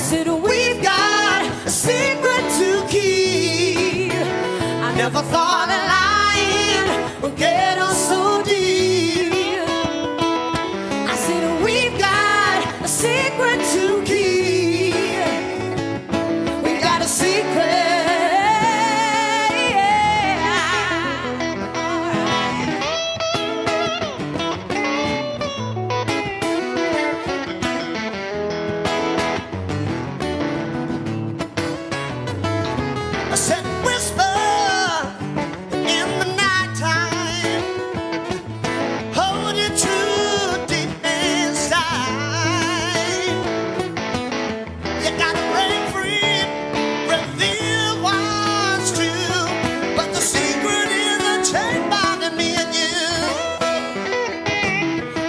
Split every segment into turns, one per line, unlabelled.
said, we've got a secret to keep. I never thought that lying would get us so deep. I said, we've got a secret to keep. We've got a secret. I said, whisper in the nighttime, hold you true deep inside. You gotta break free, reveal what's true, but the secret is a chain binding me and you.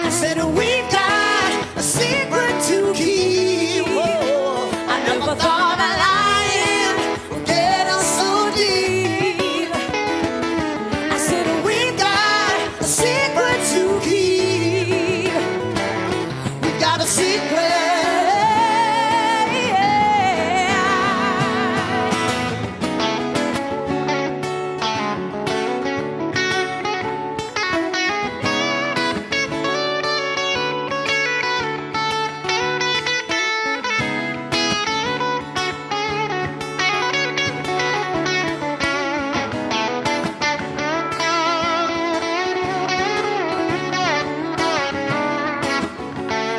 I said, we've got a secret to keep. Whoa, I never thought I'd lying would get us so deep. I said, we've got a secret to keep. We've got a secret.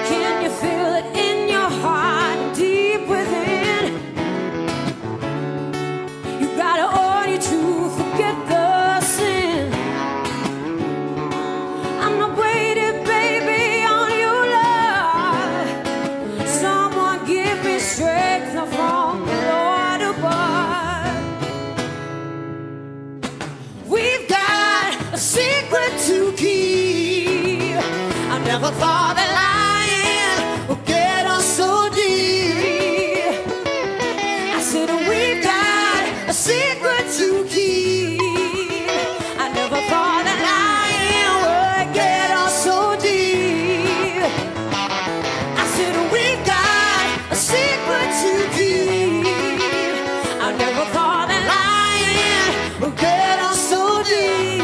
Can you feel it in your heart, deep within? You gotta own your truth, forget the sin. I'm not waiting, baby, on your love. Someone give me strength from the Lord above. We've got a secret to keep. I never thought that lying would get us so deep. I said, we've got a secret to keep. I never thought that lying would get us so deep. I said, we've got a secret to keep. I never thought that lying would get us so deep.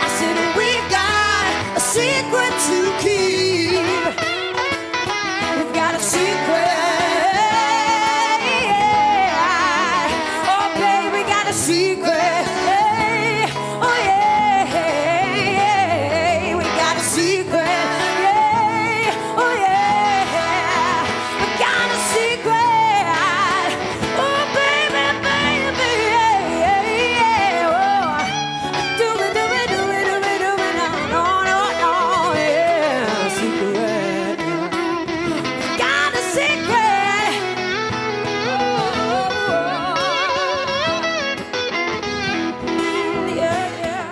I said, we've got a secret to keep. We've got a secret. Oh, baby, we got a secret. Oh, yeah. We got a secret. Yeah. Oh, yeah. We got a secret. Oh, baby, baby. Yeah. Oh, do it, do it, do it, do it, do it. No, no, no, yeah. Secret. Got a secret. Yeah, yeah.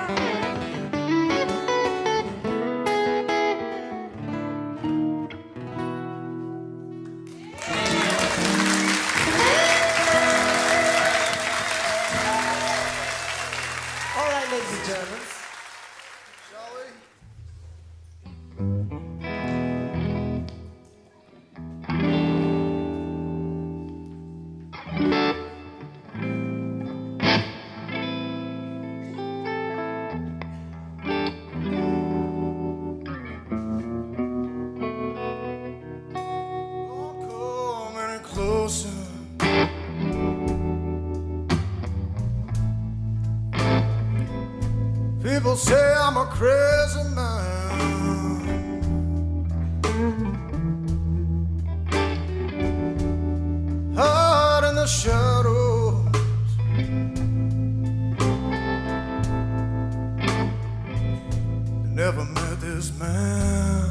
All right, ladies and gentlemen, shall we? Don't come any closer. People say I'm a crazy man. Hard in the shadows. Never met this man.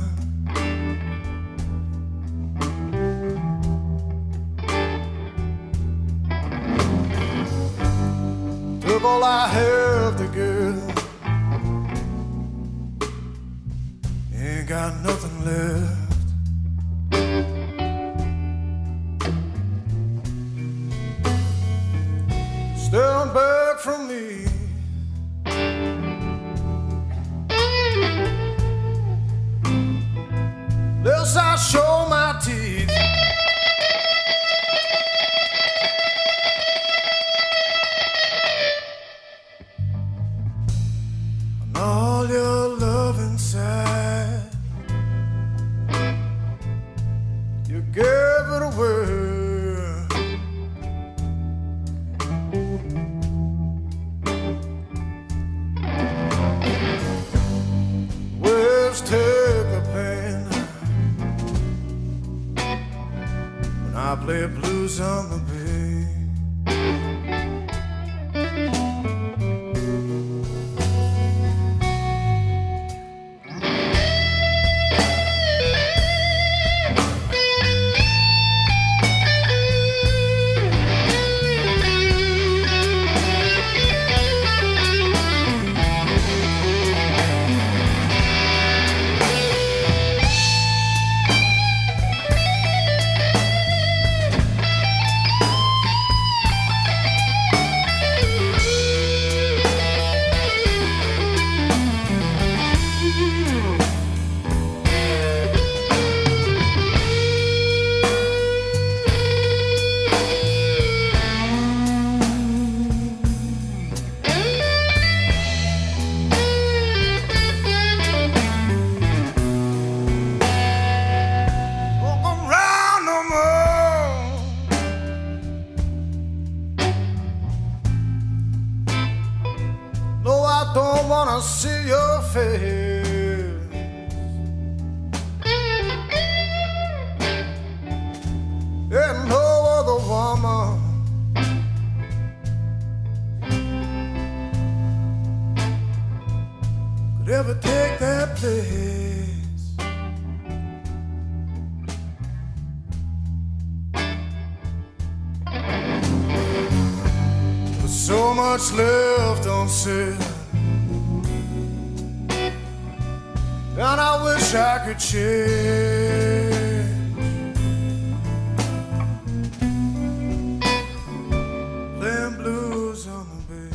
Took all I have to give. Ain't got nothing left. Stand back from me. Lest I show my teeth. world. Waves take the pain when I play blues on the bay. Don't wanna see your face. And no other woman could ever take that place. There's so much left unsaid, and I wish I could change. Playing blues on the bay.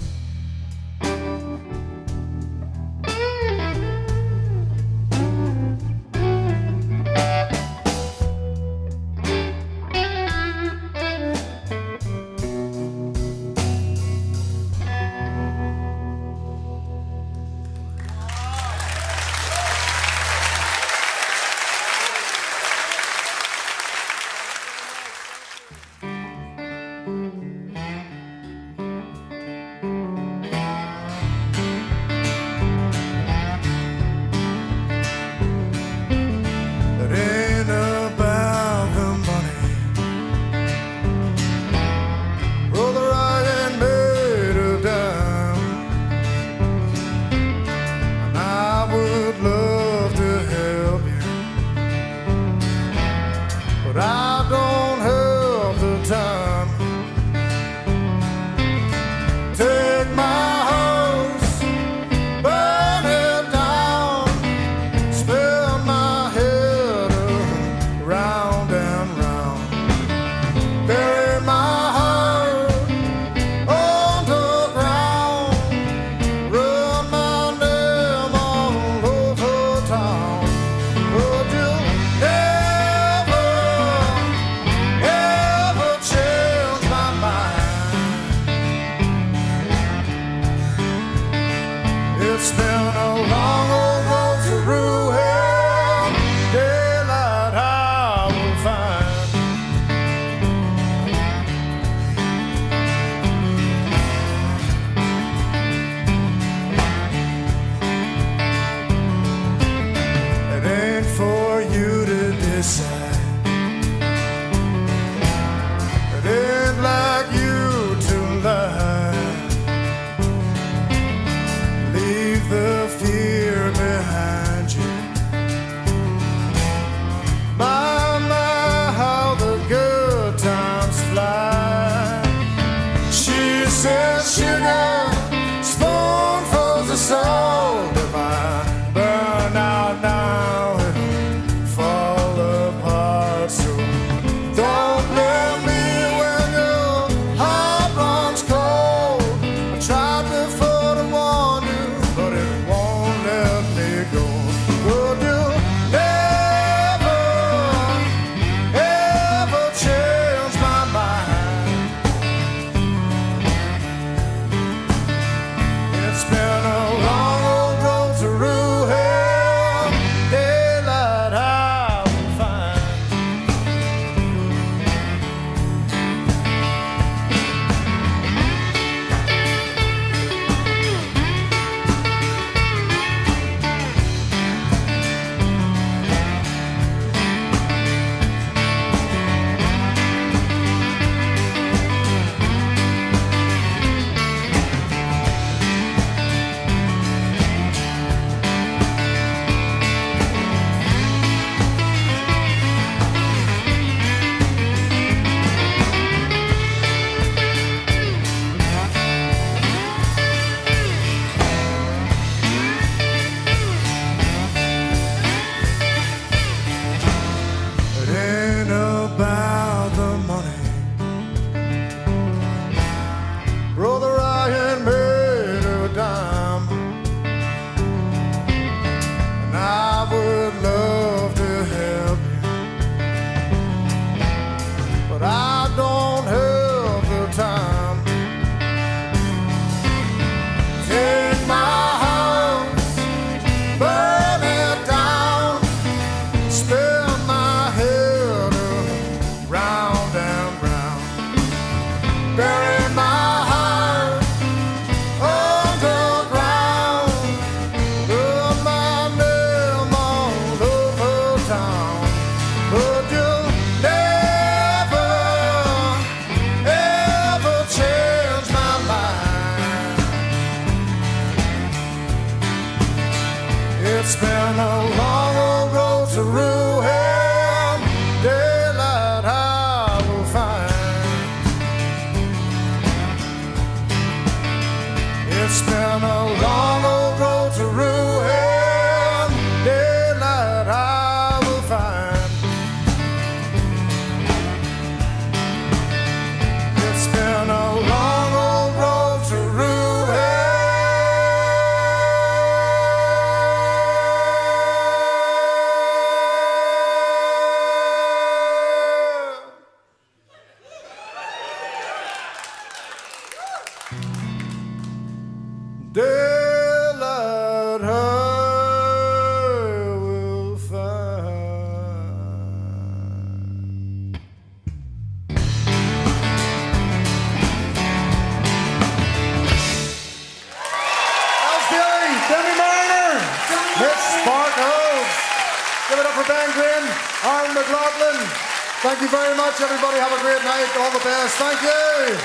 It's been a long old road to ruin. Daylight I will find. It ain't for you to decide. It ain't like you to lie. The fear behind you. My, how the good times fly. She says, sugar, spoonfuls of salt. If I burn out now, it'll fall apart. McLaughlin. Thank you very much, everybody. Have a great night. All the best. Thank you.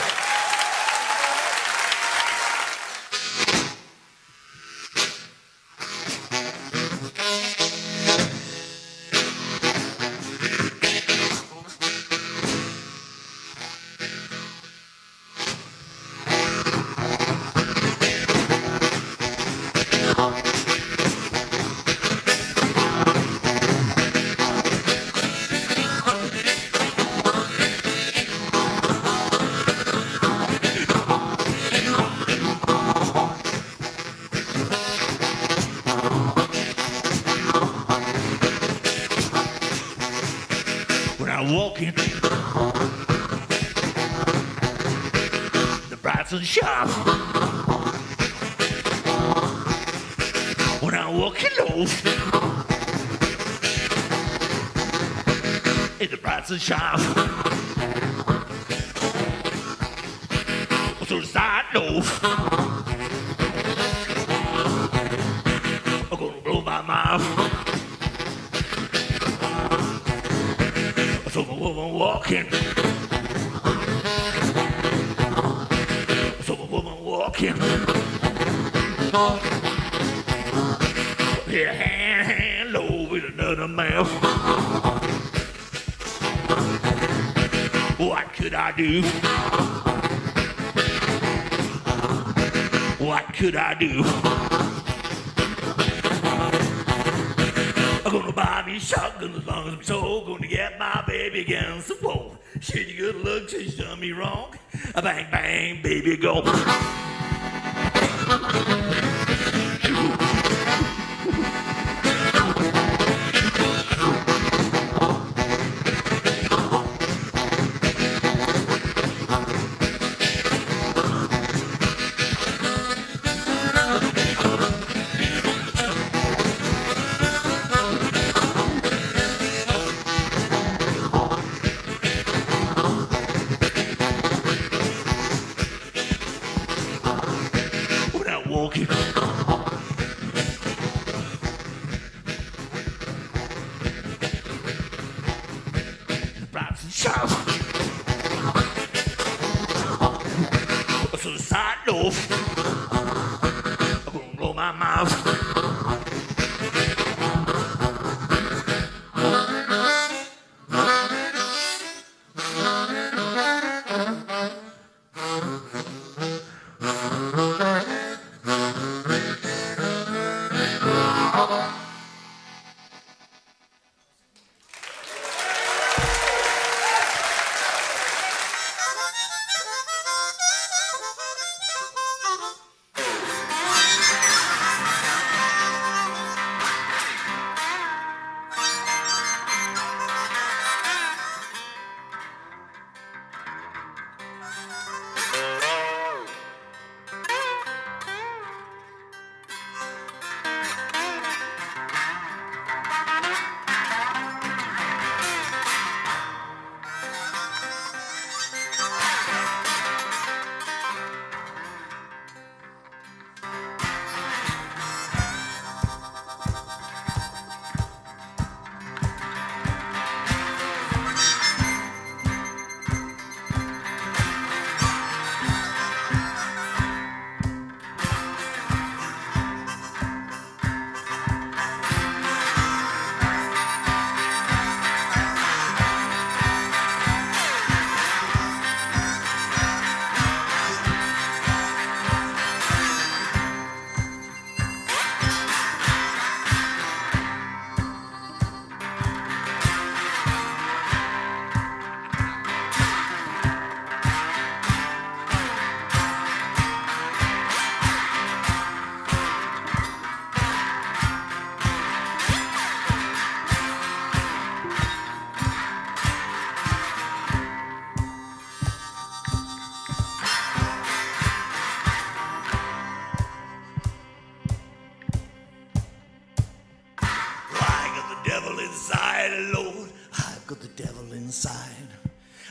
Walking the brights and sharp. When I'm walking low in the brights and sharp. So the side low, I'm gonna blow my mouth. So the woman walking, so the woman walking, yeah, hand low with another mouth. What could I do? What could I do? I'm gonna buy me a shotgun as long as I'm so gonna get my baby again. So whoa, shit, you good look, she's done me wrong. A bang bang, baby, go. Walking. Brights and sharp. So the side door, I'm gonna blow my mouth.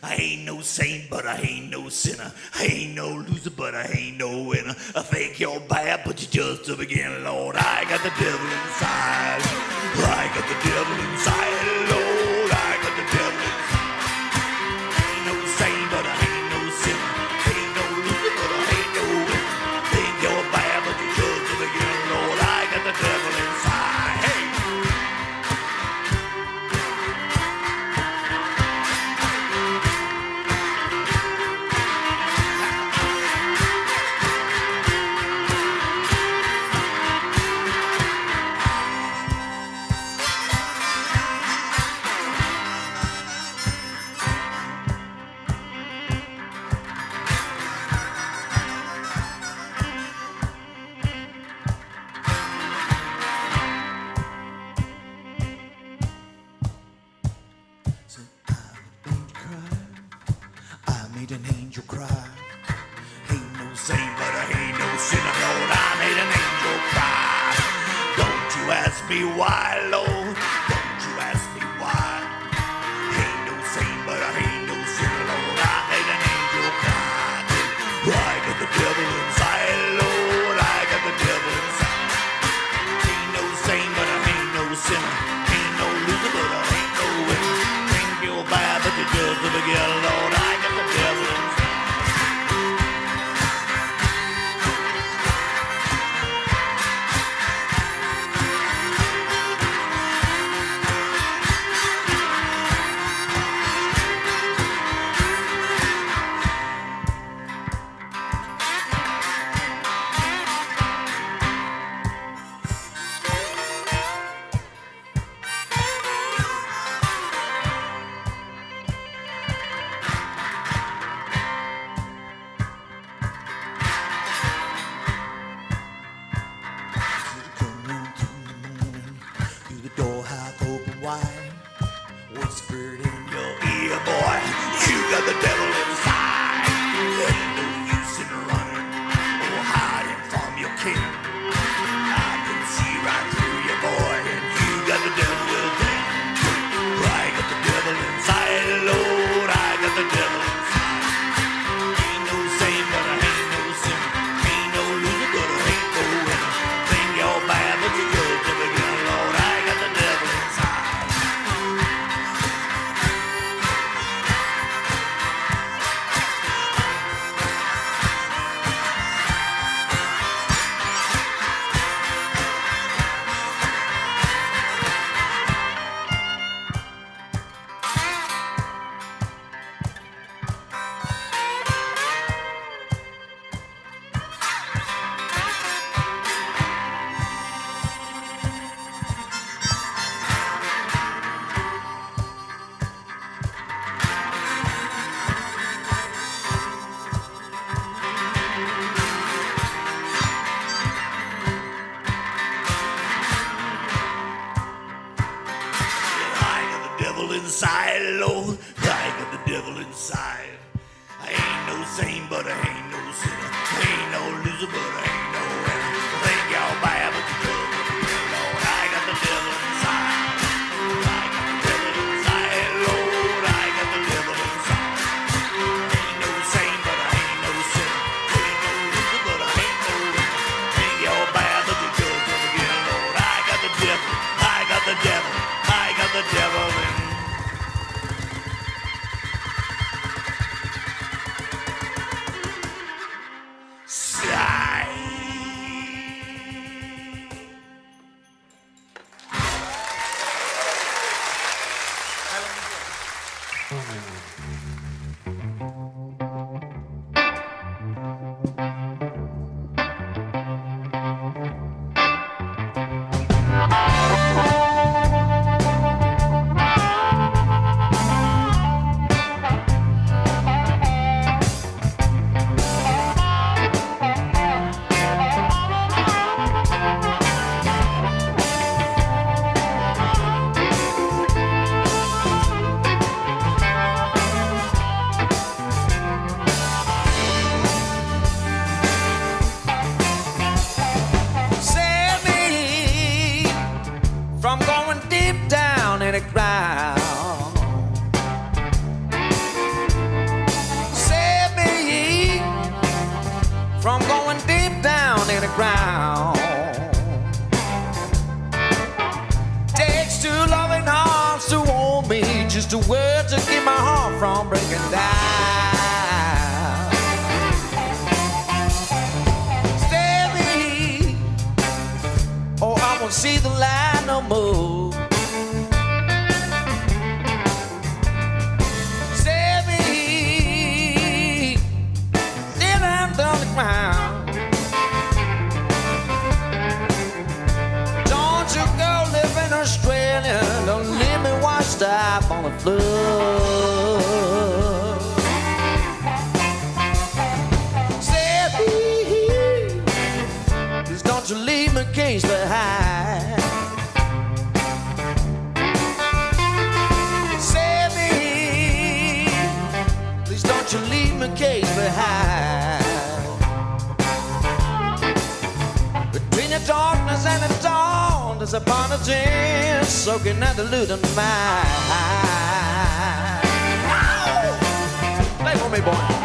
I ain't no saint, but I ain't no sinner. I ain't no loser, but I ain't no winner. I think you're bad, but you're just a beginner, Lord. I got the devil inside. I got the devil inside, Lord. I got made an angel cry. Ain't no saint, but I ain't no sinner, Lord. I made an angel cry. Don't you ask me why, Lord. Don't you ask me why. Ain't no saint, but I ain't no sinner, Lord. I made an angel cry. I got the devil inside, Lord. I got the devil inside. Ain't no saint, but I ain't no sinner. Ain't no loser, but I ain't no winner. Think you're bad, but you're just a beginner, Lord. I got the devil inside. Whispered in your ear, boy, you got the devil inside. Ain't no use in running or hiding from your kin. I can see right through you, boy, and you got the devil within. I got the devil inside, Lord, I got the devil inside. Ain't no saint, but I ain't no sinner. Ain't no loser, but I ain't no winner. Think you're bad, but you're good to begin, Lord, I got the devil inside. Inside, Lord, I got the devil inside. I ain't no saint, but I ain't no sinner. I ain't no loser, but I ain't no winner. Think y'all bad, but you're good, Lord. I got the devil inside. I got the devil inside, Lord. I got the devil inside. Ain't no saint, but I ain't no sinner. Ain't no loser, but I ain't no winner. Think y'all bad, but you're good, Lord. I got the devil. I got the devil. I got the devil inside.
Just a word to keep my heart from breaking down. Save me, or I won't see the light no more. Save me, then I'm down the ground. Don't you go live in Australia, don't leave me washed up on the floor. Save me, please don't you leave me caged behind. Save me, please don't you leave me the cage behind. Between the darkness and the dawn, there's a bonnet soaking at the Luton mine. Play for me, boy.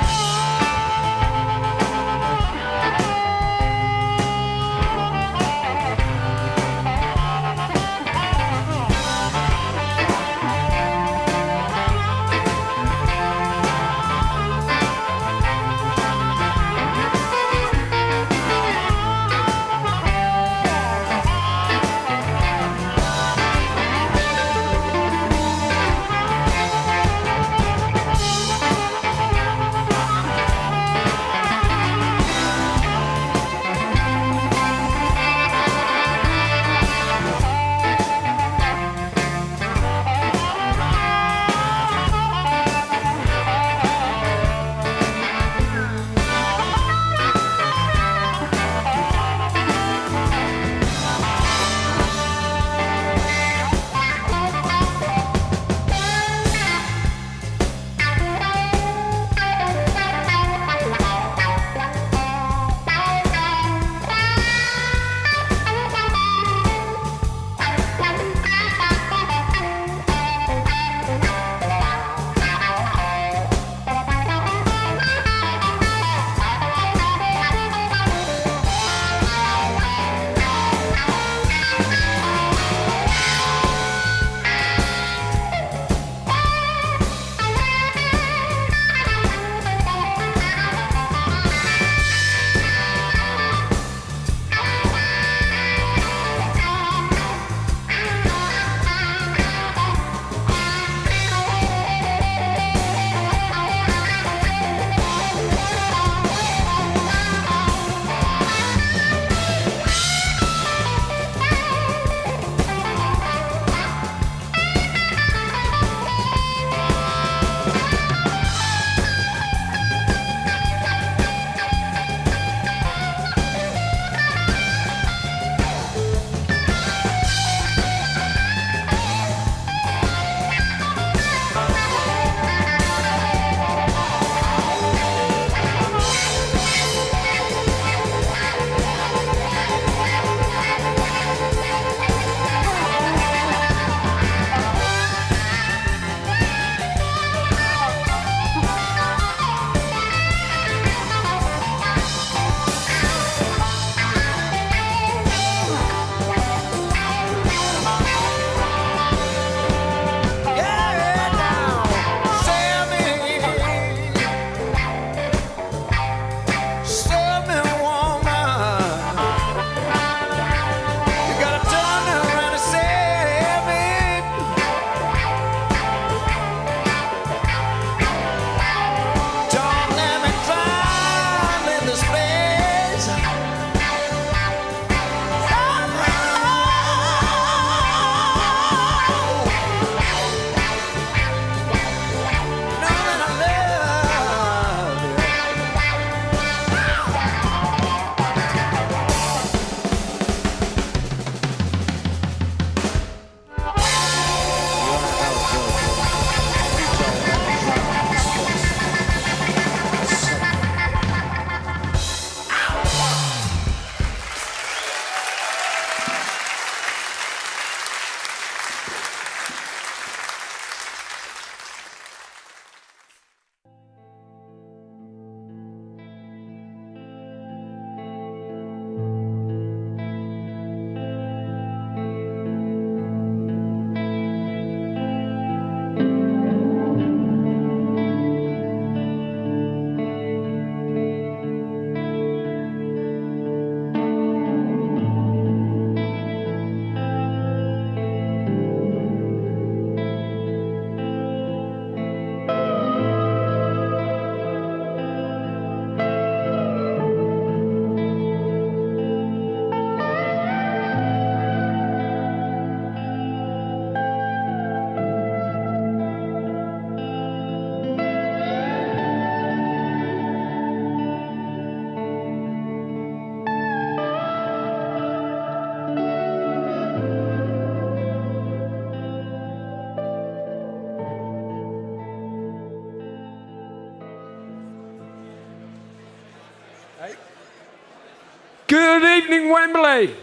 evening, Wembley.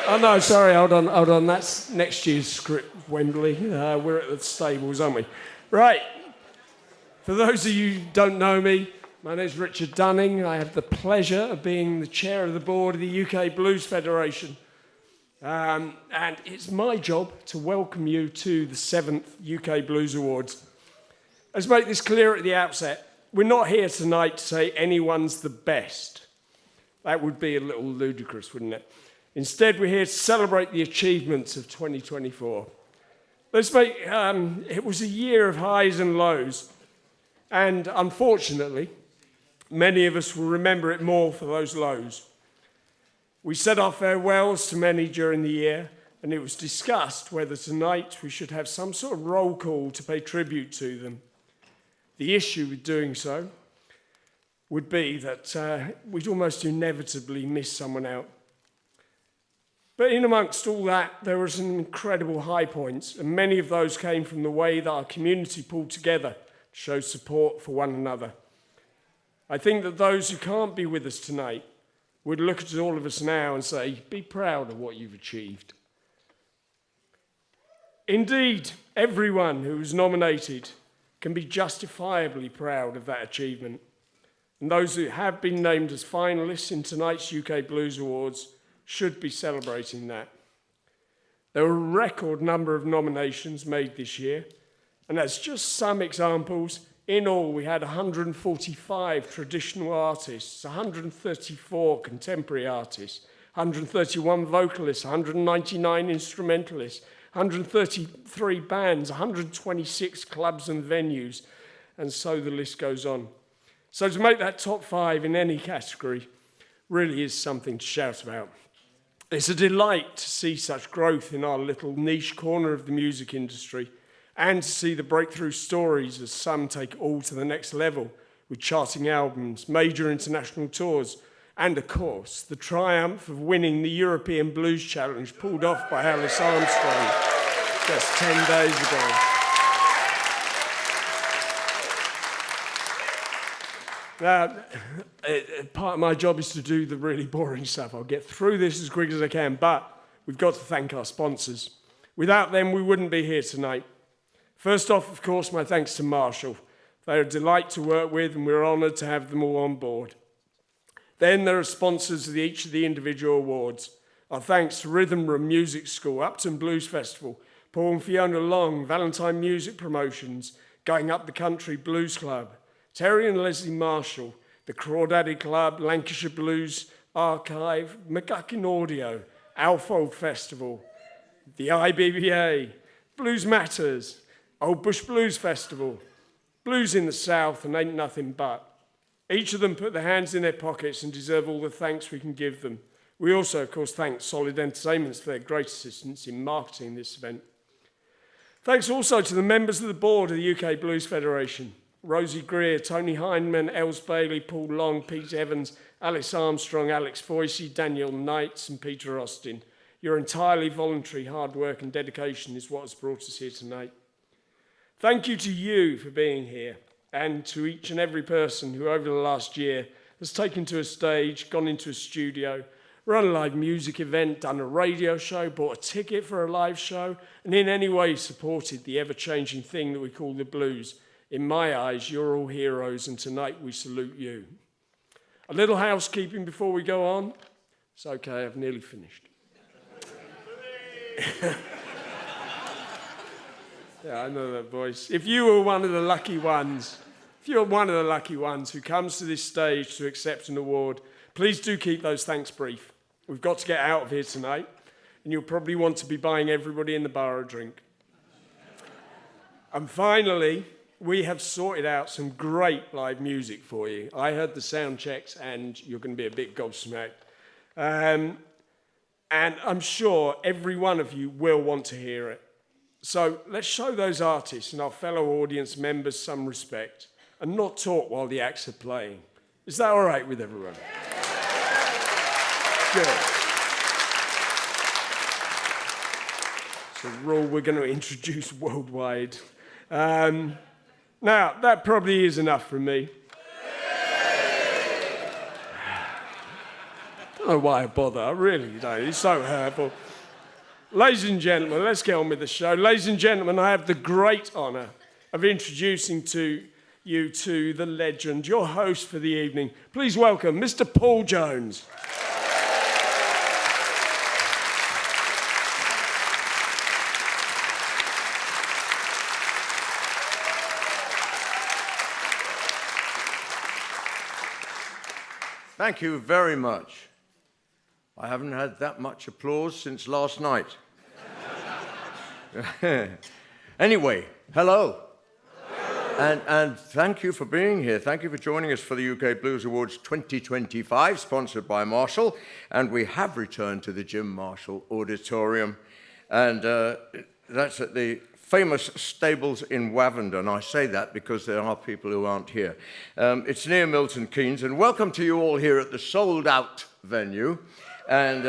Oh, no, sorry, hold on. That's next year's script, Wembley. We're at the stables, aren't we? Right. For those of you who don't know me, my name's Richard Dunning. I have the pleasure of being the chair of the board of the UK Blues Federation. And it's my job to welcome you to the 7th UK Blues Awards. Let's make this clear at the outset. We're not here tonight to say anyone's the best. That would be a little ludicrous, wouldn't it? Instead, we're here to celebrate the achievements of 2024. It was a year of highs and lows, and unfortunately, many of us will remember it more for those lows. We said our farewells to many during the year, and it was discussed whether tonight we should have some sort of roll call to pay tribute to them. The issue with doing so would be that we'd almost inevitably miss someone out. But in amongst all that, there were some incredible high points, and many of those came from the way that our community pulled together to show support for one another. I think that those who can't be with us tonight would look at all of us now and say, be proud of what you've achieved. Indeed, everyone who was nominated can be justifiably proud of that achievement. And those who have been named as finalists in tonight's UK Blues Awards should be celebrating that. There were a record number of nominations made this year, and that's just some examples. In all, we had 145 traditional artists, 134 contemporary artists, 131 vocalists, 199 instrumentalists, 133 bands, 126 clubs and venues, and so the list goes on. So to make that top 5 in any category really is something to shout about. It's a delight to see such growth in our little niche corner of the music industry, and to see the breakthrough stories as some take all to the next level with charting albums, major international tours, and of course, the triumph of winning the European Blues Challenge pulled off by Alice Armstrong just 10 days ago. Now, part of my job is to do the really boring stuff. I'll get through this as quick as I can, but we've got to thank our sponsors. Without them, we wouldn't be here tonight. First off, of course, my thanks to Marshall. They're a delight to work with, and we're honoured to have them all on board. Then there are sponsors of each of the individual awards. Our thanks to Rhythm Room Music School, Upton Blues Festival, Paul and Fiona Long, Valentine Music Promotions, Going Up the Country Blues Club, Terry and Leslie Marshall, the Crawdaddy Club, Lancashire Blues Archive, McGuckin Audio, Alfold Festival, the IBBA, Blues Matters, Old Bush Blues Festival, Blues in the South, and Ain't Nothing But. Each of them put their hands in their pockets and deserve all the thanks we can give them. We also, of course, thank Solid Entertainments for their great assistance in marketing this event. Thanks also to the members of the board of the UK Blues Federation, Rosie Greer, Tony Heineman, Els Bailey, Paul Long, Pete Evans, Alice Armstrong, Alex Voicey, Daniel Knights, and Peter Austin. Your entirely voluntary hard work and dedication is what has brought us here tonight. Thank you to you for being here, and to each and every person who over the last year has taken to a stage, gone into a studio, run a live music event, done a radio show, bought a ticket for a live show, and in any way supported the ever-changing thing that we call the blues. In my eyes, you're all heroes, and tonight we salute you. A little housekeeping before we go on. It's okay, I've nearly finished. Yeah, I know that voice. If you were one of the lucky ones, who comes to this stage to accept an award, please do keep those thanks brief. We've got to get out of here tonight, and you'll probably want to be buying everybody in the bar a drink. And finally, we have sorted out some great live music for you. I heard the sound checks, and you're going to be a bit gobsmacked. And I'm sure every one of you will want to hear it. So let's show those artists and our fellow audience members some respect and not talk while the acts are playing. Is that all right with everyone? Good. It's a rule we're going to introduce worldwide. Now, that probably is enough from me. don't know why I bother. I really don't. It's so hurtful. Ladies and gentlemen, let's get on with the show. Ladies and gentlemen, I have the great honour of introducing to you to the legend, your host for the evening. Please welcome Mr. Paul Jones.
Thank you very much. I haven't had that much applause since last night. Anyway, hello. And thank you for being here. Thank you for joining us for the UK Blues Awards 2025, sponsored by Marshall. And we have returned to the Jim Marshall Auditorium. And that's at the famous stables in Wavendon. I say that because there are people who aren't here. It's near Milton Keynes. And welcome to you all here at the sold-out venue. And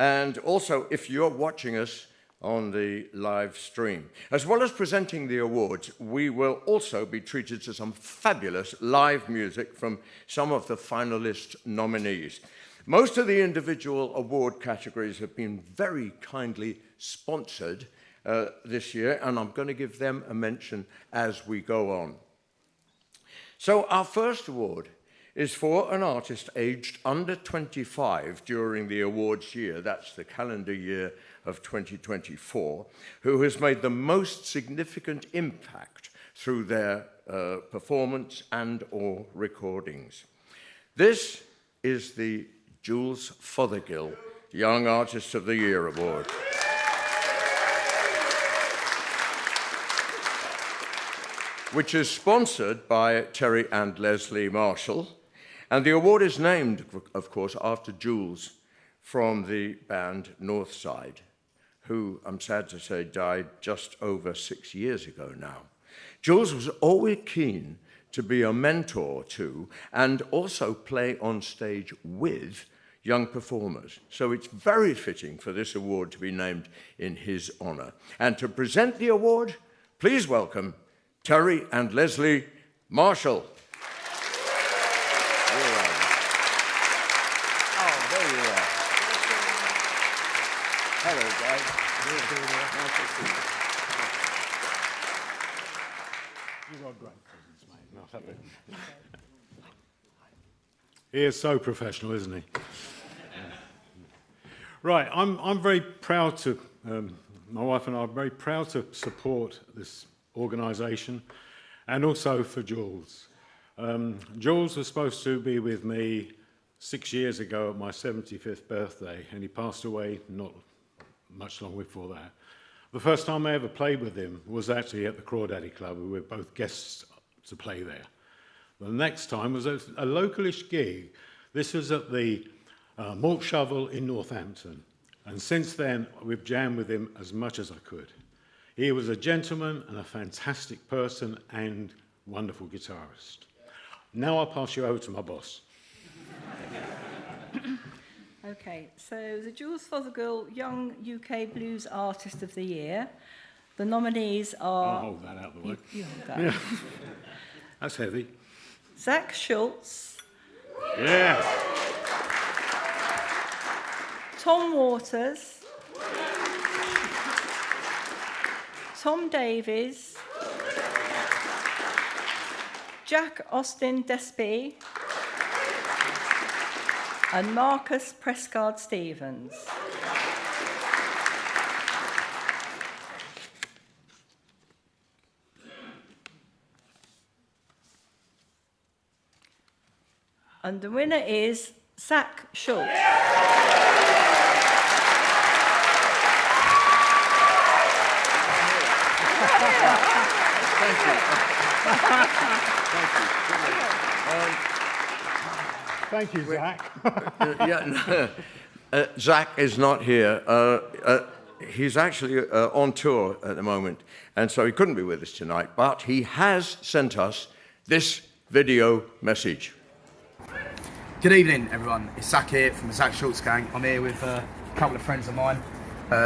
and also, if you're watching us on the live stream. As well as presenting the awards, we will also be treated to some fabulous live music from some of the finalist nominees. Most of the individual award categories have been very kindly sponsored this year, and I'm going to give them a mention as we go on. So our first award is for an artist aged under 25 during the awards year, that's the calendar year of 2024, who has made the most significant impact through their performance and or recordings. This is the Jules Fothergill Young Artist of the Year Award. Which is sponsored by Terry and Leslie Marshall. And the award is named, of course, after Jules from the band Northside, who, I'm sad to say, died just over 6 years ago now. Jules was always keen to be a mentor to and also play on stage with young performers. So it's very fitting for this award to be named in his honour. And to present the award, please welcome Terry and Leslie Marshall. Hello, guys. Nice to see you.
You've got great presents, mate. Not happy. He is so professional, isn't he? Right, I'm very proud to, my wife and I are very proud to support this organisation, and also for Jules. Jules was supposed to be with me 6 years ago at my 75th birthday, and he passed away not much long before that. The first time I ever played with him was actually at the Crawdaddy Club. We were both guests to play there. The next time was a localish gig. This was at the Malt Shovel in Northampton. And since then, we've jammed with him as much as I could. He was a gentleman and a fantastic person and wonderful guitarist. Now I'll pass you over to my boss.
Okay, so the Jules Fothergill Young UK Blues Artist of the Year. The nominees are...
I'll hold that out of the way.
You hold that.
Yeah. That's heavy.
Zach Schultz.
Yeah.
Tom Waters. Tom Davies. Jack Austin Despy. And Marcus Prescott Stevens. And the winner is Zach Schultz.
Thank you.
Thank you, Zach.
Zach is not here. He's actually on tour at the moment, and so he couldn't be with us tonight, but he has sent us this video message.
Good evening, everyone. It's Zach here from the Zach Schultz Gang. I'm here with a couple of friends of mine.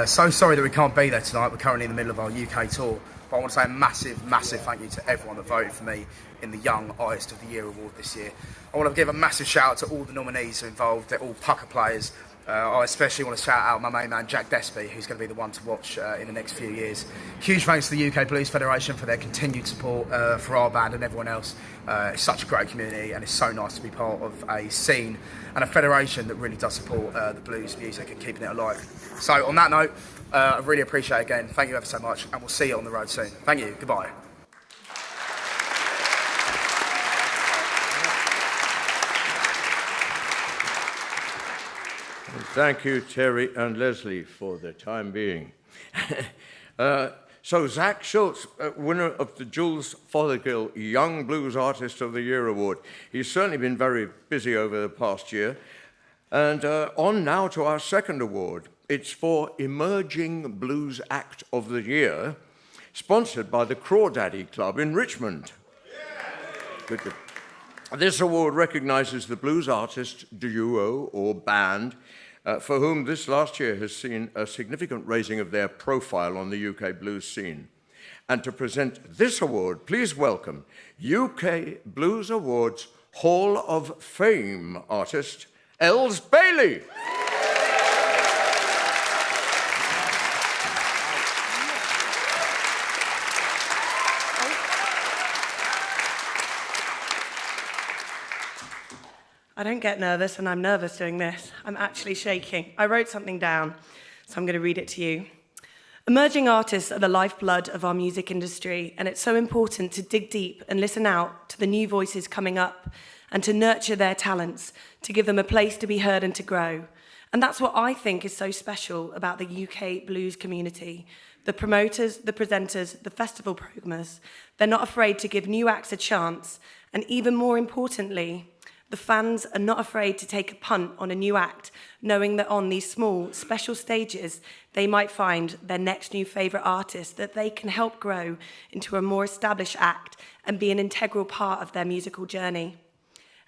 So sorry that we can't be there tonight. We're currently in the middle of our UK tour. But I want to say a massive, massive thank you to everyone that voted for me in the Young Artist of the Year award this year. I want to give a massive shout out to all the nominees who are involved. They're all pucker players. I especially want to shout out my main man Jack Despy, who's going to be the one to watch in the next few years. Huge thanks to the UK Blues Federation for their continued support for our band and everyone else. It's such a great community, and it's so nice to be part of a scene and a federation that really does support the blues music and keeping it alive. So on that note, I really appreciate it again. Thank you ever so much, and we'll see you on the road soon. Thank you. Goodbye.
Thank you, Terry and Leslie, for the time being. So Zach Schultz, winner of the Jules Fothergill Young Blues Artist of the Year Award. He's certainly been very busy over the past year. And on now to our second award. It's for Emerging Blues Act of the Year, sponsored by the Crawdaddy Club in Richmond. Good, good. This award recognises the blues artist, duo or band for whom this last year has seen a significant raising of their profile on the UK blues scene. And to present this award, please welcome UK Blues Awards Hall of Fame artist, Els Bailey.
I don't get nervous, and I'm nervous doing this. I'm actually shaking. I wrote something down, so I'm going to read it to you. Emerging artists are the lifeblood of our music industry, and it's so important to dig deep and listen out to the new voices coming up and to nurture their talents, to give them a place to be heard and to grow. And that's what I think is so special about the UK blues community. The promoters, the presenters, the festival programmers, they're not afraid to give new acts a chance, and even more importantly, the fans are not afraid to take a punt on a new act, knowing that on these small, special stages, they might find their next new favourite artist that they can help grow into a more established act and be an integral part of their musical journey.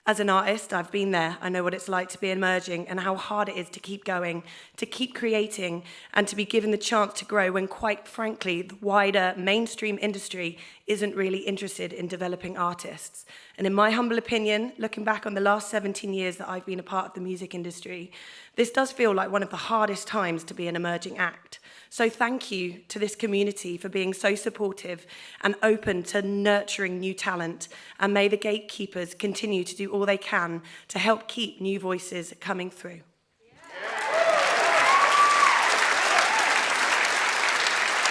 As an artist, I've been there. I know what it's like to be emerging and how hard it is to keep going, to keep creating, and to be given the chance to grow when, quite frankly, the wider mainstream industry isn't really interested in developing artists. And in my humble opinion, looking back on the last 17 years that I've been a part of the music industry, this does feel like one of the hardest times to be an emerging act. So thank you to this community for being so supportive and open to nurturing new talent. And may the gatekeepers continue to do all they can to help keep new voices coming through.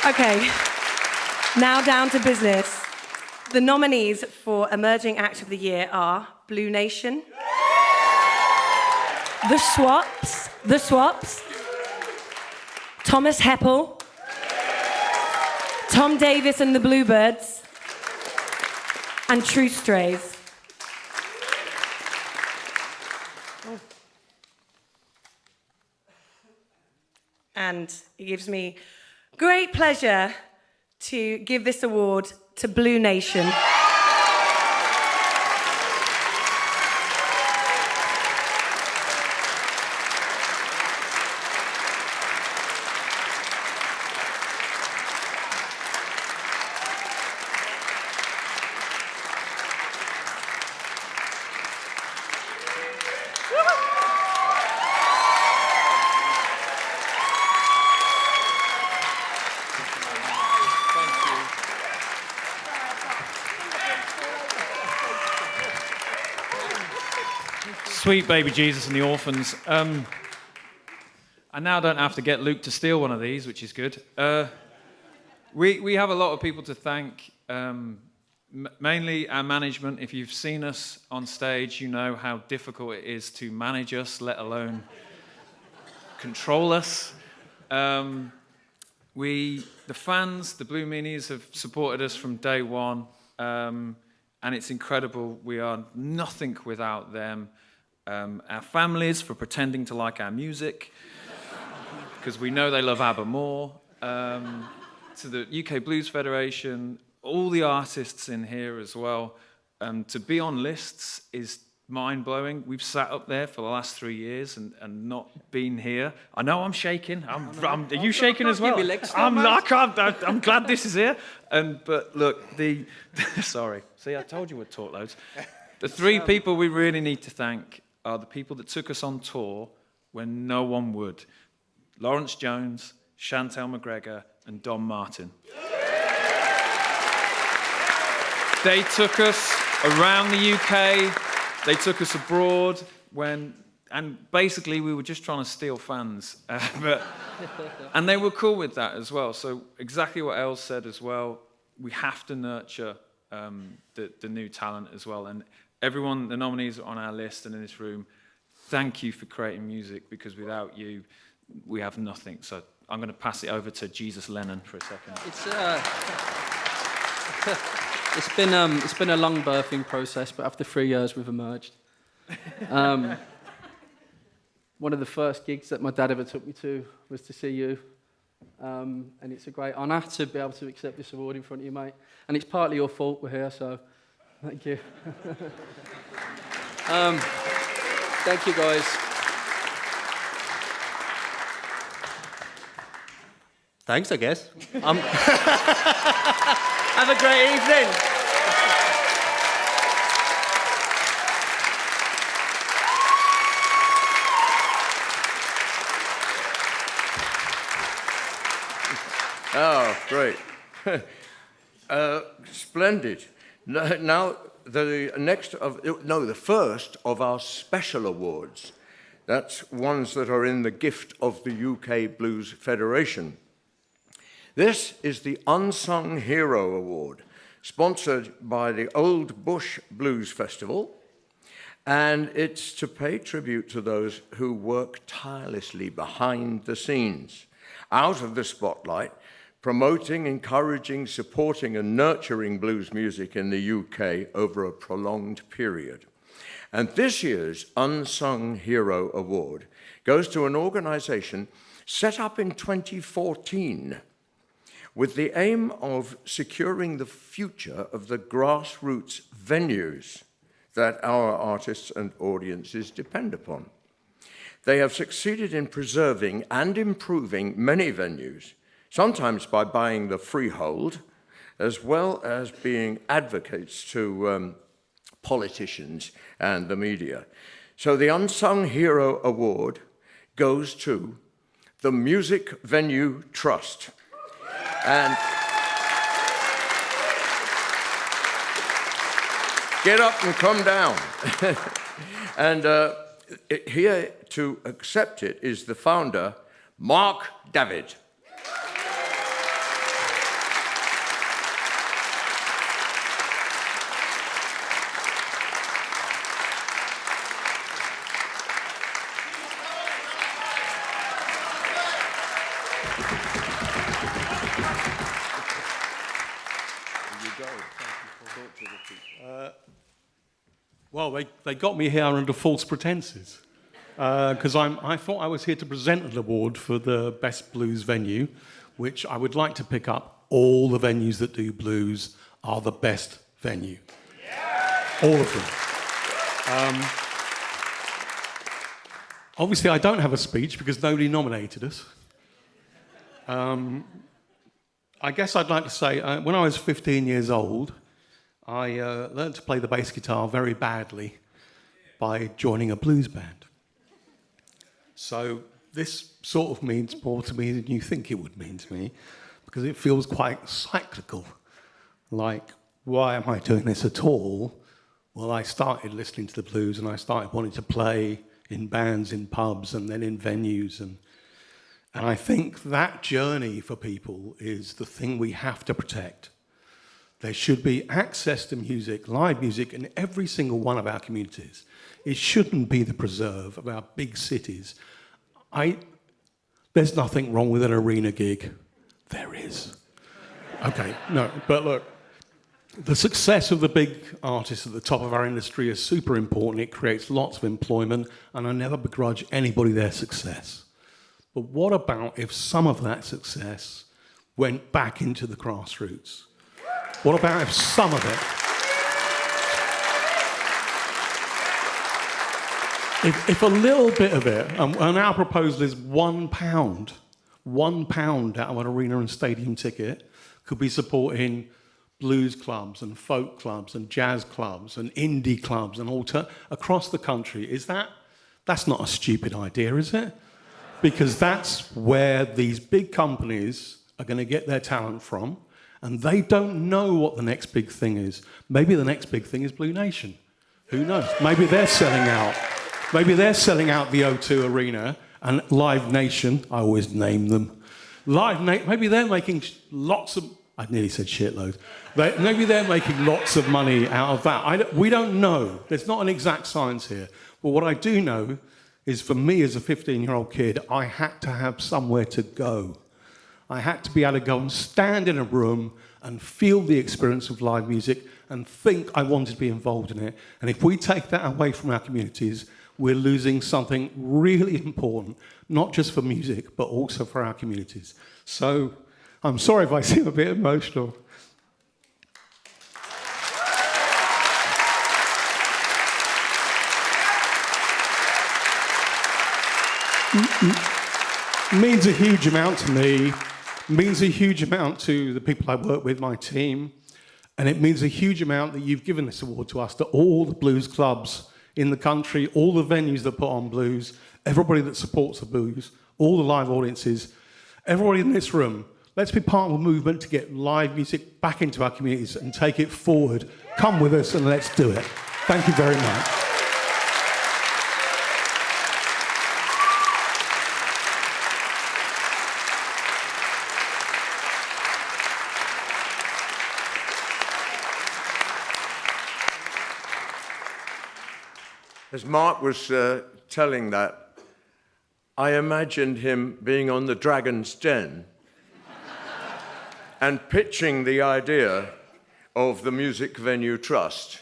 Okay, now down to business. The nominees for Emerging Act of the Year are Blue Nation, The Swaps, Thomas Heppel, Tom Davis and the Bluebirds, and True Strays. And it gives me great pleasure to give this award to Blue Nation.
Sweet baby Jesus and the orphans. I now don't have to get Luke to steal one of these, which is good. We have a lot of people to thank, mainly our management. If you've seen us on stage, you know how difficult it is to manage us, let alone control us. The fans, the Blue Meanies, have supported us from day one, and it's incredible. We are nothing without them. Our families for pretending to like our music, because we know they love ABBA more. To the UK Blues Federation, all the artists in here as well. To be on lists is mind-blowing. We've sat up there for the last 3 years and not been here. I know I'm shaking. Are you shaking as well? I'm glad this is here. But look, sorry. See, I told you we'd talk loads. The three people we really need to thank are the people that took us on tour when no one would. Lawrence Jones, Chantel McGregor, and Don Martin. They took us around the UK. They took us abroad and basically we were just trying to steal fans. And they were cool with that as well. So exactly what Elle said as well, we have to nurture the new talent as well. And everyone, the nominees on our list and in this room, thank you for creating music, because without you, we have nothing. So I'm going to pass it over to Jesus Lennon for a second.
It's been a long birthing process, but after 3 years, we've emerged. One of the first gigs that my dad ever took me to was to see you, and it's a great honour to be able to accept this award in front of you, mate. And it's partly your fault we're here, so thank you. Thank you, guys.
Thanks, I guess. Have a great evening.
Oh, great. Splendid. Now, the first of our special awards. That's ones that are in the gift of the UK Blues Federation. This is the Unsung Hero Award, sponsored by the Old Bush Blues Festival, and it's to pay tribute to those who work tirelessly behind the scenes, out of the spotlight, promoting, encouraging, supporting, and nurturing blues music in the UK over a prolonged period. And this year's Unsung Hero Award goes to an organisation set up in 2014 with the aim of securing the future of the grassroots venues that our artists and audiences depend upon. They have succeeded in preserving and improving many venues, sometimes by buying the freehold, as well as being advocates to politicians and the media. So the Unsung Hero Award goes to the Music Venue Trust. And get up and come down. And here to accept it is the founder, Mark David.
Well, they got me here under false pretenses, because I thought I was here to present an award for the best blues venue, which I would like to pick up. All the venues that do blues are the best venue. All of them. Obviously, I don't have a speech because nobody nominated us. I guess I'd like to say, when I was 15 years old, I learned to play the bass guitar very badly by joining a blues band. So this sort of means more to me than you think it would mean to me, because it feels quite cyclical. Like, why am I doing this at all? Well, I started listening to the blues and I started wanting to play in bands, in pubs, and then in venues. And I think that journey for people is the thing we have to protect. There should be access to music, live music, in every single one of our communities. It shouldn't be the preserve of our big cities. There's nothing wrong with an arena gig. There is. Okay, no, but look, the success of the big artists at the top of our industry is super important. It creates lots of employment, and I never begrudge anybody their success. But what about if some of that success went back into the grassroots? What about if some of it if a little bit of it, and our proposal is £1 out of an arena and stadium ticket, could be supporting blues clubs and folk clubs and jazz clubs and indie clubs and across the country. That's not a stupid idea, is it? Because that's where these big companies are going to get their talent from, and they don't know what the next big thing is. Maybe the next big thing is Blue Nation. Who knows? Maybe they're selling out. Maybe they're selling out the O2 Arena and Live Nation. I always name them. Maybe they're making lots of... I nearly said shitloads. Maybe they're making lots of money out of that. We don't know. There's not an exact science here. But what I do know is, for me as a 15-year-old kid, I had to have somewhere to go. I had to be able to go and stand in a room and feel the experience of live music and think I wanted to be involved in it. And if we take that away from our communities, we're losing something really important, not just for music, but also for our communities. So I'm sorry if I seem a bit emotional. Means a huge amount to me, means a huge amount to the people I work with, my team, and it means a huge amount that you've given this award to us, to all the blues clubs in the country, all the venues that put on blues, everybody that supports the blues, all the live audiences, everybody in this room. Let's be part of a movement to get live music back into our communities and take it forward. Come with us and let's do it. Thank you very much.
As Mark was telling that, I imagined him being on the Dragon's Den and pitching the idea of the Music Venue Trust.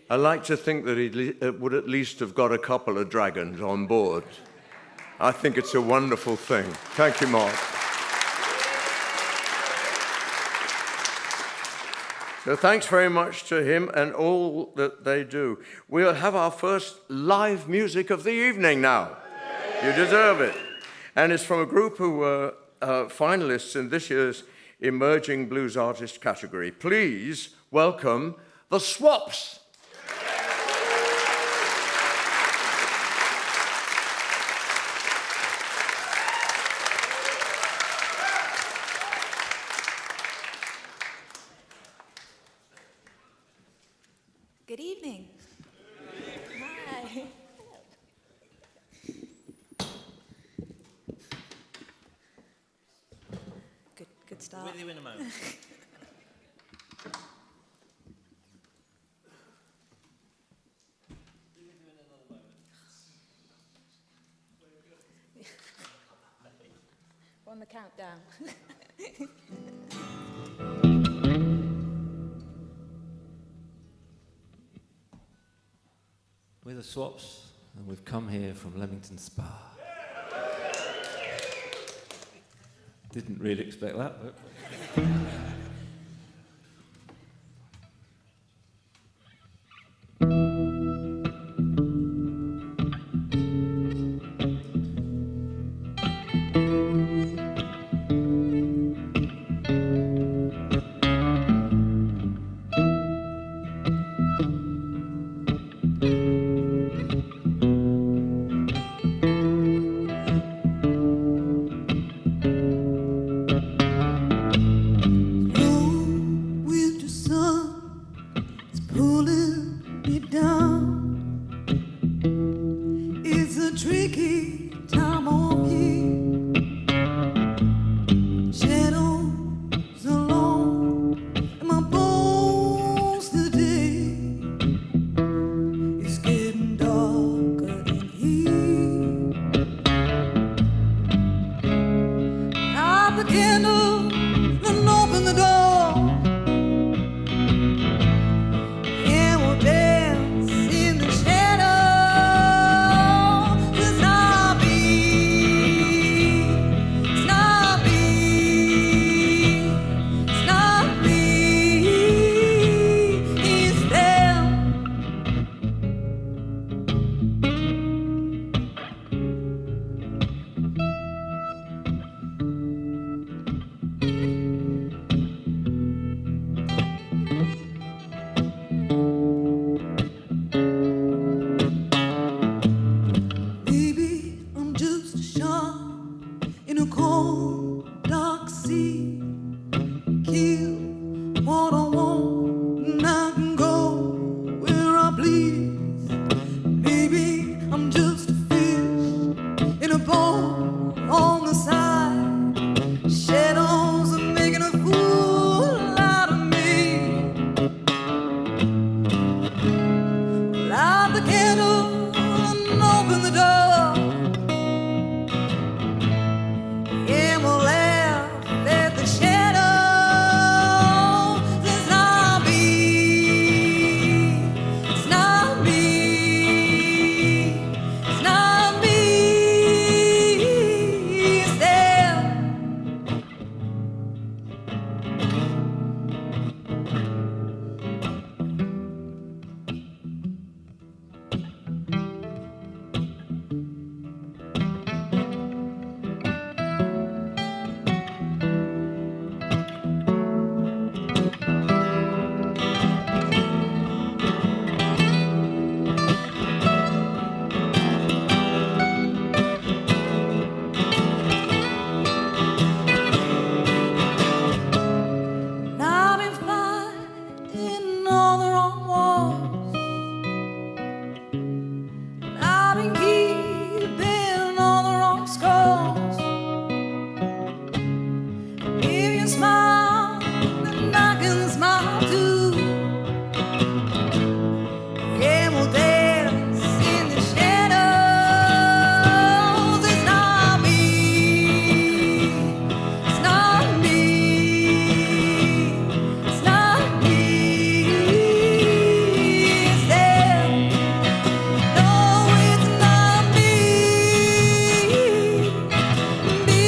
I like to think that he would at least have got a couple of dragons on board. I think it's a wonderful thing. Thank you, Mark. So thanks very much to him and all that they do. We'll have our first live music of the evening now. You deserve it. And it's from a group who were finalists in this year's Emerging Blues Artist category. Please welcome the Swaps.
Good evening. Hi. Good start.
With you in a moment.
We're on the countdown.
We're the Swaps, and we've come here from Leamington Spa. Didn't really expect that, but...
in all the wrong walls. I've been keeping all the wrong scores. If you smile, then I can smile too. And we'll dance in the shadows. It's not me. It's not me. It's not me. It's them. No, it's not me. Me.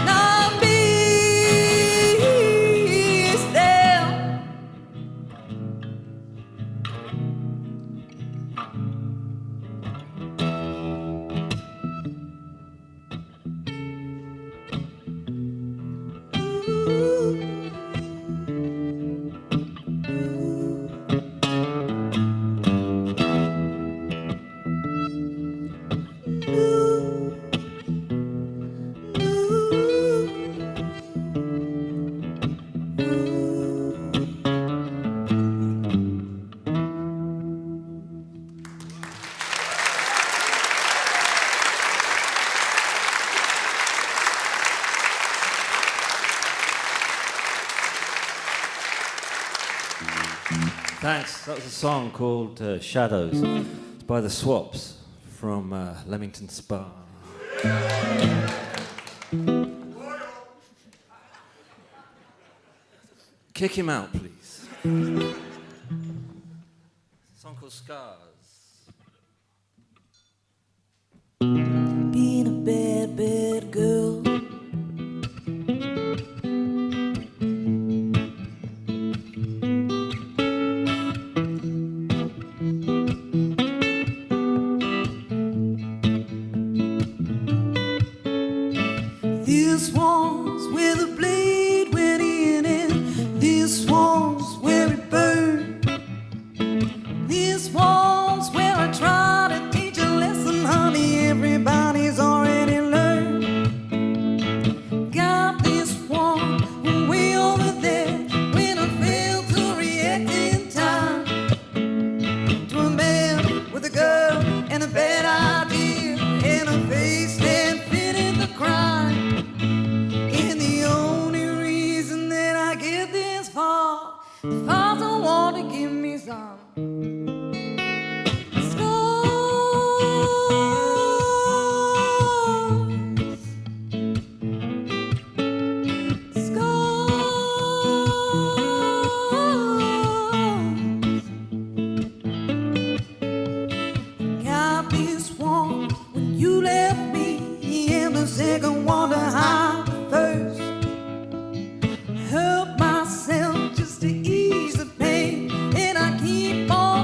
Not me. It's them.
Thanks. That was a song called Shadows. It's by the Swaps from Leamington Spa. Kick him out, please. A song called Scars.
Being a bad, bad girl. This one's where the blade went in, and this one's where it burned. This one's where I try to teach a lesson, honey. Everybody's already learned. Got this one way over there when I failed to react in time to a man with a girl and a bad idea and a face that fitted the crime. And the only reason that I get this far, if I don't want to give me some got this one when you left me, and the second one to hide the first. Hurt myself just to ease the pain, and I keep on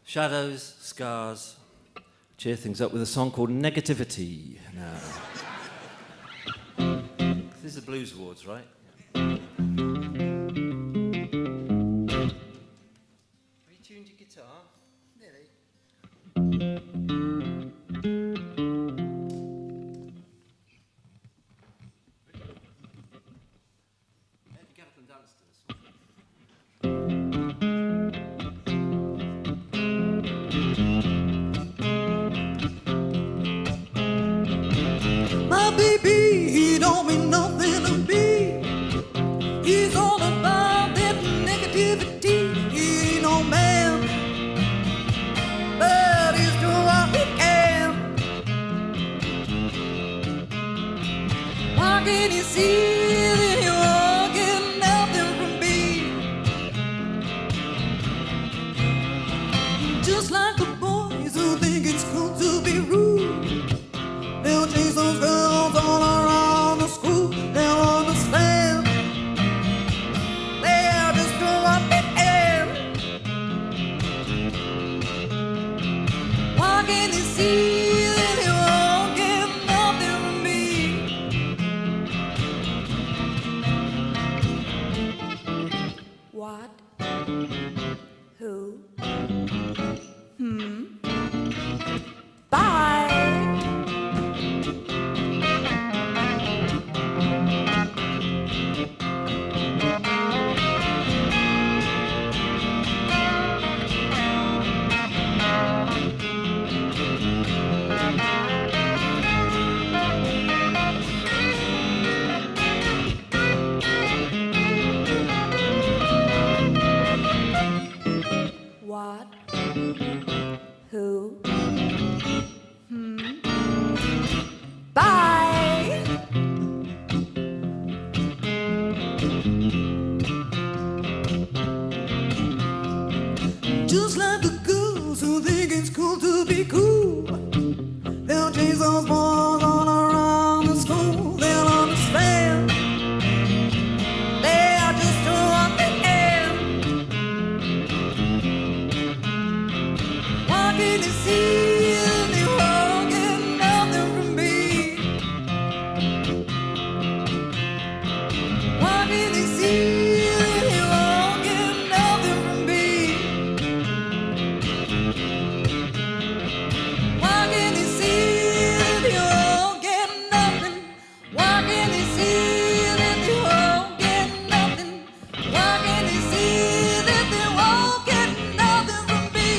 Shadows, Scars. Cheer things up with a song called Negativity. Now, this is the Blues Awards, right? Have you tuned your guitar? Nearly. Get up and dance to this one.
My baby, he don't mean nothing to me. He's all about that negativity. He ain't no man, but he's doing what he can. Why can't you see that you all get nothing from me? Just like the boys who think it's cool to be rude. They'll chase those girls all around the school. They'll understand. They're just doing what they can. Why can't they see that you won't get nothing from me?
What? Who?
Bye.
What? Who?
Bye. Just like the girls who think it's cool to be cool. They'll chase those boys all around the school. They'll understand. They are just doing what they can. Why can't you see that they won't get nothing from me? Why can't they see that they won't get nothing from me? Why can't they see that they won't get nothing? Why can't they see that they won't get nothing? Why can't they see that they won't get nothing from me?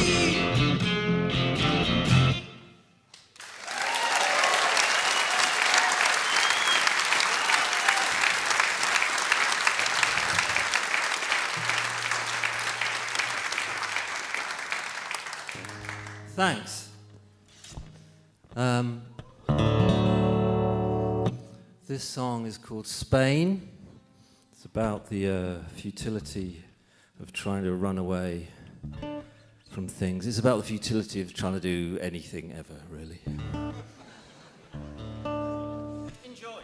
Thanks. This song is called Spain. It's about the futility of trying to run away from things. It's about the futility of trying to do anything ever, really. Enjoy.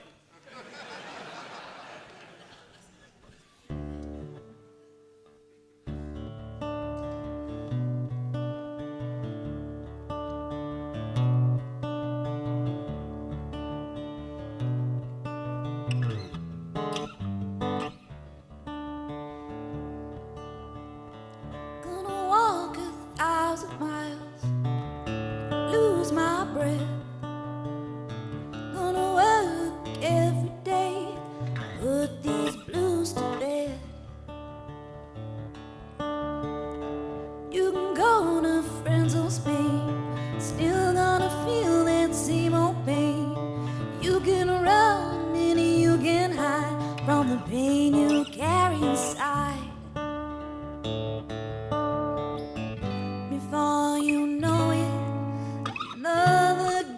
Gonna walk 1,000 miles, lose my breath. Gonna work every day, put these blues to bed. You can go to friends on Spain, still gonna feel that same old pain. You can run and you can hide from the pain you carry inside. Before you know it, another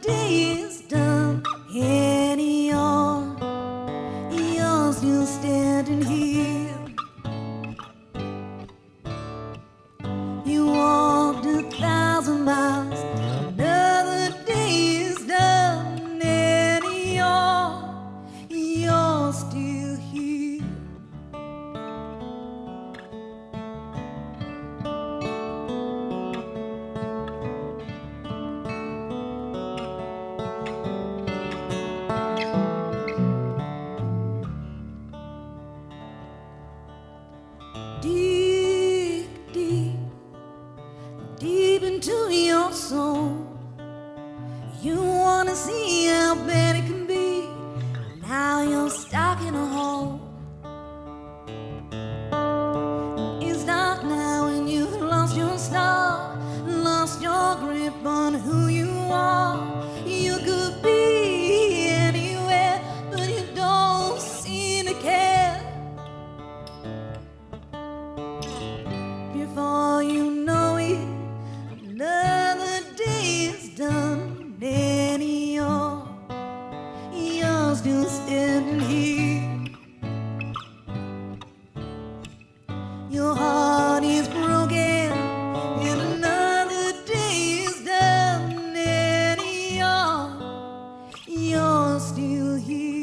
deep into your soul. You wanna see how bad it can be. Now you're stuck in a hole. It's dark now and you've lost your star, lost your grip on who you are. You could be anywhere, but you don't seem to care. Before you know it, another day is done. And you're still standing here. Your heart is broken, and another day is done. And you're still here.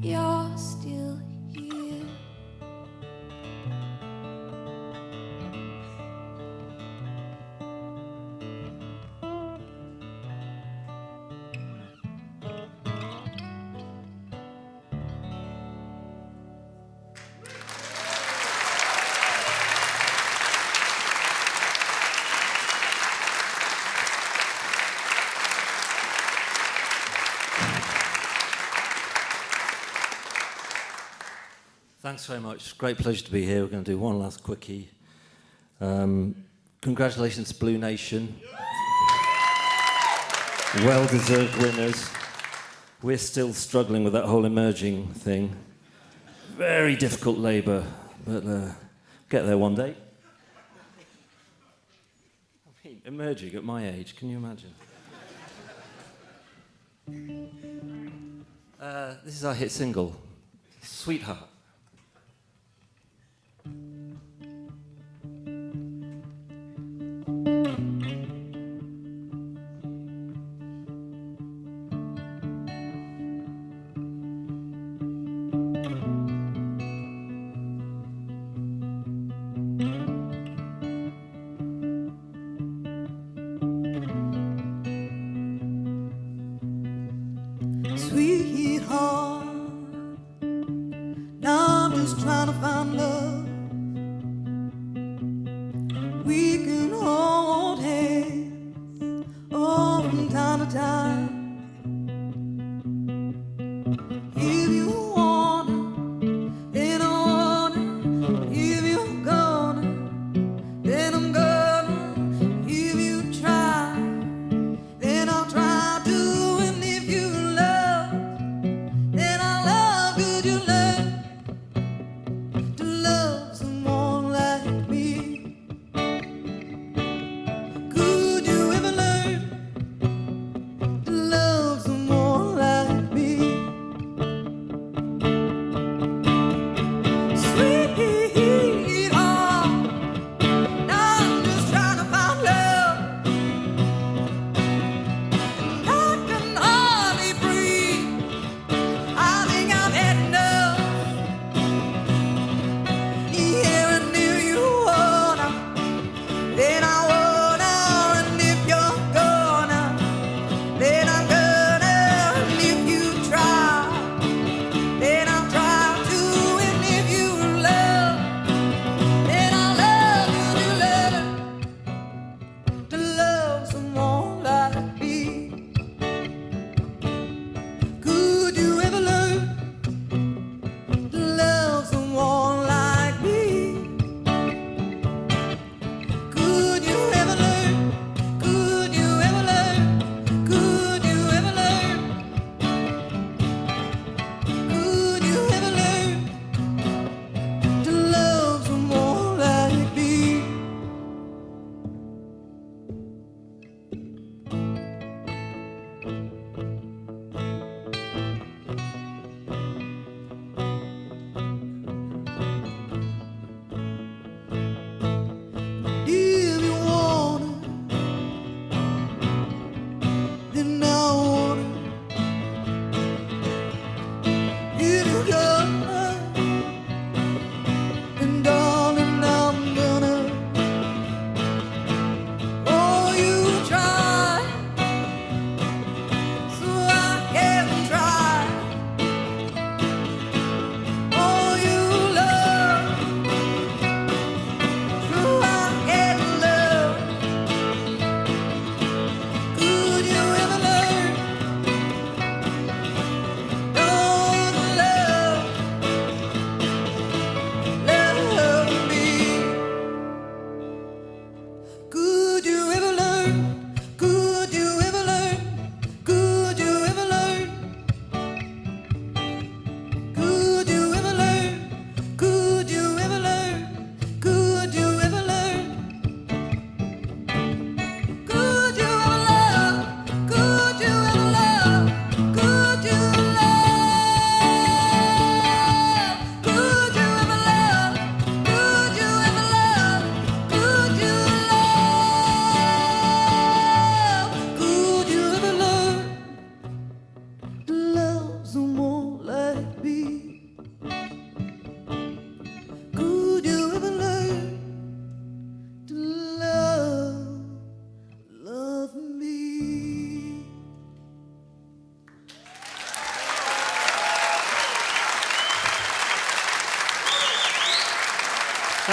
You're still here.
Thanks very much. Great pleasure to be here. We're going to do one last quickie. Congratulations to Blue Nation. Well-deserved winners. We're still struggling with that whole emerging thing. Very difficult labour, but get there one day. I mean, emerging at my age, can you imagine? This is our hit single, Sweetheart.
Sweetheart, now I'm just trying to find love. We can hold hands, oh, from time to time. If you wanna, then I wanna. If you're gonna, then I'm gonna. If you try, then I'll try to. And if you love, then I'll love. Could you learn to love?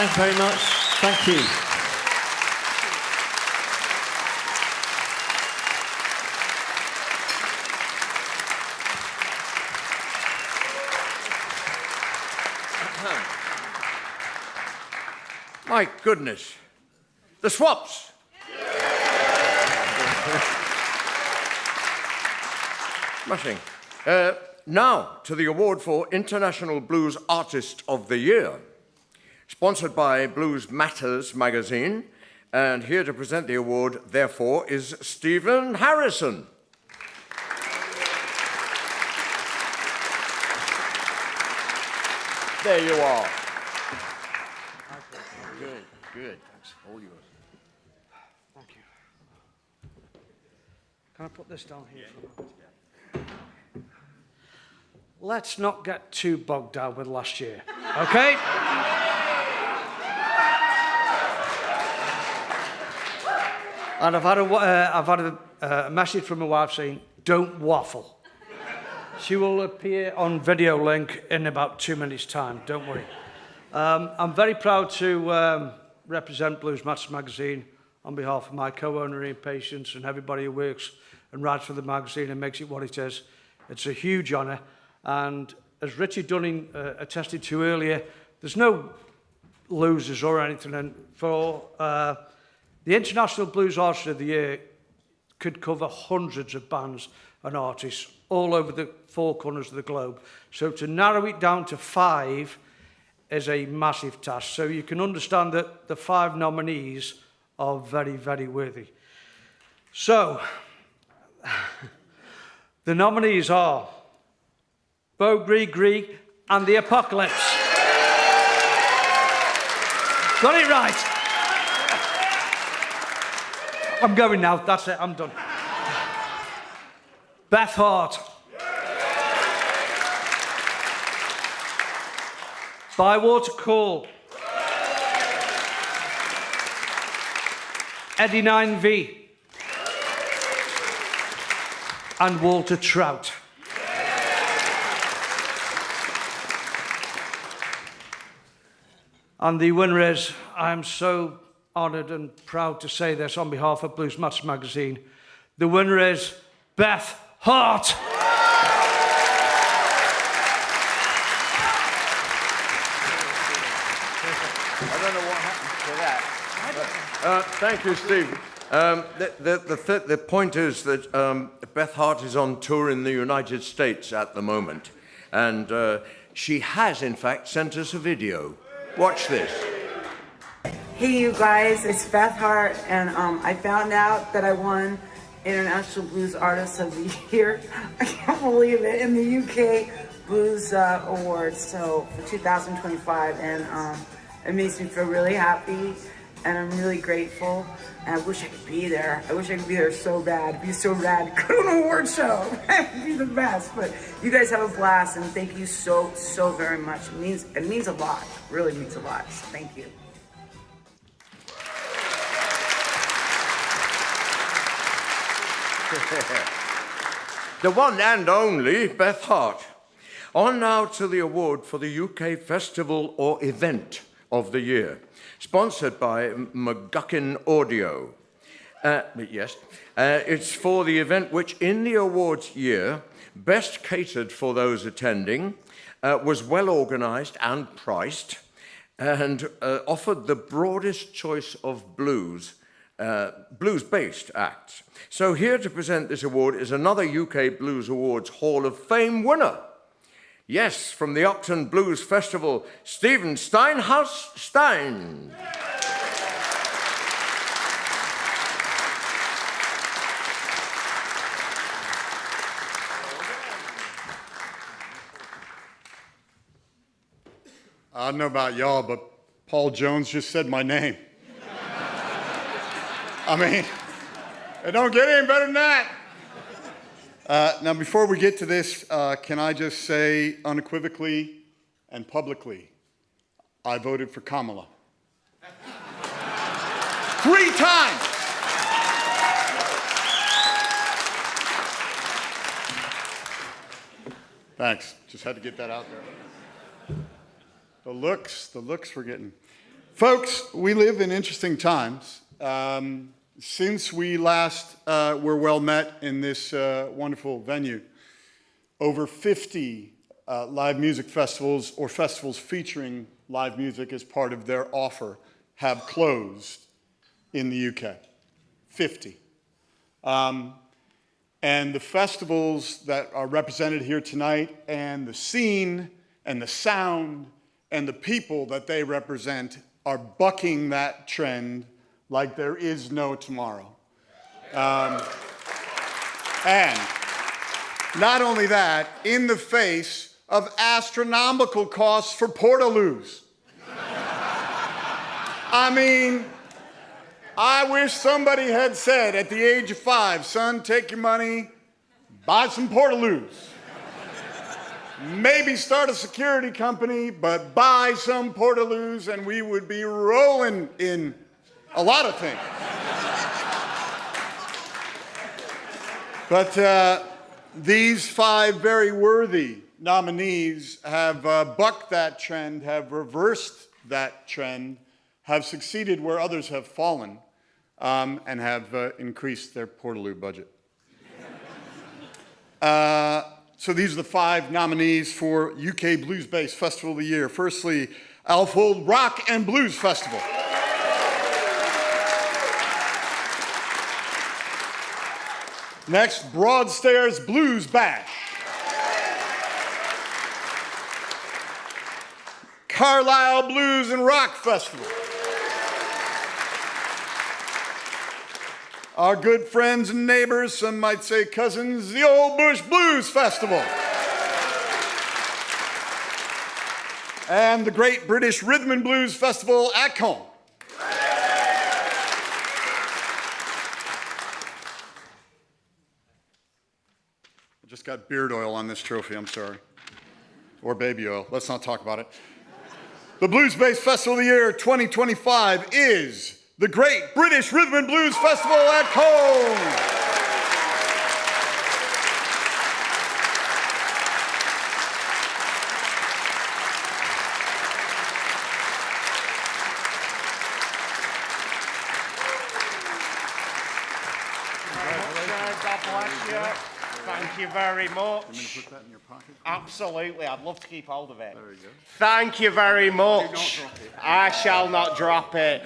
Thanks very much. Thank you.
My goodness. The Swaps. Smashing. Now to the award for International Blues Artist of the Year, sponsored by Blues Matters magazine, and here to present the award, therefore, is Stephen Harrison. There you are. Good, good. Thanks. All yours.
Thank you. Can I put this down here? Let's not get too bogged down with last year, okay? And I've had a message from my wife saying, don't waffle. She will appear on video link in about 2 minutes' time, don't worry. I'm very proud to represent Blues Matters magazine on behalf of my co-owner Ian Patience and everybody who works and writes for the magazine and makes it what it is. It's a huge honour. And as Richard Dunning attested to earlier, there's no losers or anything. And for the International Blues Artist of the Year could cover hundreds of bands and artists all over the 4 corners of the globe. So to narrow it down to 5 is a massive task. So you can understand that the 5 nominees are very, very worthy. So the nominees are Bo Gree and the Apocalypse. Got it right. I'm going now. That's it. I'm done. Beth Hart. Bywater Call. Eddie 9V. And Walter Trout. And the winner is, I am so honoured and proud to say this on behalf of Blues Matters magazine, the winner is Beth Hart.
I don't know what happened to that. Thank you, Steve. The point is that Beth Hart is on tour in the United States at the moment, and she has, in fact, sent us a video. Watch this.
Hey, you guys, it's Beth Hart, and I found out that I won International Blues Artist of the Year. I can't believe it, in the UK Blues Awards, so for 2025, and it makes me feel really happy, and I'm really grateful, and I wish I could be there. I wish I could be there so bad. It'd be so rad. Go to an award show. It'd be the best. But you guys have a blast, and thank you so, so very much. It means a lot. It really means a lot. So thank you.
The one and only Beth Hart. On now to the award for the UK Festival or Event of the Year, sponsored by McGuckin Audio. Yes, it's for the event which in the awards year best catered for those attending, was well organised and priced, and offered the broadest choice of blues-based acts. So here to present this award is another UK Blues Awards Hall of Fame winner. Yes, from the Upton Blues Festival, Stephen Steinhaus Stein.
I don't know about y'all, but Paul Jones just said my name. I mean, it don't get any better than that. Now, before we get to this, can I just say unequivocally and publicly, I voted for Kamala. 3 times! Thanks. Just had to get that out there. The looks we're getting. Folks, we live in interesting times. Since we last were well met in this wonderful venue, over 50 live music festivals or festivals featuring live music as part of their offer have closed in the UK. 50. And the festivals that are represented here tonight and the scene and the sound and the people that they represent are bucking that trend like there is no tomorrow. And not only that, in the face of astronomical costs for portaloos. I mean, I wish somebody had said at the age of 5, son, take your money, buy some portaloos. Maybe start a security company, but buy some portaloos and we would be rolling in a lot of things. But these 5 very worthy nominees have bucked that trend, have reversed that trend, have succeeded where others have fallen, and have increased their portaloo budget. So these are the 5 nominees for UK Blues Bass Festival of the Year. Firstly, Alfold Rock and Blues Festival. Next, Broadstairs Blues Bash. Carlisle Blues and Rock Festival. Our good friends and neighbors, some might say cousins, the Old Bush Blues Festival. And the Great British Rhythm and Blues Festival at home. I just got beard oil on this trophy, I'm sorry. Or baby oil, let's not talk about it. The Blues Bass Festival of the Year 2025 is the Great British Rhythm and Blues Festival at Cone.
God bless you. Thank you very much.
You mean to put that in your pocket?
Absolutely, I'd love to keep hold of it.
There you go.
Thank you very much.
Do not drop it.
I shall not drop it.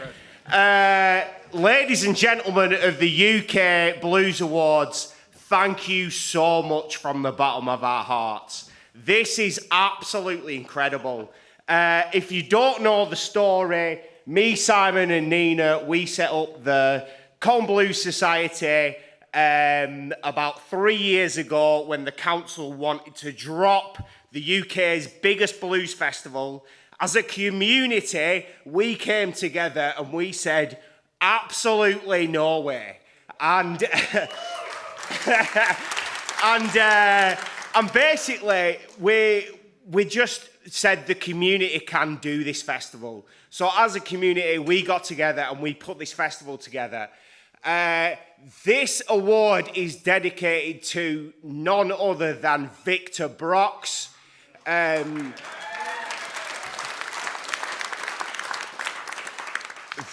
Ladies and gentlemen of the UK Blues Awards, thank you so much from the bottom of our hearts. This is absolutely incredible. If you don't know the story, me, Simon and Nina, we set up the Colne Blues Society about 3 years ago when the council wanted to drop the UK's biggest blues festival. As a community, we came together and we said, absolutely no way. And and basically, we just said the community can do this festival. So as a community, we got together and we put this festival together. This award is dedicated to none other than Victor Brox.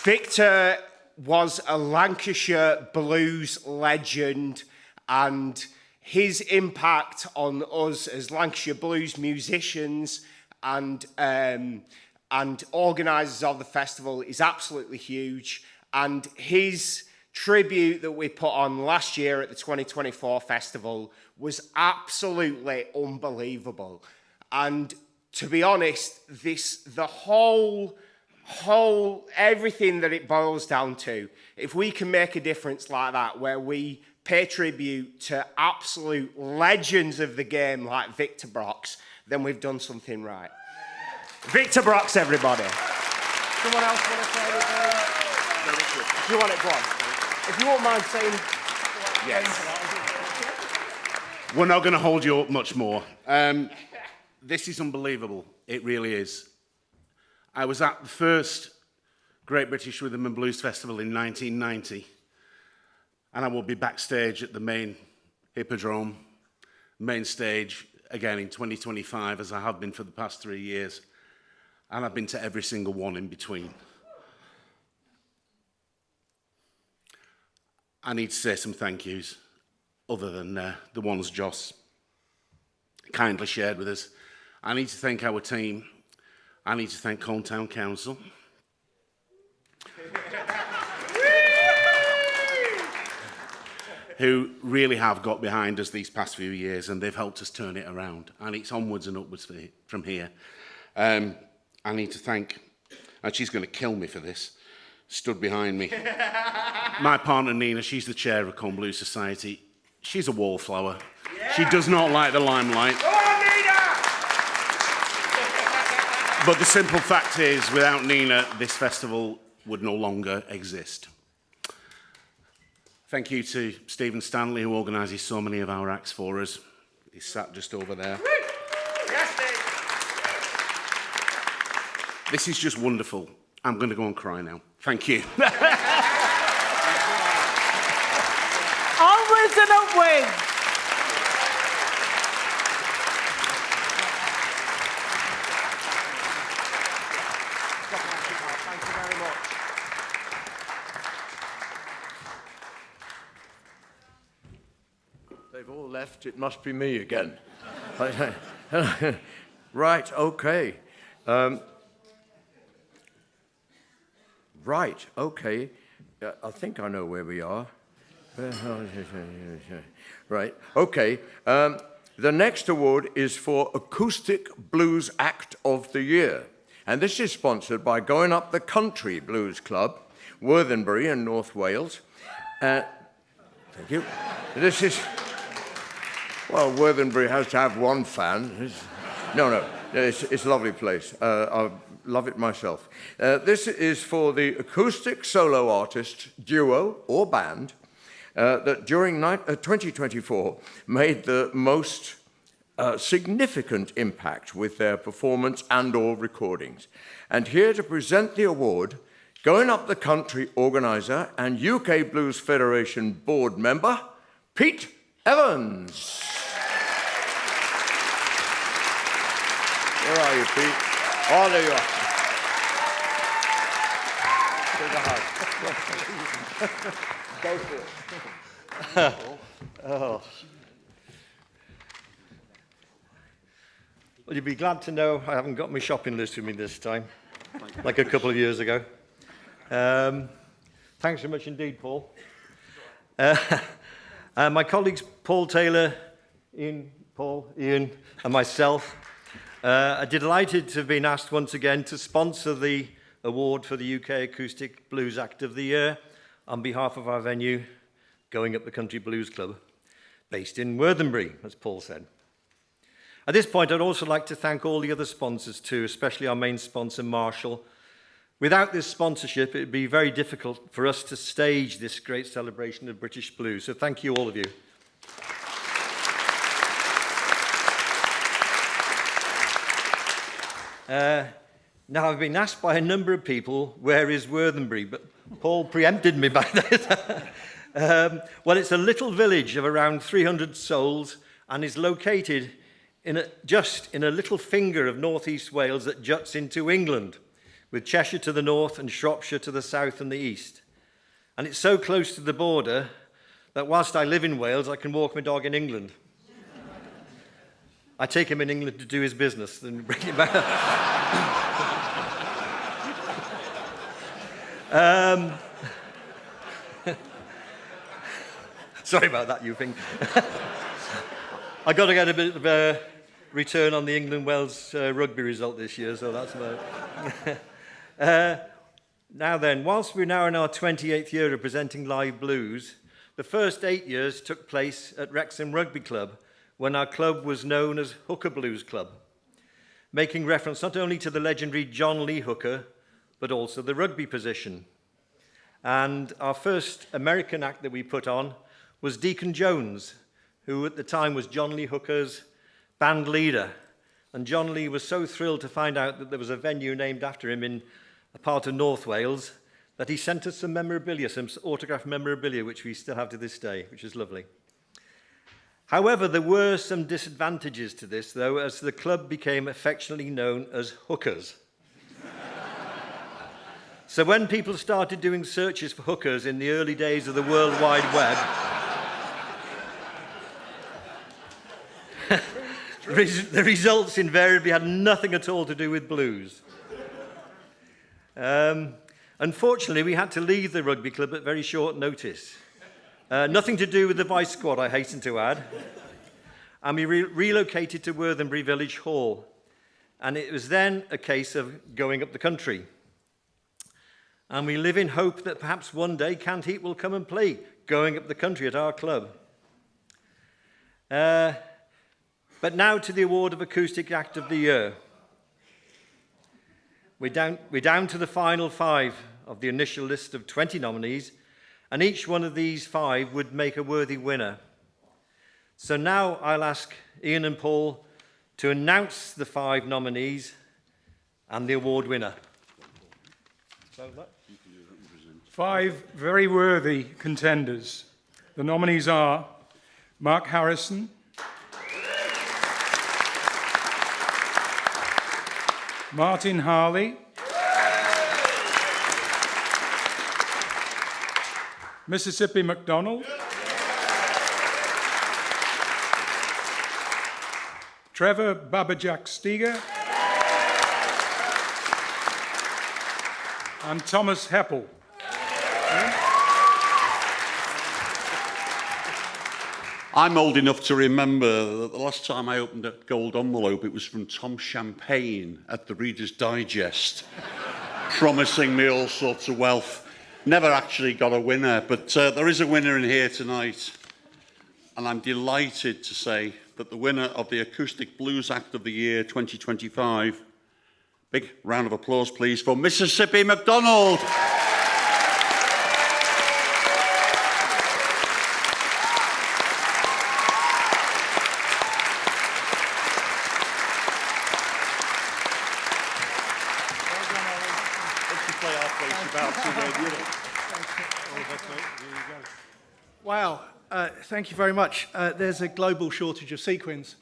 Victor was a Lancashire blues legend, and his impact on us as Lancashire blues musicians and organisers of the festival is absolutely huge. And his tribute that we put on last year at the 2024 festival was absolutely unbelievable. And to be honest, the whole everything that it boils down to, if we can make a difference like that, where we pay tribute to absolute legends of the game like Victor Brox, then we've done something right. Victor Brox, everybody. Someone else want to say anything? If you want it, go on. If you won't mind saying...
Yes. We're not going to hold you up much more. This is unbelievable. It really is. I was at the first Great British Rhythm and Blues Festival in 1990, and I will be backstage at the main Hippodrome, main stage, again in 2025, as I have been for the past 3 years, and I've been to every single one in between. I need to say some thank yous, other than the ones Joss kindly shared with us. I need to thank our team. I need to thank Colne Town Council. Who really have got behind us these past few years, and they've helped us turn it around. And it's onwards and upwards from here. I need to thank, and she's going to kill me for this, stood behind me. My partner Nina, she's the chair of Colne Blues Society. She's a wallflower. Yeah. She does not like the limelight. Go on, Nina! But the simple fact is, without Nina, this festival would no longer exist. Thank you to Stephen Stanley, who organises so many of our acts for us. He's sat just over there. This is just wonderful. I'm going to go and cry now. Thank you.
Onwards and upwards.
Thank you very much. They've all left. It must be me again. Right, okay. Right, okay. I think I know where we are. Right, okay. The next award is for Acoustic Blues Act of the Year. And this is sponsored by Going Up the Country Blues Club, Worthenbury in North Wales. Thank you. This is... Well, Worthenbury has to have one fan. No, it's a lovely place. I love it myself. This is for the acoustic solo artist, duo or band that during 2024 made the most significant impact with their performance and or recordings. And here to present the award, Going Up the Country organiser and UK Blues Federation board member, Pete Evans. Where are you, Pete? Oh, there you are. Go for it.
Oh. Well, you'd be glad to know I haven't got my shopping list with me this time, like a couple of years ago. Thanks very much indeed, Paul. My colleagues Paul Taylor, Ian, and myself are delighted to have been asked once again to sponsor the award for the UK Acoustic Blues Act of the Year on behalf of our venue, Going Up the Country Blues Club, based in Worthenbury, as Paul said. At this point, I'd also like to thank all the other sponsors too, especially our main sponsor, Marshall. Without this sponsorship, it would be very difficult for us to stage this great celebration of British blues. So thank you, all of you. Now, I've been asked by a number of people, where is Worthenbury? But Paul preempted me by that. Well, it's a little village of around 300 souls and is located just in a little finger of northeast Wales that juts into England, with Cheshire to the north and Shropshire to the south and the east. And it's so close to the border that whilst I live in Wales, I can walk my dog in England. I take him in England to do his business and bring him back. Sorry about that, you think. I got to get a bit of a return on the England-Wales rugby result this year, so that's about it. Now then, whilst we're now in our 28th year of presenting live blues, the first 8 years took place at Wrexham Rugby Club, when our club was known as Hooker Blues Club, making reference not only to the legendary John Lee Hooker, but also the rugby position. And our first American act that we put on was Deacon Jones, who at the time was John Lee Hooker's band leader. And John Lee was so thrilled to find out that there was a venue named after him in a part of North Wales that he sent us some memorabilia, some autographed memorabilia, which we still have to this day, which is lovely. However, there were some disadvantages to this, though, as the club became affectionately known as Hookers. So when people started doing searches for hookers in the early days of the World Wide Web, the results invariably had nothing at all to do with blues. Unfortunately, we had to leave the rugby club at very short notice. Nothing to do with the Vice Squad, I hasten to add. And we relocated to Worthingbury Village Hall. And it was then a case of going up the country. And we live in hope that perhaps one day Canned Heat will come and play going up the country at our club. But now to the award of Acoustic Act of the Year. We're down to the final 5 of the initial list of 20 nominees, and each one of these 5 would make a worthy winner. So now I'll ask Ian and Paul to announce the 5 nominees and the award winner.
5 very worthy contenders. The nominees are Mark Harrison, Martin Harley, Mississippi McDonald, Trevor Babajack Steger, and Thomas Heppel.
I'm old enough to remember that the last time I opened a gold envelope, it was from Tom Champagne at the Reader's Digest, promising me all sorts of wealth. Never actually got a winner, but there is a winner in here tonight. And I'm delighted to say that the winner of the Acoustic Blues Act of the Year 2025, big round of applause please for Mississippi McDonald.
Wow, thank you very much. There's a global shortage of sequins,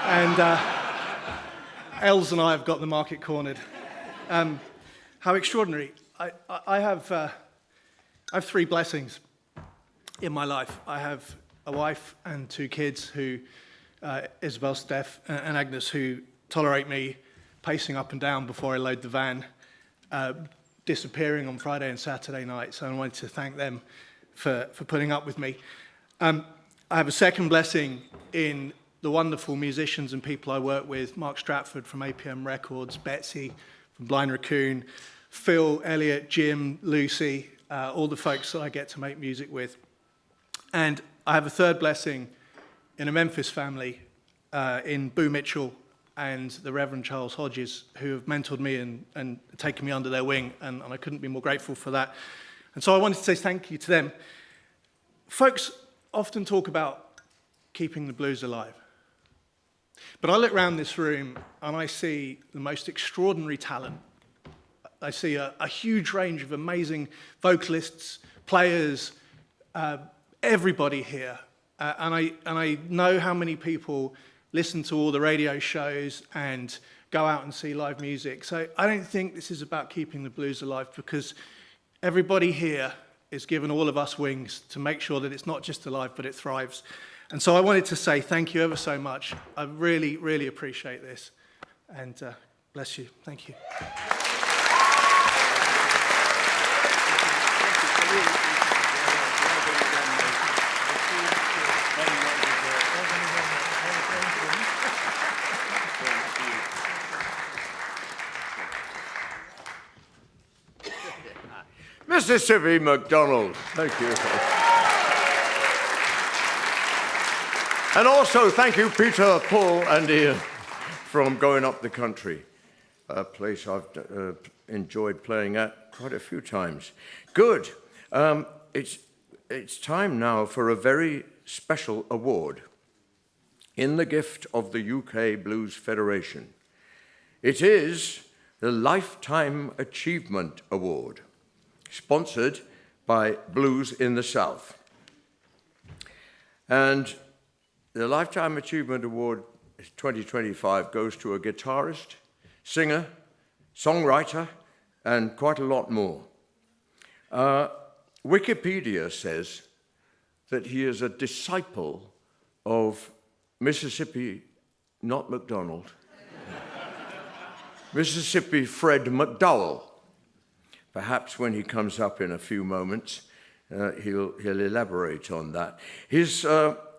and Els and I have got the market cornered. How extraordinary. I have 3 blessings in my life. I have a wife and 2 kids who, Isabel, Steph, and Agnes, who tolerate me pacing up and down before I load the van, disappearing on Friday and Saturday night. So I wanted to thank them for putting up with me. I have a second blessing in the wonderful musicians and people I work with, Mark Stratford from APM Records, Betsy from Blind Raccoon, Phil, Elliot, Jim, Lucy, all the folks that I get to make music with. And I have a third blessing in a Memphis family, in Boo Mitchell and the Reverend Charles Hodges, who have mentored me and taken me under their wing, and I couldn't be more grateful for that. And so I wanted to say thank you to them. Folks often talk about keeping the blues alive. But I look around this room and I see the most extraordinary talent. I see a huge range of amazing vocalists, players, everybody here. And I know how many people listen to all the radio shows and go out and see live music. So I don't think this is about keeping the blues alive, because everybody here is given all of us wings to make sure that it's not just alive, but it thrives. And so I wanted to say thank you ever so much. I really, really appreciate this. And bless you. Thank you.
Mississippi McDonald, thank you. And also thank you, Peter, Paul, and Ian, from Going Up the Country, a place I've enjoyed playing at quite a few times. Good. It's time now for a very special award in the gift of the UK Blues Federation. It is the Lifetime Achievement Award, sponsored by Blues in the South. And the Lifetime Achievement Award 2025 goes to a guitarist, singer, songwriter, and quite a lot more. Wikipedia says that he is a disciple of Mississippi, not McDonald, Mississippi Fred McDowell. Perhaps when he comes up in a few moments, he'll elaborate on that. His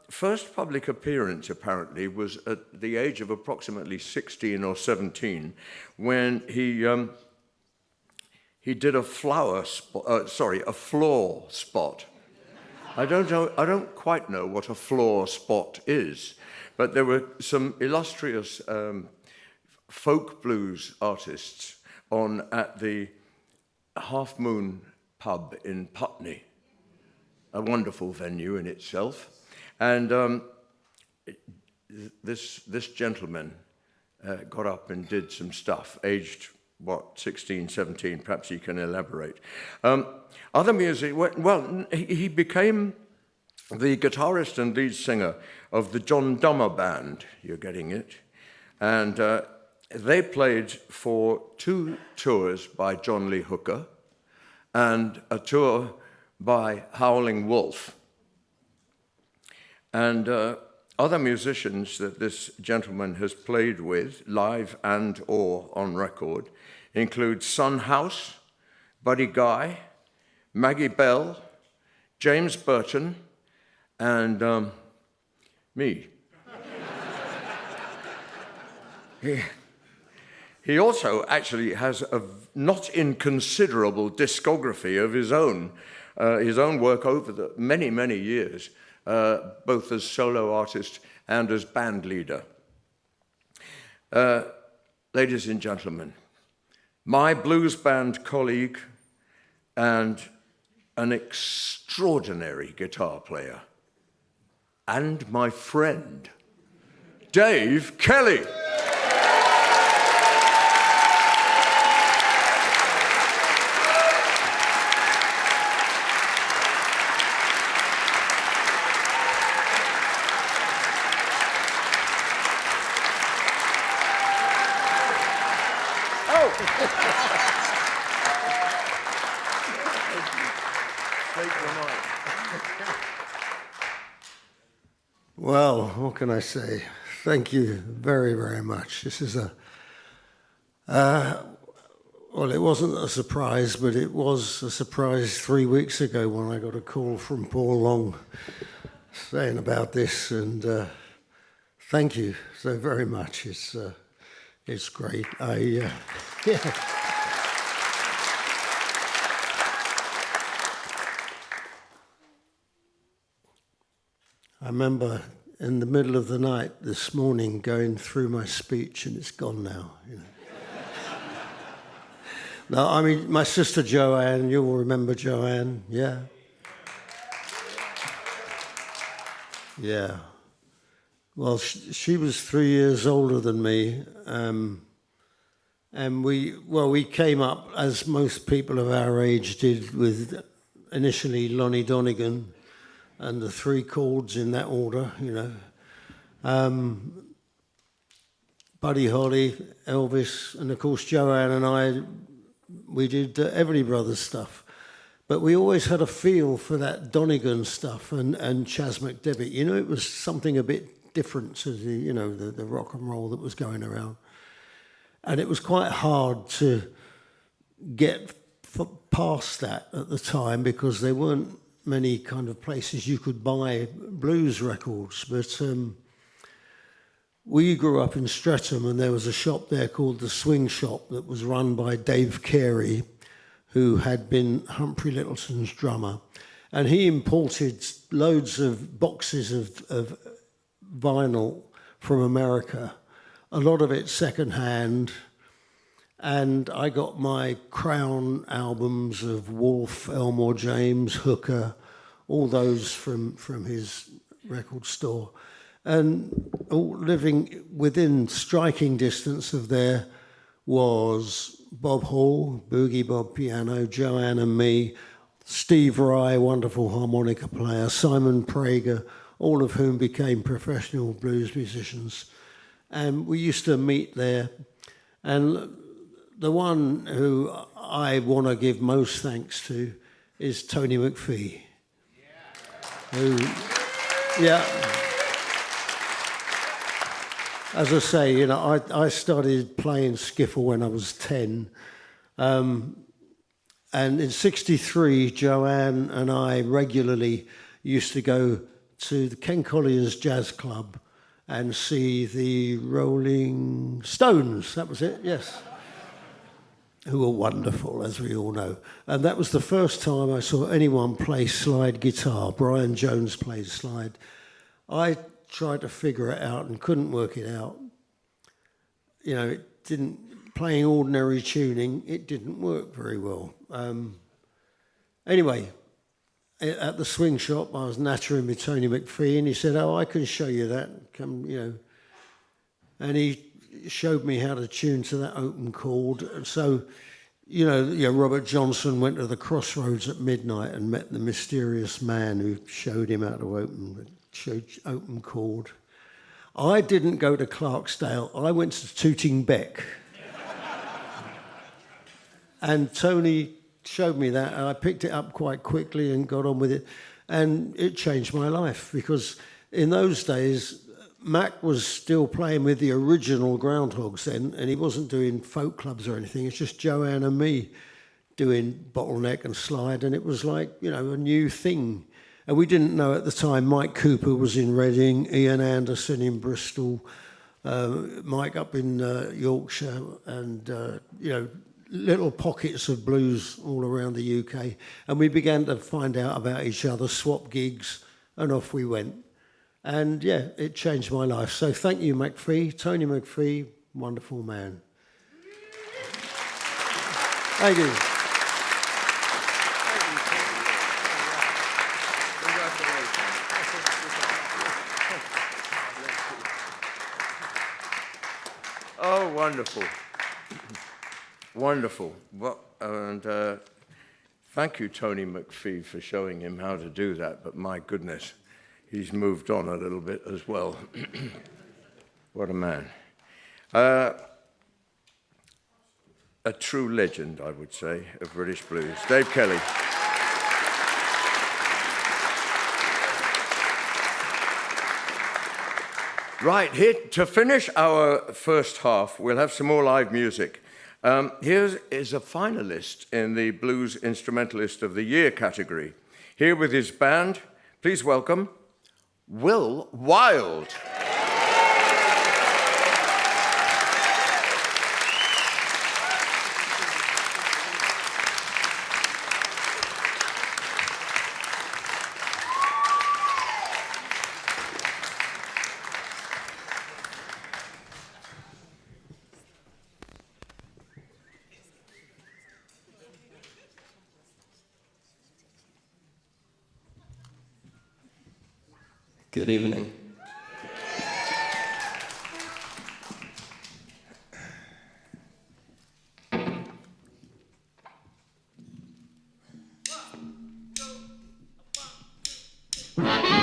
first public appearance, apparently, was at the age of approximately 16 or 17, when he did a floor spot. I don't quite know what a floor spot is, but there were some illustrious folk blues artists on at the Half Moon pub in Putney, a wonderful venue in itself. And this gentleman got up and did some stuff, aged, 16, 17, perhaps he can elaborate. Other music, well, he became the guitarist and lead singer of the John Dummer Band, you're getting it, and they played for 2 tours by John Lee Hooker and a tour by Howling Wolf. And other musicians that this gentleman has played with, live and or on record, include Son House, Buddy Guy, Maggie Bell, James Burton, and me. He also actually has a not inconsiderable discography of his own work over the many, many years, both as solo artist and as band leader. Ladies and gentlemen, my blues band colleague and an extraordinary guitar player, and my friend, Dave Kelly.
Well, what can I say? Thank you very, very much. This is well, it wasn't a surprise, but it was a surprise 3 weeks ago when I got a call from Paul Long saying about this, and thank you so very much. It's great. Yeah. I remember in the middle of the night this morning going through my speech, and it's gone now. You know. No, I mean, my sister Joanne, you'll remember Joanne, yeah? Yeah. Well, she was 3 years older than me, and we came up, as most people of our age did, with initially Lonnie Donegan, and the 3 chords in that order, you know. Buddy Holly, Elvis, and of course Joanne and I, we did Everly Brothers stuff. But we always had a feel for that Donegan stuff and Chas McDevitt. You know, it was something a bit different to the, you know, the rock and roll that was going around. And it was quite hard to get past that at the time because there weren't many kind of places you could buy blues records. But we grew up in Streatham, and there was a shop there called the Swing Shop that was run by Dave Carey, who had been Humphrey Littleton's drummer. And he imported loads of boxes of vinyl from America, a lot of it secondhand. And I got my Crown albums of Wolf, Elmore James, Hooker, all those from his record store. And all living within striking distance of there was Bob Hall, Boogie Bob piano, Joanne and me, Steve Rye, wonderful harmonica player, Simon Prager, all of whom became professional blues musicians. And we used to meet there. And the one who I want to give most thanks to is Tony McPhee. Who, yeah. As I say, you know, I started playing skiffle when I was 10. And in '63, Joanne and I regularly used to go to the Ken Collier's Jazz Club and see the Rolling Stones. That was it, yes. Who were wonderful, as we all know. And that was the first time I saw anyone play slide guitar. Brian Jones played slide. I tried to figure it out and couldn't work it out. You know, it didn't, playing ordinary tuning, it didn't work very well. Anyway, at the swing shop, I was nattering with Tony McPhee, and he said, "Oh, I can show you that. Come, you know." And he showed me how to tune to that open chord. And so, you know, Robert Johnson went to the Crossroads at midnight and met the mysterious man who showed him how to open chord. I didn't go to Clarksdale. I went to Tooting Bec. And Tony showed me that, and I picked it up quite quickly and got on with it. And it changed my life, because in those days, Mac was still playing with the original Groundhogs then, and he wasn't doing folk clubs or anything. It's just Joanne and me doing Bottleneck and Slide, and it was like, you know, a new thing. And we didn't know at the time Mike Cooper was in Reading, Ian Anderson in Bristol, Mike up in Yorkshire, and, you know, little pockets of blues all around the UK. And we began to find out about each other, swap gigs, and off we went. And yeah, it changed my life. So thank you, McPhee. Tony McPhee, wonderful man. Thank you.
Oh, wonderful. Wonderful. Well, and thank you, Tony McPhee, for showing him how to do that. But my goodness, he's moved on a little bit as well. What a man. A true legend, I would say, of British blues. Dave Kelly. Right, here to finish our first half, we'll have some more live music. Here is a finalist in the Blues Instrumentalist of the Year category. Here with his band, please welcome Will Wilde.
Good evening.
Thank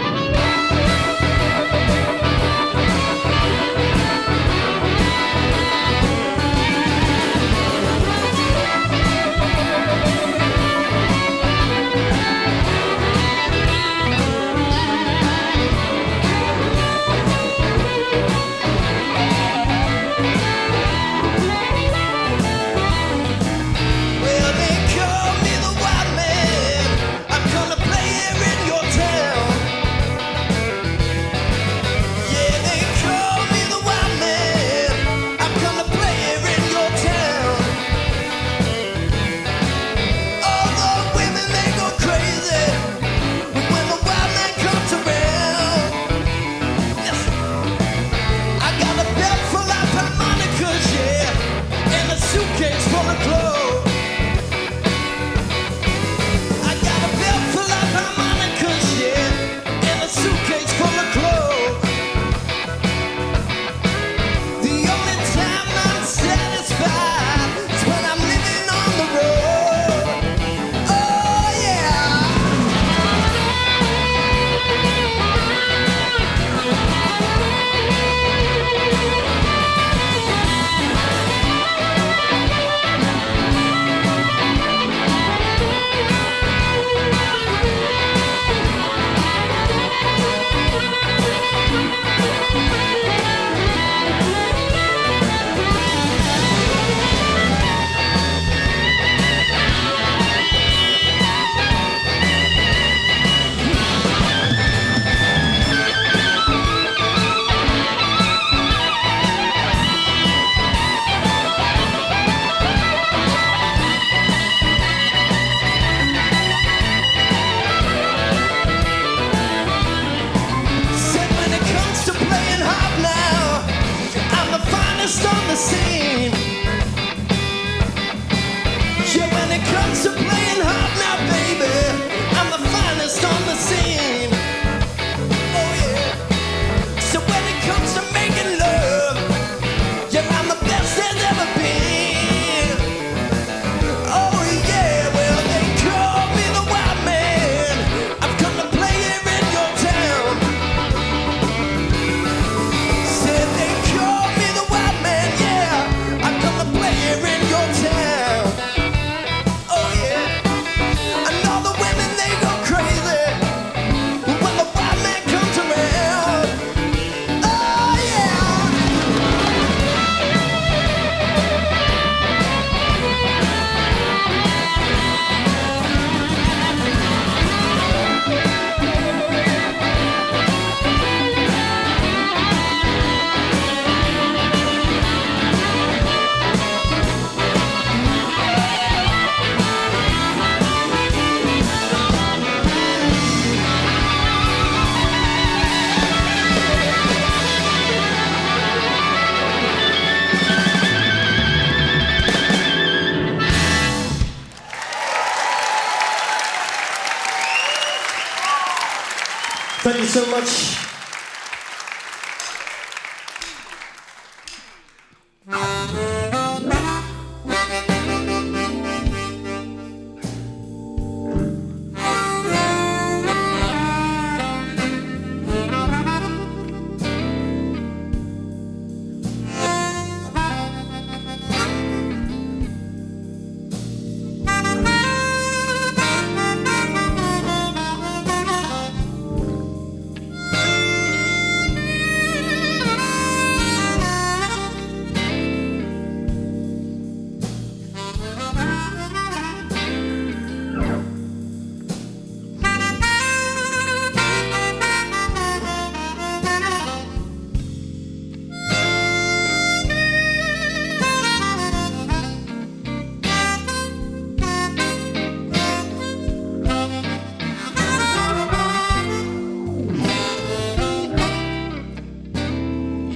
so much.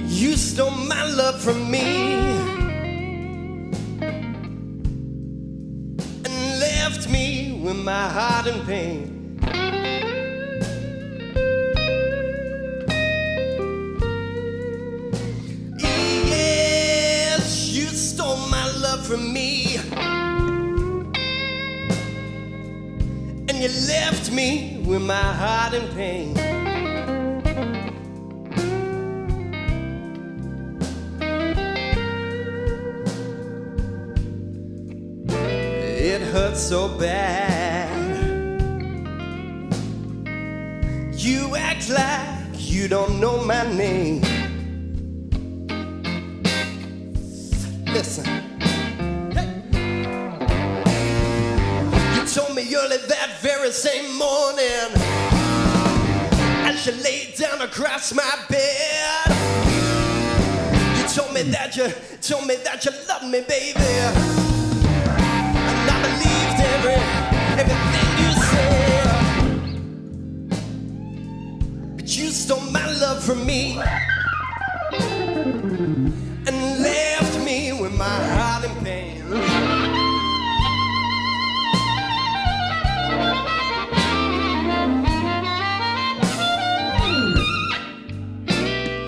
You stole my love from me and left me with my heart in pain. Yes, you stole my love from me and you left me with my heart in pain. It hurts so bad. You act like you don't know my name. Listen. Hey. You told me early that very same morning as you laid down across my bed. You told me that you loved me, baby. I believed everything you said. But you stole my love from me and left me with my heart in pain.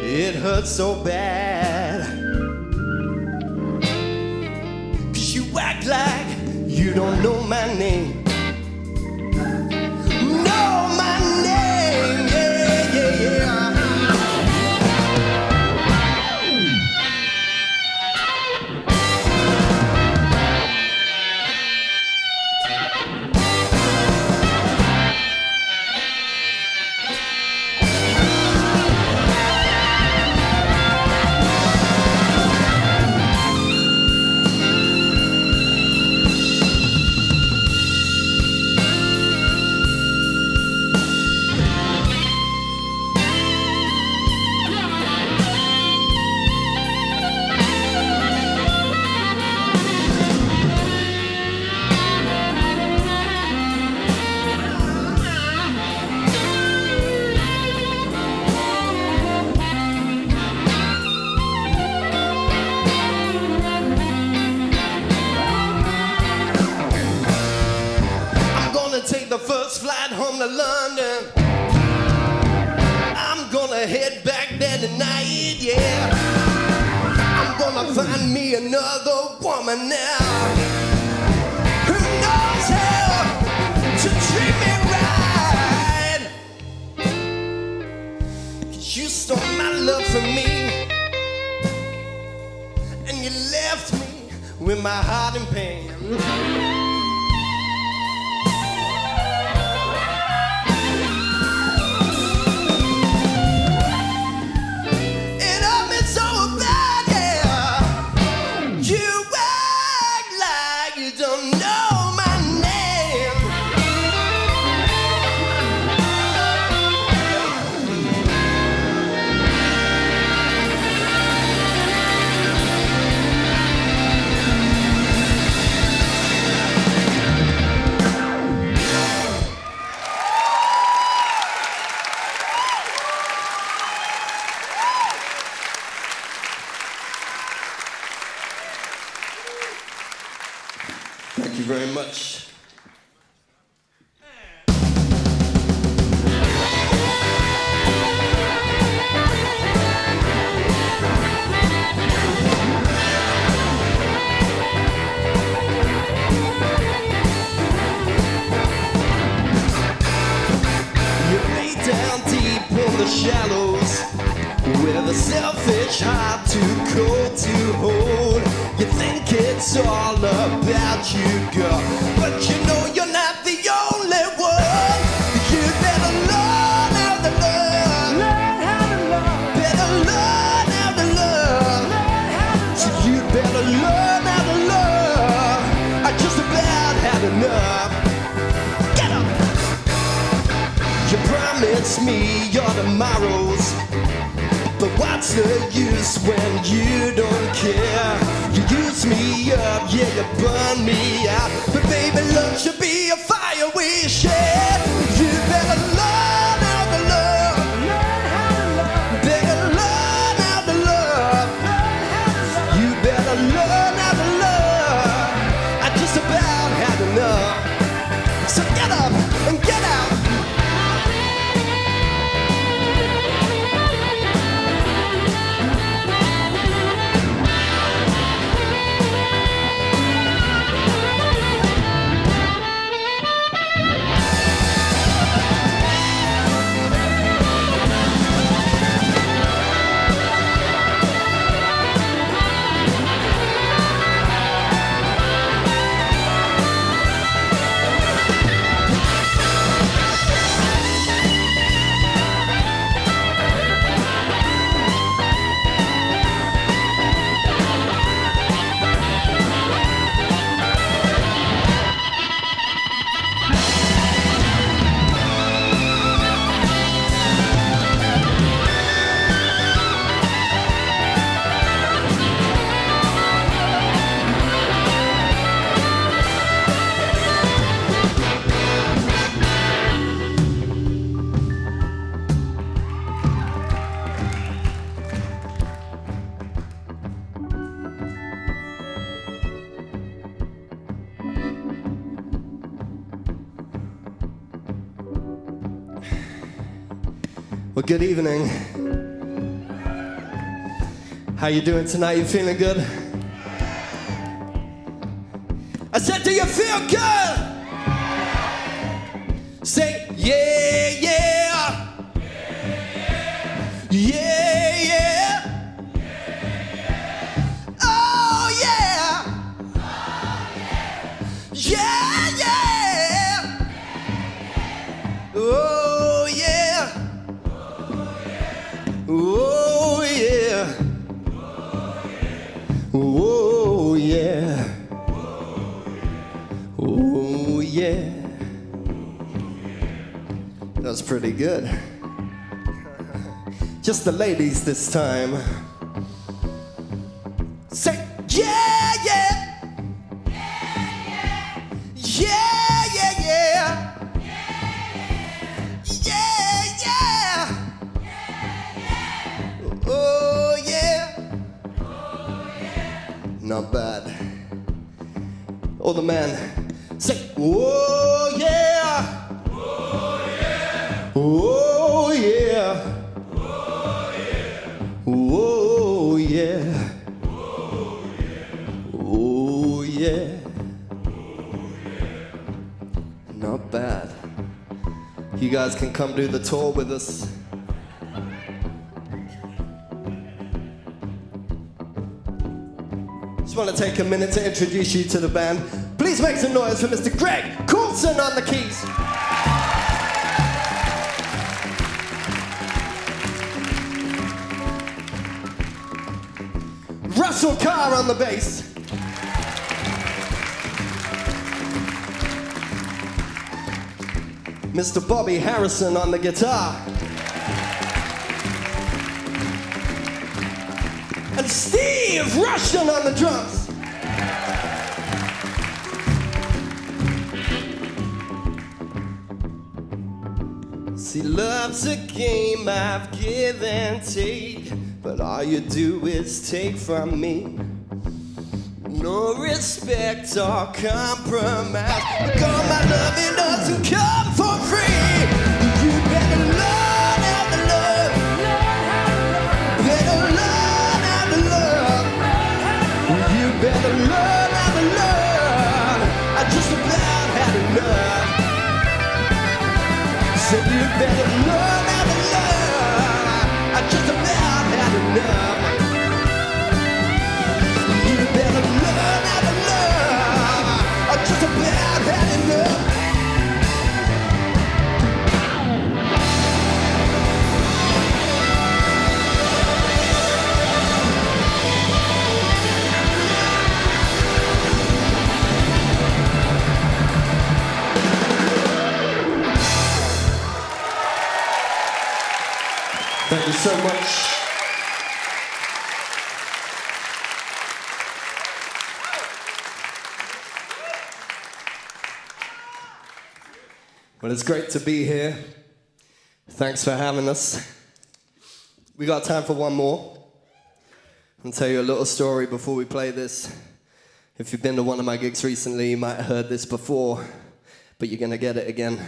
It hurts so bad, 'cause you act like you don't know my name. Know my name, yeah, yeah, yeah. Take the first flight home to London. I'm gonna head back there tonight, yeah. I'm gonna find me another woman now who knows how to treat me right. 'Cause you stole my love from me and you left me with my heart in pain. Thank you very much. tomorrows with a selfish heart too cold to hold. You think it's all about you, girl, but you know you're not the only one. You better learn how to love. Learn how to love. Better learn how to love. Learn how to love. So you better learn how to love. I just about had enough. Get up. You promised me your tomorrows, but what's the use when you don't care? You use me up, yeah, you burn me out. But baby, love should be a fire we share. You better learn how to love. Learn how to love. Better learn how to love. Learn how to love. You better learn how to love. I just about had enough. So get up and get out. Well, good evening. How you doing tonight? You feeling good? I said, do you feel good? Say, yeah, yeah. Yeah, yeah. Oh, yeah. Yeah, yeah. Oh, yeah. Oh, yeah. Oh, yeah. Oh, yeah. That's pretty good. Just the ladies this time. Say, yeah, yeah. Yeah, yeah, yeah. Yeah, yeah. Oh, yeah. Not bad. Oh, the man. Say, oh, yeah. Oh, yeah. Oh, yeah. Oh, yeah. Oh, yeah. Not bad. You guys can come do the tour with us. Just want to take a minute to introduce you to the band. Please make some noise for Mr. Greg Coulson on the keys. Russell Carr on the bass. Mr. Bobby Harrison on the guitar. And Steve Rushton on the drums. See, love's a game I've give and take, but all you do is take from me. No respect or compromise. Because my loving doesn't come for free. You better learn how to love. Better learn how to love. You better learn how to love. I just about had enough. So you better learn how to love.
Well, it's great to be here. Thanks for having us. We got time for one more. I'll tell you a little story before we play this. If you've been to one of my gigs recently, you might have heard this before, but you're gonna get it again.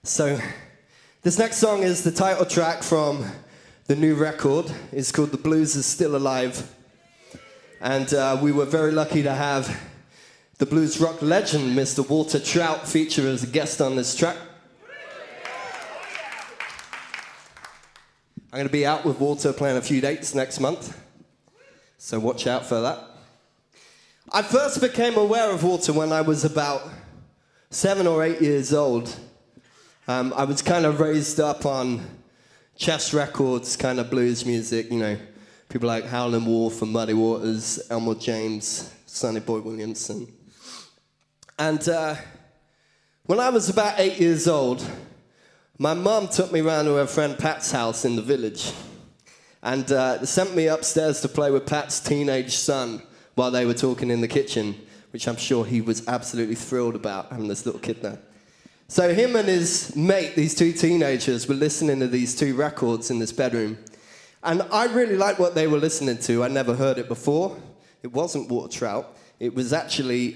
So, this next song is the title track from the new record. It's called The Blues Is Still Alive. And we were very lucky to have the blues rock legend, Mr. Walter Trout, feature as a guest on this track. I'm going to be out with Walter playing a few dates next month, so watch out for that. I first became aware of Walter when I was about 7 or 8 years old. I was kind of raised up on chess records, kind of blues music, you know, people like Howlin' Wolf and Muddy Waters, Elmore James, Sonny Boy Williamson. And when I was about 8 years old, my mum took me round to her friend Pat's house in the village and sent me upstairs to play with Pat's teenage son while they were talking in the kitchen, which I'm sure he was absolutely thrilled about, having this little kid there. So him and his mate, these two teenagers, were listening to these two records in this bedroom. And I really liked what they were listening to. I never heard it before. It wasn't Walter Trout. It was actually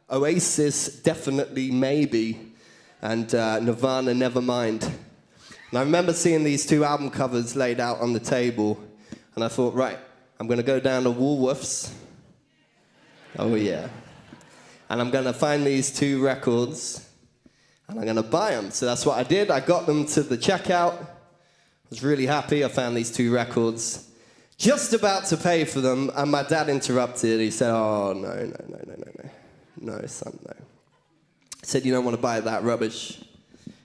Oasis, Definitely Maybe, and Nirvana, Nevermind. And I remember seeing these two album covers laid out on the table, and I thought, right, I'm going to go down to Woolworths. Oh, yeah. And I'm going to find these two records, and I'm going to buy them. So that's what I did. I got them to the checkout. I was really happy. I found these two records. Just about to pay for them, and my dad interrupted. He said, oh, no. No, son, no. I said, you don't want to buy that rubbish.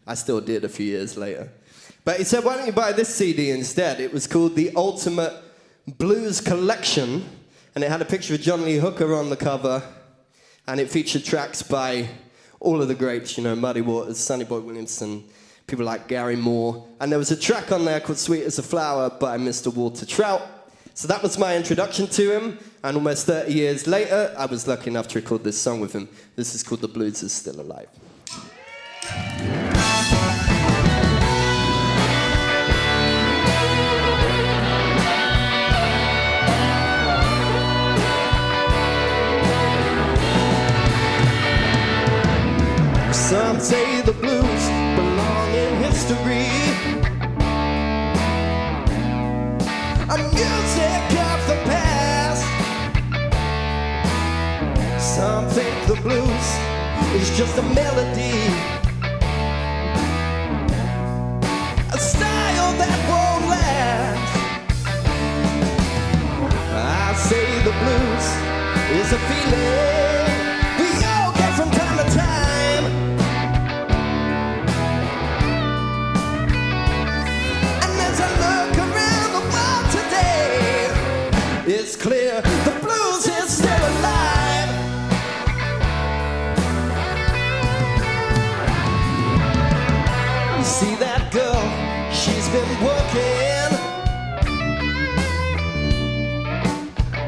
I still did a few years later. But he said, why don't you buy this CD instead? It was called The Ultimate Blues Collection, and it had a picture of John Lee Hooker on the cover, and it featured tracks by all of the greats, you know, Muddy Waters, Sonny Boy Williamson, people like Gary Moore. And there was a track on there called Sweet as a Flower by Mr. Walter Trout. So that was my introduction to him, and almost 30 years later, I was lucky enough to record this song with him. This is called The Blues Is Still Alive. Some say the blues belong in history, a music of the past. Some think the blues is just a melody, a style that won't last. I say the blues is a feeling we all get from time to time. It's clear the blues is still alive. You see that girl, she's been working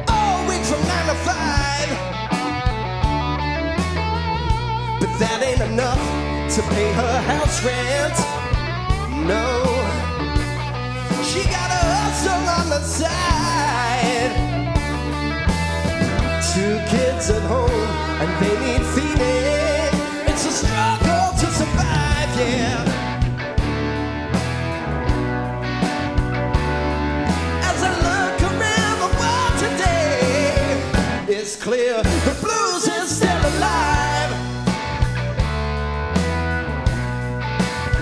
all week from 9 to 5, but that ain't enough to pay her house rent. No, she got a hustle on the side. 2 kids at home, and they need feeding. It's a struggle to survive, yeah. As I look around the world today, it's clear the blues is still alive.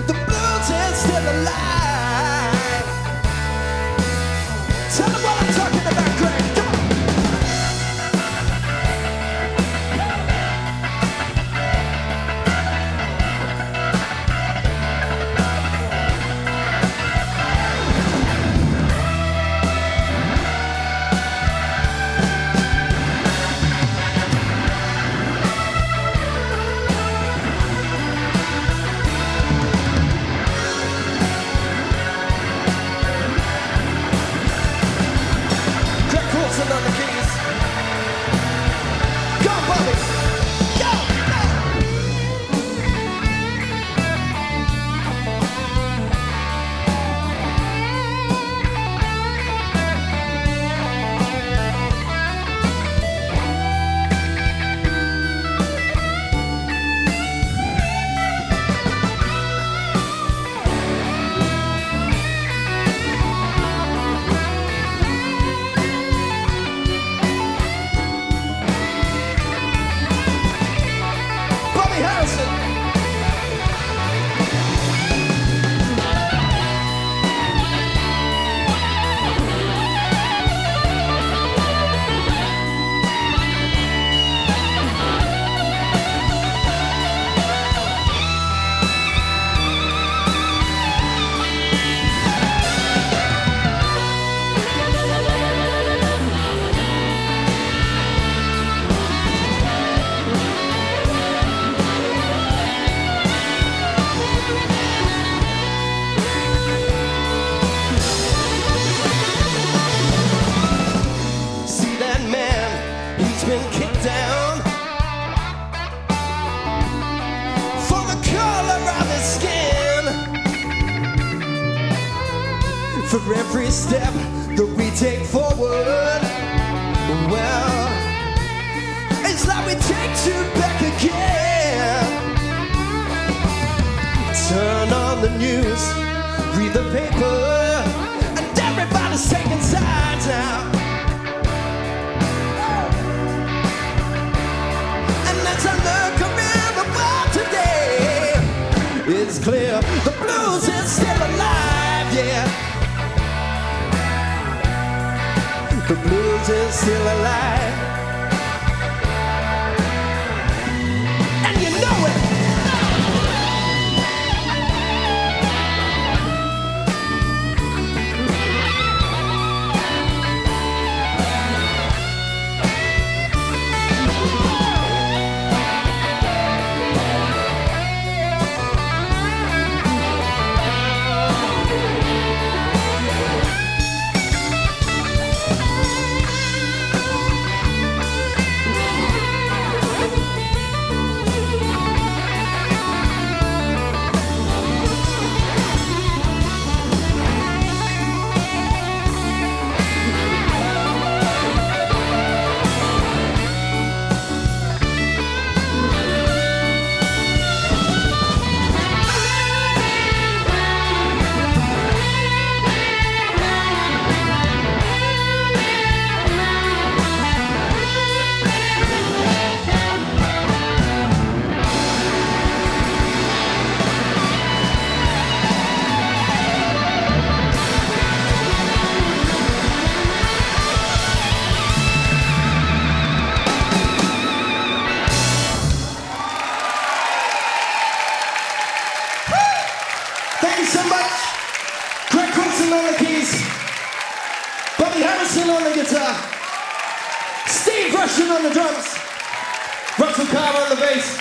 The blues is still alive. Tell them what I'm talking about, Greg. Come on. for every step that we take forward. Well, it's like we take two back again. Turn on the news, read the paper, and everybody's taking sides now. And as I look around the world today, it's clear the blues is still alive, yeah. The blues is still alive. And you know it. Thank you so much. Greg Coulson on the keys, Bobby Harrison on the guitar, Steve Russian on the drums, Russell Carver on the bass.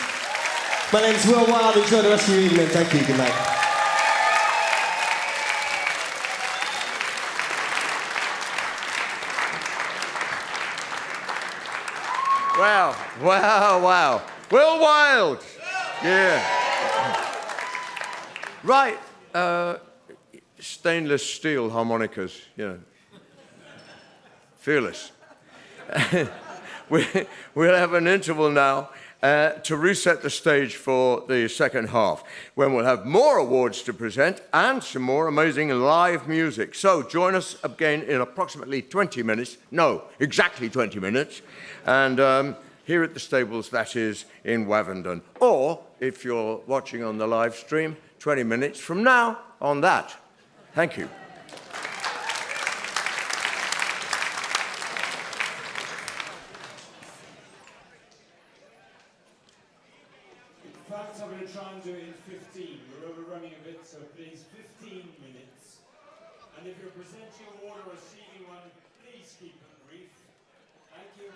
My name's Will Wild. Enjoy the rest of your evening. Thank you. Good night.
Wow, wow, wow. Will Wild. Yeah. Right. Stainless steel harmonicas, you know. Fearless. We'll have an interval now to reset the stage for the second half, when we'll have more awards to present and some more amazing live music. So join us again in approximately 20 minutes. No, exactly 20 minutes. And here at the stables, that is in Wavendon. Or, if you're watching on the live stream, 20 minutes from now on that. Thank you.
In fact, I'm going to try and do it in 15. We're overrunning a bit, so please, 15 minutes. And if you're presenting a award or receiving one, please keep it brief. Thank you.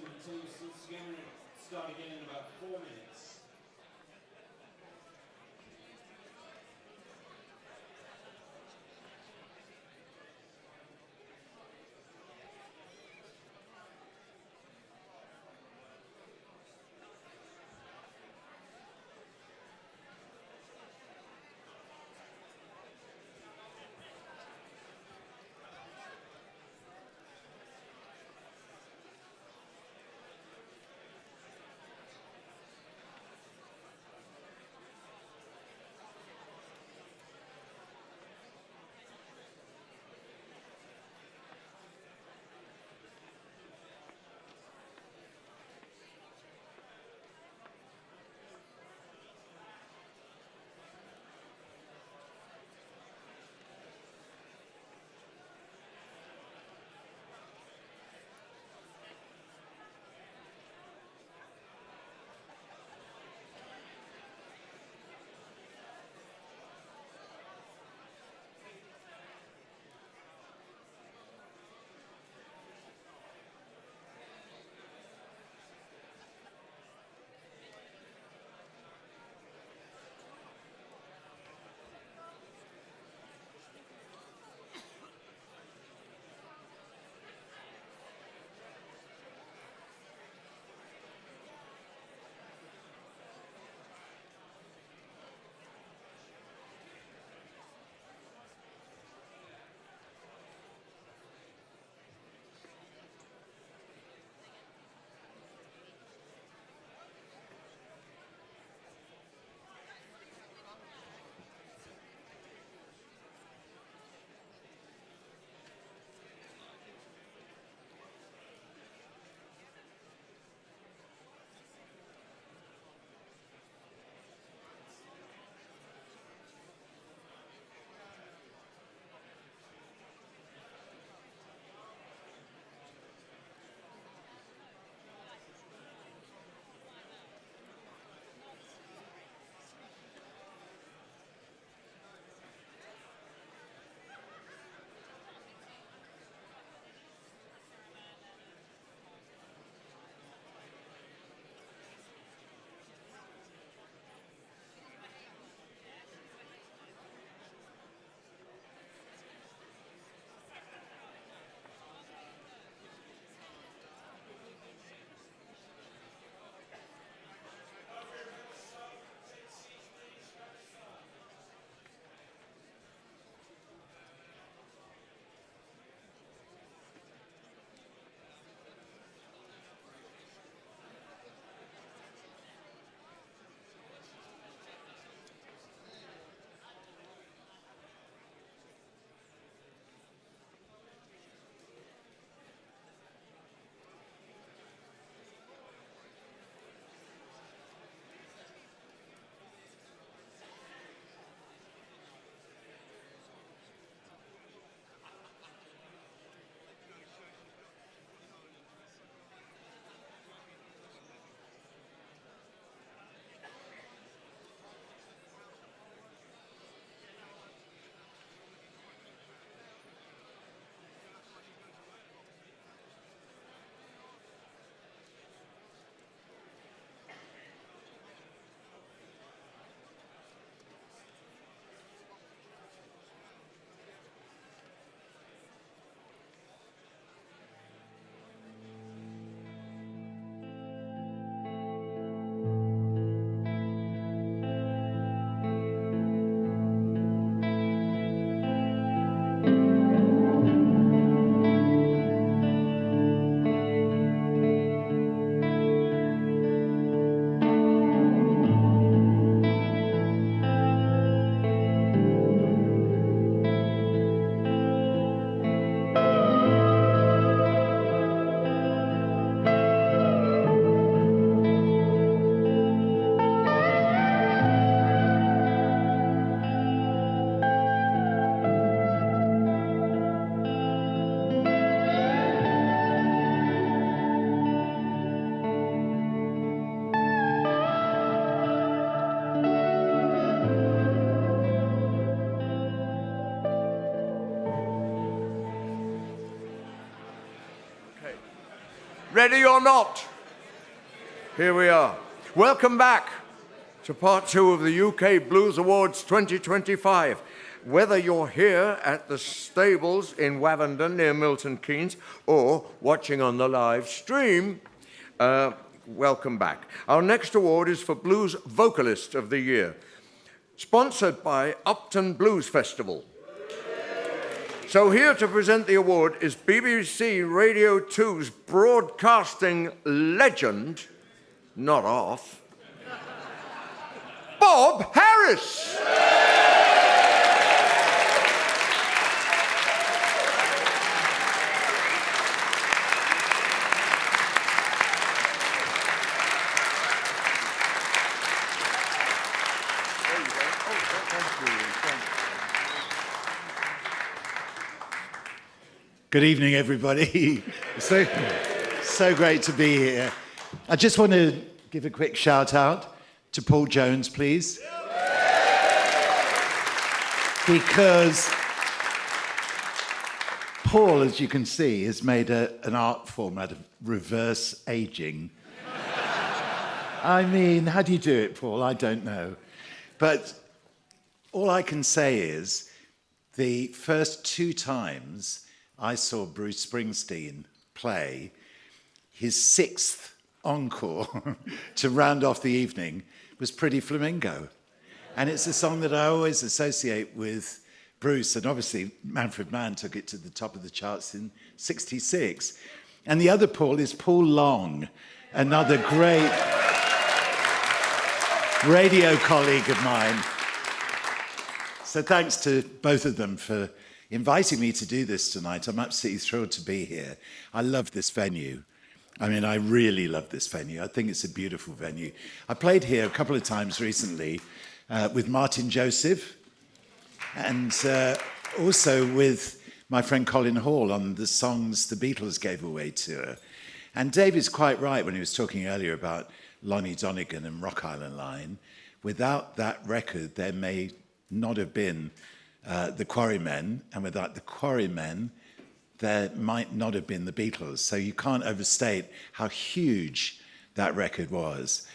until it's going to start again in about 4 minutes.
Ready or not? Here we are. Welcome back to part 2 of the UK Blues Awards 2025. Whether you're here at the stables in Wavendon near Milton Keynes or watching on the live stream, welcome back. Our next award is for Blues Vocalist of the Year, sponsored by Upton Blues Festival. So here to present the award is BBC Radio 2's broadcasting legend, not off, Bob Harris.
Good evening, everybody. So great to be here. I just want to give a quick shout out to Paul Jones, please. Because Paul, as you can see, has made an art form out of reverse aging. I mean, how do you do it, Paul? I don't know. But all I can say is the first 2 times I saw Bruce Springsteen play, his 6th encore to round off the evening was Pretty Flamingo. And it's a song that I always associate with Bruce, and obviously Manfred Mann took it to the top of the charts in '66. And the other Paul is Paul Long, another great radio colleague of mine. So thanks to both of them for inviting me to do this tonight. I'm absolutely thrilled to be here. I love this venue. I mean, I really love this venue. I think it's a beautiful venue. I played here a couple of times recently with Martin Joseph and also with my friend Colin Hall on the Songs the Beatles Gave Away tour. And Dave is quite right when he was talking earlier about Lonnie Donegan and Rock Island Line. Without that record, there may not have been the Quarrymen, and without the Quarrymen, there might not have been the Beatles. So you can't overstate how huge that record was.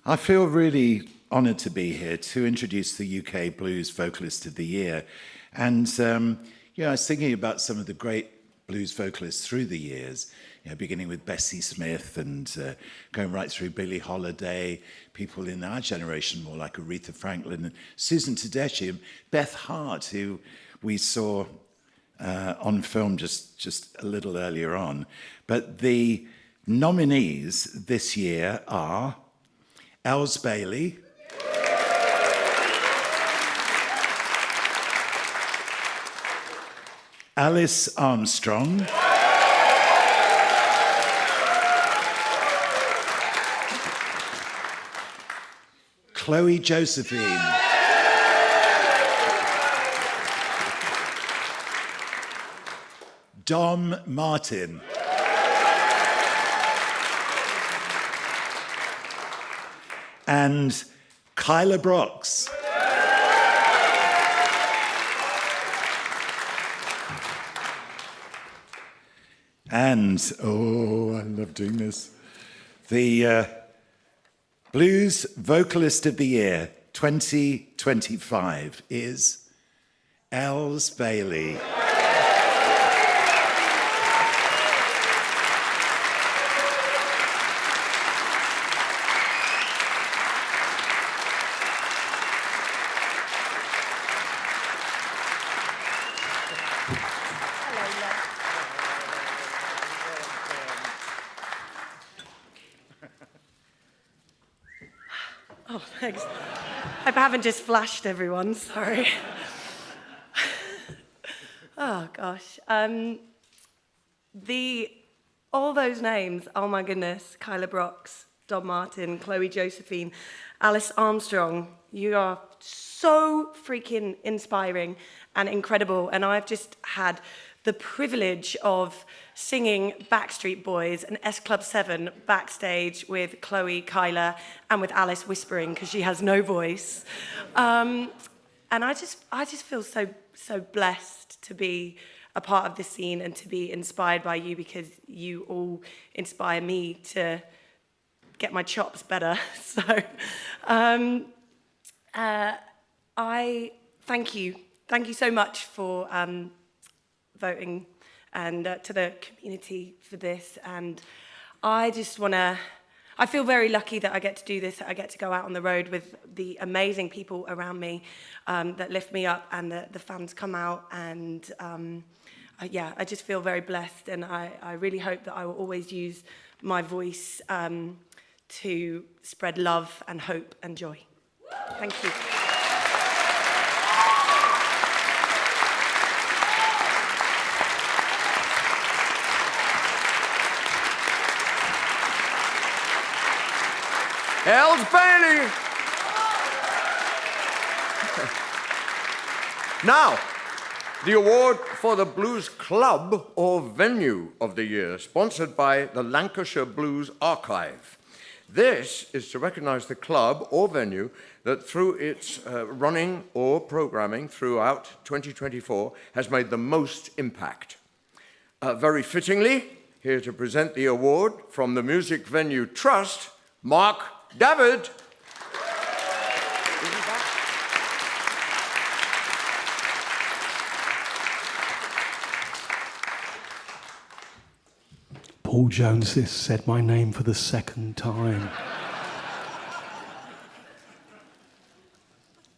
I feel really honoured to be here to introduce the UK Blues Vocalist of the Year. And I was thinking about some of the great blues vocalists through the years, beginning with Bessie Smith and going right through Billie Holiday, people in our generation more like Aretha Franklin and Susan Tedeschi and Beth Hart, who we saw on film just a little earlier on. But the nominees this year are Els Bailey, Alice Armstrong, Chloe Josephine, Dom Martin, and Kyla Brox. And, oh, I love doing this, the Blues Vocalist of the Year 2025 is Els Bailey.
Oh, thanks. I haven't just flashed everyone, sorry. Oh, gosh. All those names, oh my goodness, Kyla Brox, Dom Martin, Chloe Josephine, Alice Armstrong, you are so freaking inspiring and incredible. And I've just had the privilege of singing Backstreet Boys and S Club 7 backstage with Chloe, Kyla, and with Alice whispering because she has no voice. And I just feel so blessed to be a part of this scene and to be inspired by you, because you all inspire me to get my chops better. So I thank you. Thank you so much for voting, and to the community for this. And I just want to, I feel very lucky that I get to do this, that I get to go out on the road with the amazing people around me that lift me up, and the fans come out, and yeah, I just feel very blessed, and I really hope that I will always use my voice to spread love and hope and joy. Thank you.
Els Bailey. Now, the award for the Blues Club or Venue of the Year, sponsored by the Lancashire Blues Archive. This is to recognise the club or venue that through its running or programming throughout 2024 has made the most impact. Very fittingly, here to present the award from the Music Venue Trust, Mark David.
Paul Jones has said my name for the second time.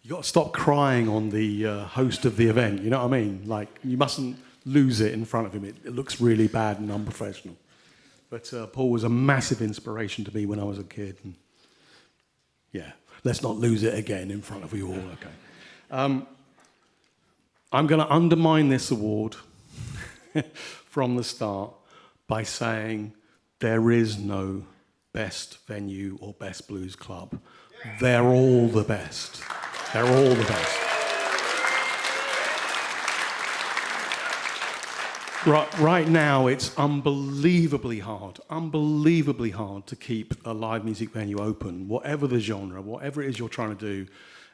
You got to stop crying on the host of the event, you know what I mean? Like, you mustn't lose it in front of him. It looks really bad and unprofessional. But Paul was a massive inspiration to me when I was a kid. And yeah, let's not lose it again in front of you all, okay? I'm going to undermine this award from the start by saying there is no best venue or best blues club. They're all the best. They're all the best. Right now, it's unbelievably hard to keep a live music venue open, whatever the genre, whatever it is you're trying to do.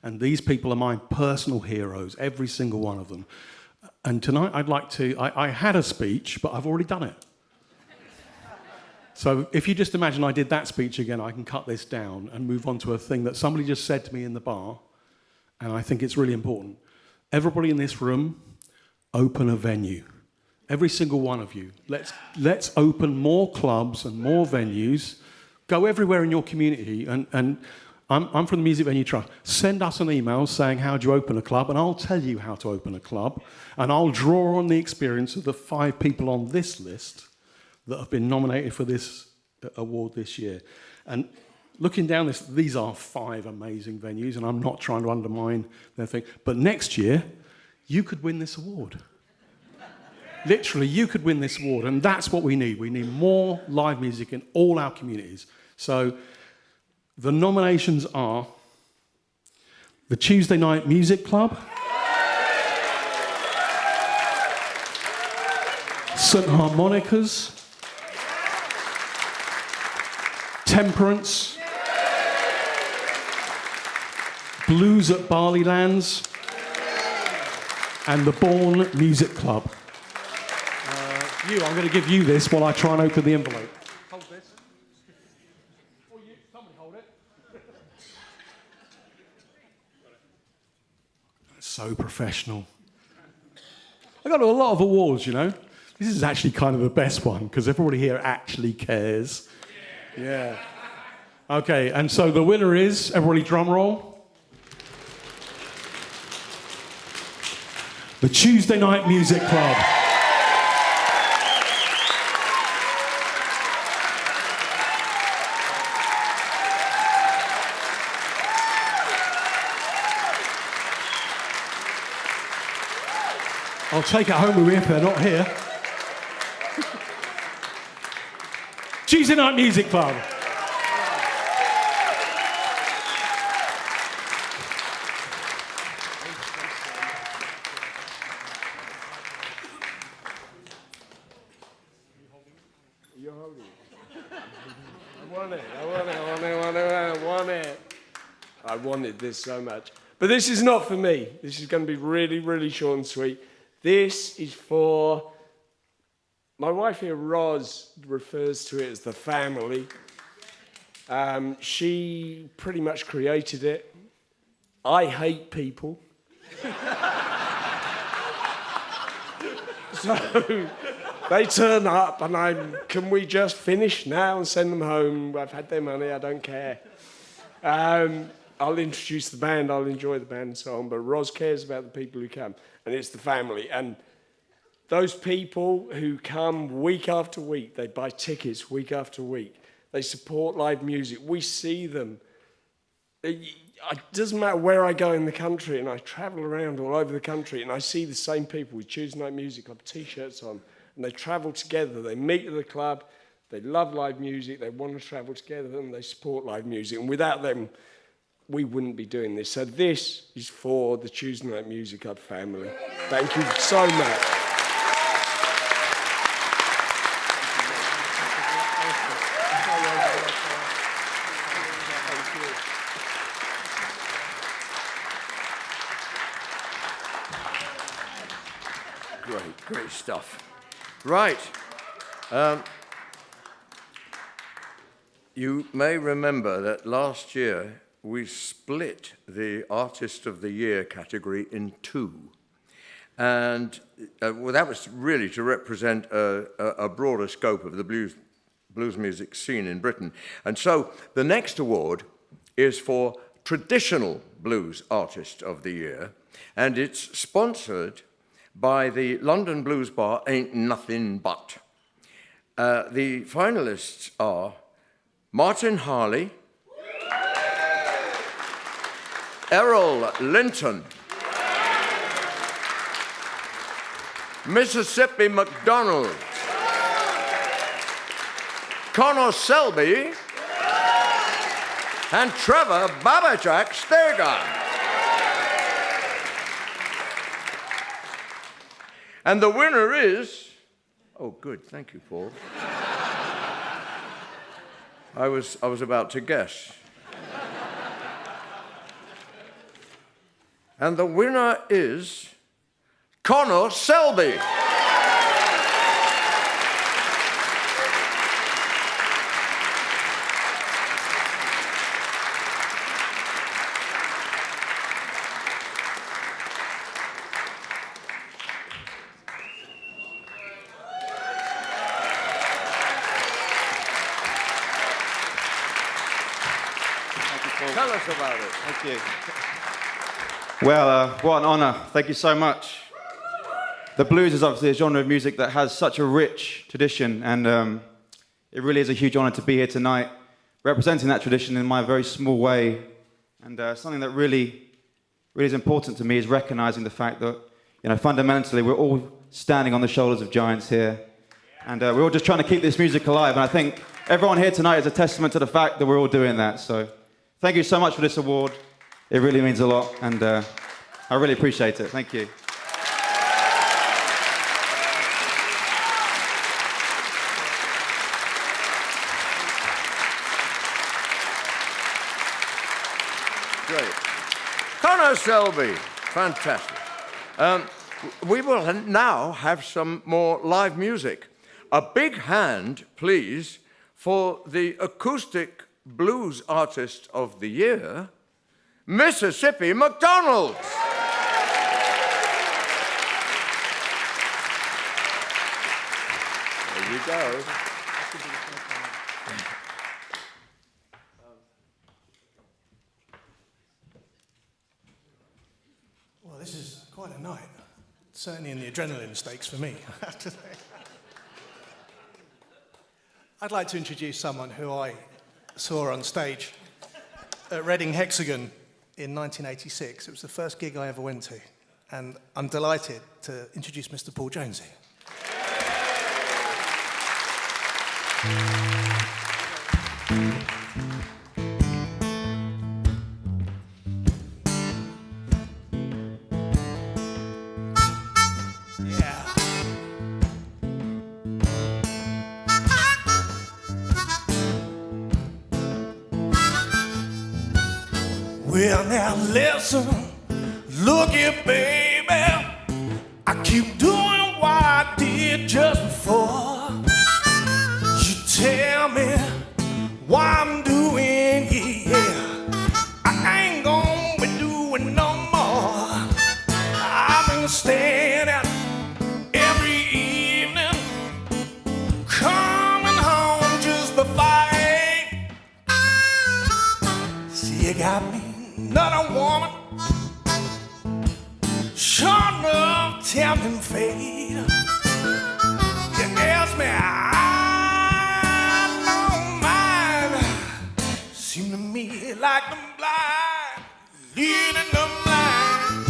And these people are my personal heroes, every single one of them. And tonight, I'd like to, I had a speech, but I've already done it. So if you just imagine I did that speech again, I can cut this down and move on to a thing that somebody just said to me in the bar, and I think it's really important. Everybody in this room, open a venue. Every single one of you. Let's open more clubs and more venues. Go everywhere in your community. And I'm from the Music Venue Trust. Send us an email saying, how do you open a club? And I'll tell you how to open a club. And I'll draw on the experience of the 5 people on this list that have been nominated for this award this year. And looking down this, these are 5 amazing venues, and I'm not trying to undermine their thing. But next year, you could win this award. Literally, you could win this award, and that's what we need. We need more live music in all our communities. So the nominations are the Tuesday Night Music Club, St Harmonicas, Temperance, Blues at Barleylands, and the Bourne Music Club. I'm going to give you this while I try and open the envelope. Hold this. Or you, somebody hold it. That's so professional. I got a lot of awards, you know. This is actually kind of the best one because everybody here actually cares. Yeah. Okay, and so the winner is, everybody drum roll, the Tuesday Night Music Club. I'll take it home with me if they're not here. Tuesday Night Music Club.
You're holding it. I want it. I wanted this so much. But this is not for me. This is going to be really, really short and sweet. This is for, my wife here, Roz, refers to it as the family. She pretty much created it. I hate people. So they turn up and can we just finish now and send them home? I've had their money, I don't care. I'll introduce the band, I'll enjoy the band and so on, but Roz cares about the people who come, and it's the family. And those people who come week after week, they buy tickets week after week, they support live music, we see them. It doesn't matter where I go in the country, and I travel around all over the country, and I see the same people with Tuesday Night Music Club T-shirts on, and they travel together, they meet at the club, they love live music, they want to travel together, and they support live music, and without them, we wouldn't be doing this. So this is for the Tuesday Night Music Club family. Thank you so much.
Great stuff. Right. You may remember that last year we split the Artist of the Year category in two. And well, that was really to represent a broader scope of the blues music scene in Britain. And so the next award is for Traditional Blues Artist of the Year, and it's sponsored by the London Blues Bar Ain't Nothing But. The finalists are Martin Harley, Errol Linton, Mississippi McDonald, Connor Selby, and Trevor Babajack Steger. And the winner is, oh good, thank you, Paul. I was about to guess. And the winner is Connor Selby. Tell us about it.
Thank you. Well, what an honor. Thank you so much. The blues is obviously a genre of music that has such a rich tradition, and it really is a huge honor to be here tonight, representing that tradition in my very small way. And something that really is important to me is recognizing the fact that, you know, fundamentally we're all standing on the shoulders of giants here, and we're all just trying to keep this music alive. And I think everyone here tonight is a testament to the fact that we're all doing that. So thank you so much for this award. It really means a lot, and I really appreciate it. Thank you.
Great. Connor Selby, fantastic. We will now have some more live music. A big hand, please, for the Acoustic Blues Artist of the Year, Mississippi McDonald. There you go.
Well, this is quite a night. Certainly in the adrenaline stakes for me, I have to say. I'd like to introduce someone who I saw on stage at Reading Hexagon in 1986. It was the first gig I ever went to, and I'm delighted to introduce Mr. Paul Jones here.
Well, now listen, look here, baby. I
keep doing what I did just before. You tell me what I'm doing, yeah. I ain't gonna be doing no more. I've been staying out every evening, coming home just before 8. See, you got me another woman, sure enough, tempting fate. You ask me, I don't mind. Seem to me like the blind leading the blind,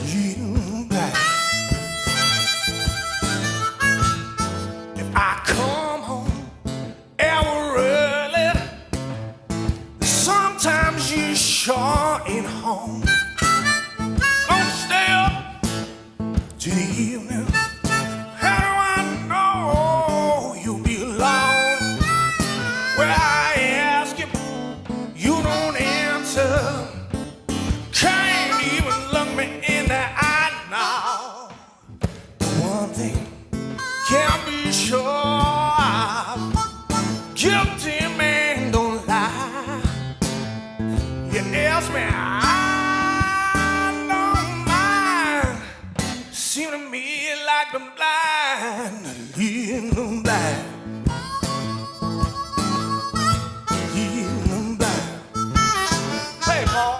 leading the blind. If I come home ever early, sometimes you sure ain't home. Don't stay up till the evening. How do I know you'll be alone? When I ask you, you don't answer. Can't even look me in the eye now. The one thing can't be sure of, guilty man don't lie. You ask me, I don't mind. Seem to me like I'm blind, leading them blind, leading them blind. Hey, Paul.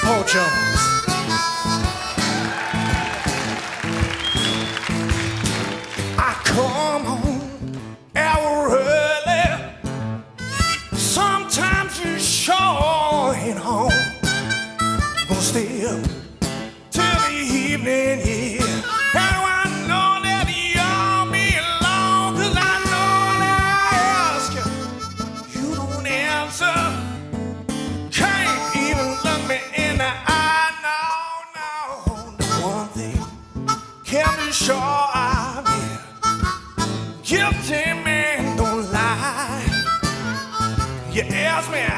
Paul Jones. I come home hour early. Sometimes you sure ain't home. Gonna stay up till the evening, yeah. How do I know that you'll be alone? 'Cause I know that I ask you, you don't answer. Can't even look me in the eye, no, no. The one thing can't be sure of, yeah. Guilty man don't lie. You ask me, I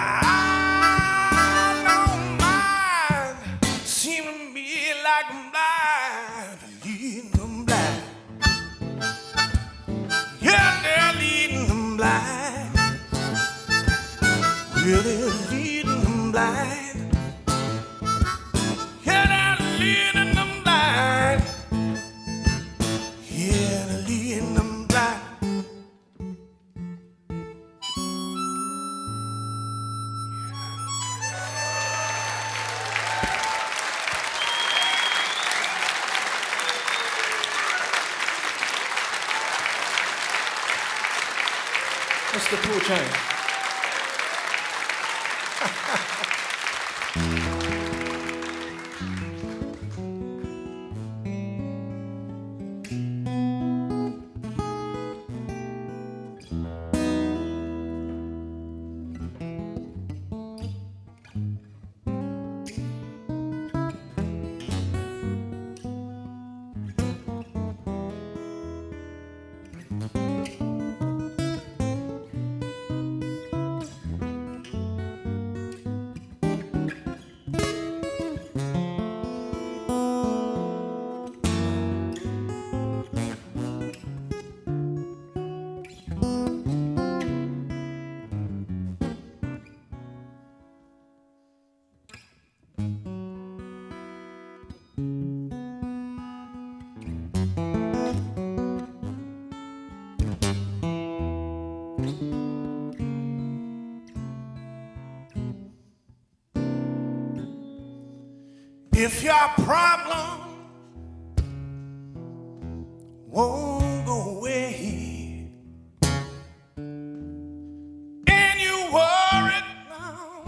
don't mind. Seem to me like I'm blind, leading them blind. Yeah, they're leading them blind. Yeah, they're leading them blind. Yeah, they're leading them blind. Yeah, they're leading them blind.
Mr. Paul Jones.
If your problem won't go away and you worried now,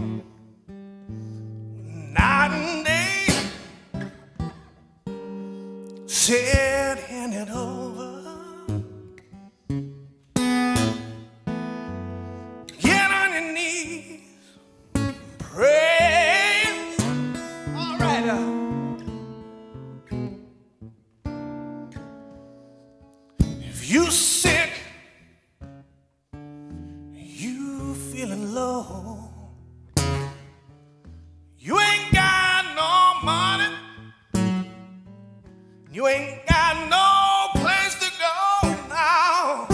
night and day, said hand it over. Get on your knees, pray. All right. If you sick, you feeling low, you ain't got no money, you ain't got no place to go now.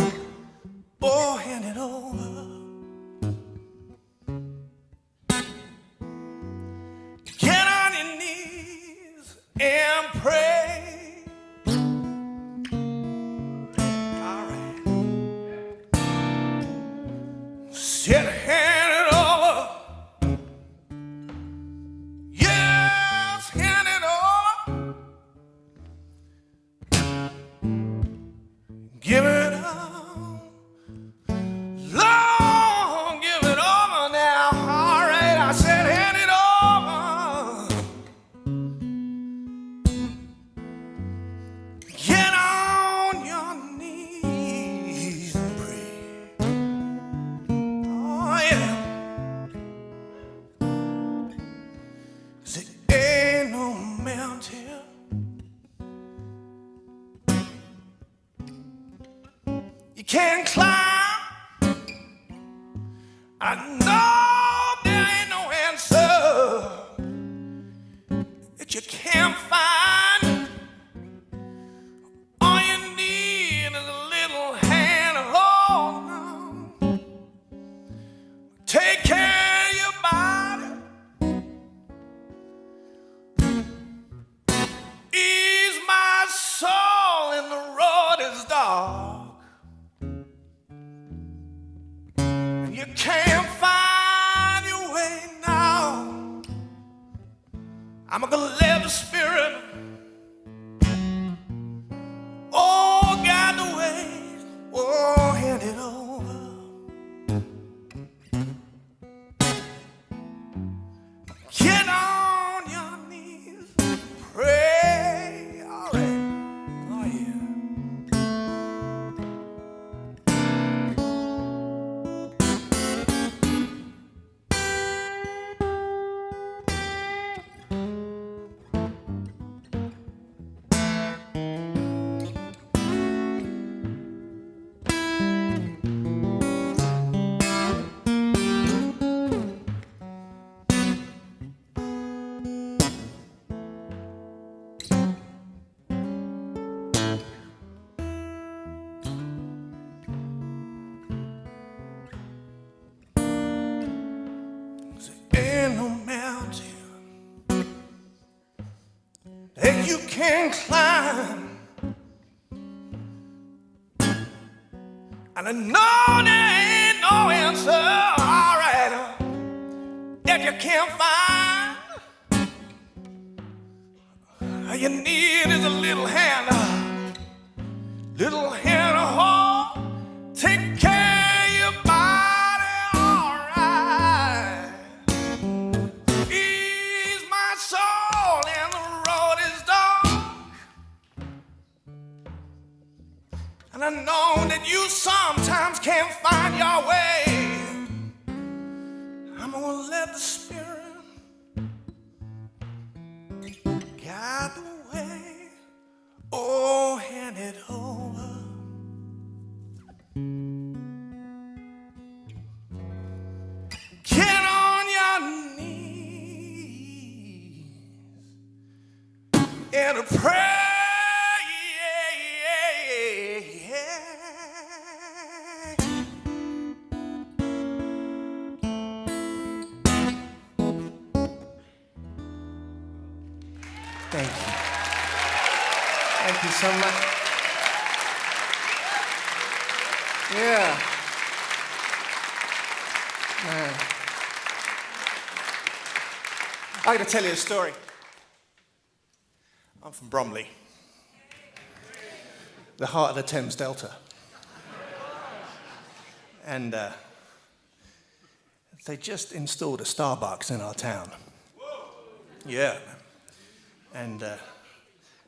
Oh, hand it over. Get on your knees and pray. All right. Sit, hand it over. Yes, hand it over. Give it up. Lord, give it over now. All right, I said hand it over. Get on your knees and pray. Oh, yeah. 'Cause it ain't no mountain you can't climb. I know there ain't no answer that you can't find. All you need is a little hand to hold on. Take care of your body. Ease my soul and the road is dark. You can't find your way now. I'm gonna let the Spirit, oh, guide the way. Oh, hand it over. Get on your knees, pray. All right. Oh, yeah. Ain't no mountain that you can't climb. And I know there ain't no answer, all right, that you can't find. All you need is a little hand to hold. Take care of your body, all right. Ease my soul and the road is dark. And I know that you sometimes can't find your way. I'm gonna let the Spirit guide the way. Oh, hand it over. Get on your knees and pray. Thank you. Thank you so much. Yeah. Man. I got to tell you a story.
I'm from Bromley, the heart of the Thames Delta. And they just installed a Starbucks in our town. Yeah. And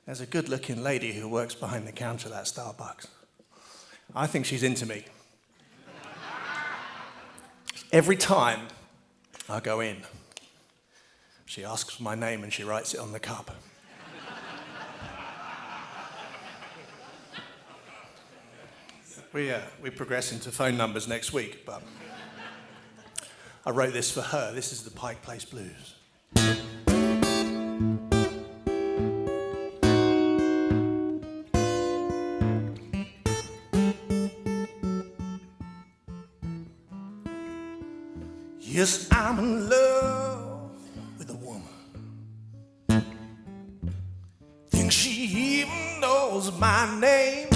there's a good-looking lady who works behind the counter of that Starbucks. I think she's into me. Every time I go in, she asks for my name and she writes it on the cup. We progress into phone numbers next week, but I wrote this for her. This is the Pike Place Blues. Yes, I'm in love with a woman. Think she even knows my name.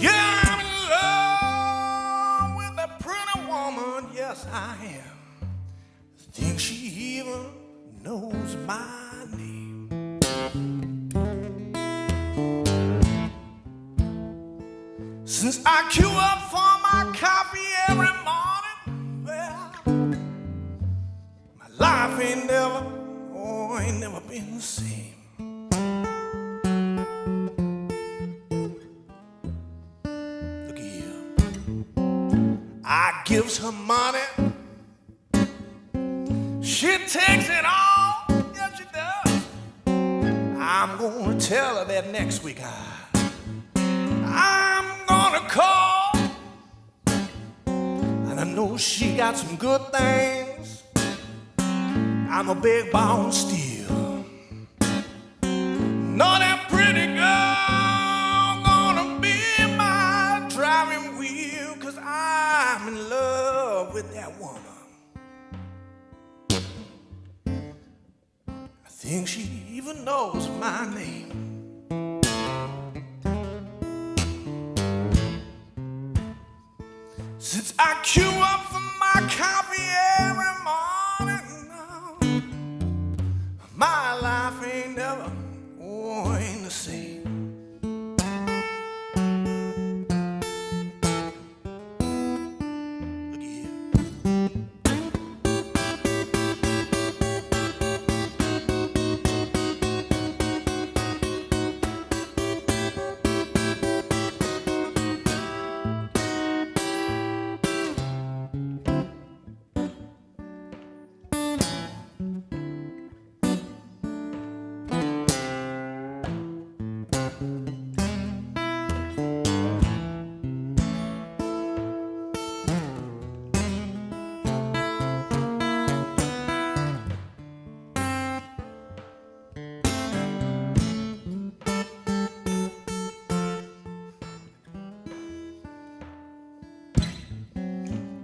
Yeah, I'm in love with a pretty woman. Yes, I am. Think she even knows my name. Since I queue up for my coffee every morning, well, my life ain't never been the same. Look here, I gives her money, she takes it all, yes she does. I'm gonna tell her that next week I'm gonna call, and I know she got some good things. I'm a big bone steel. Know that pretty girl gonna be my driving wheel, 'cause I'm in love with that woman. I think she even knows my name. Since I queue up for my coffee every morning, my life ain't never ain't the same. Look here.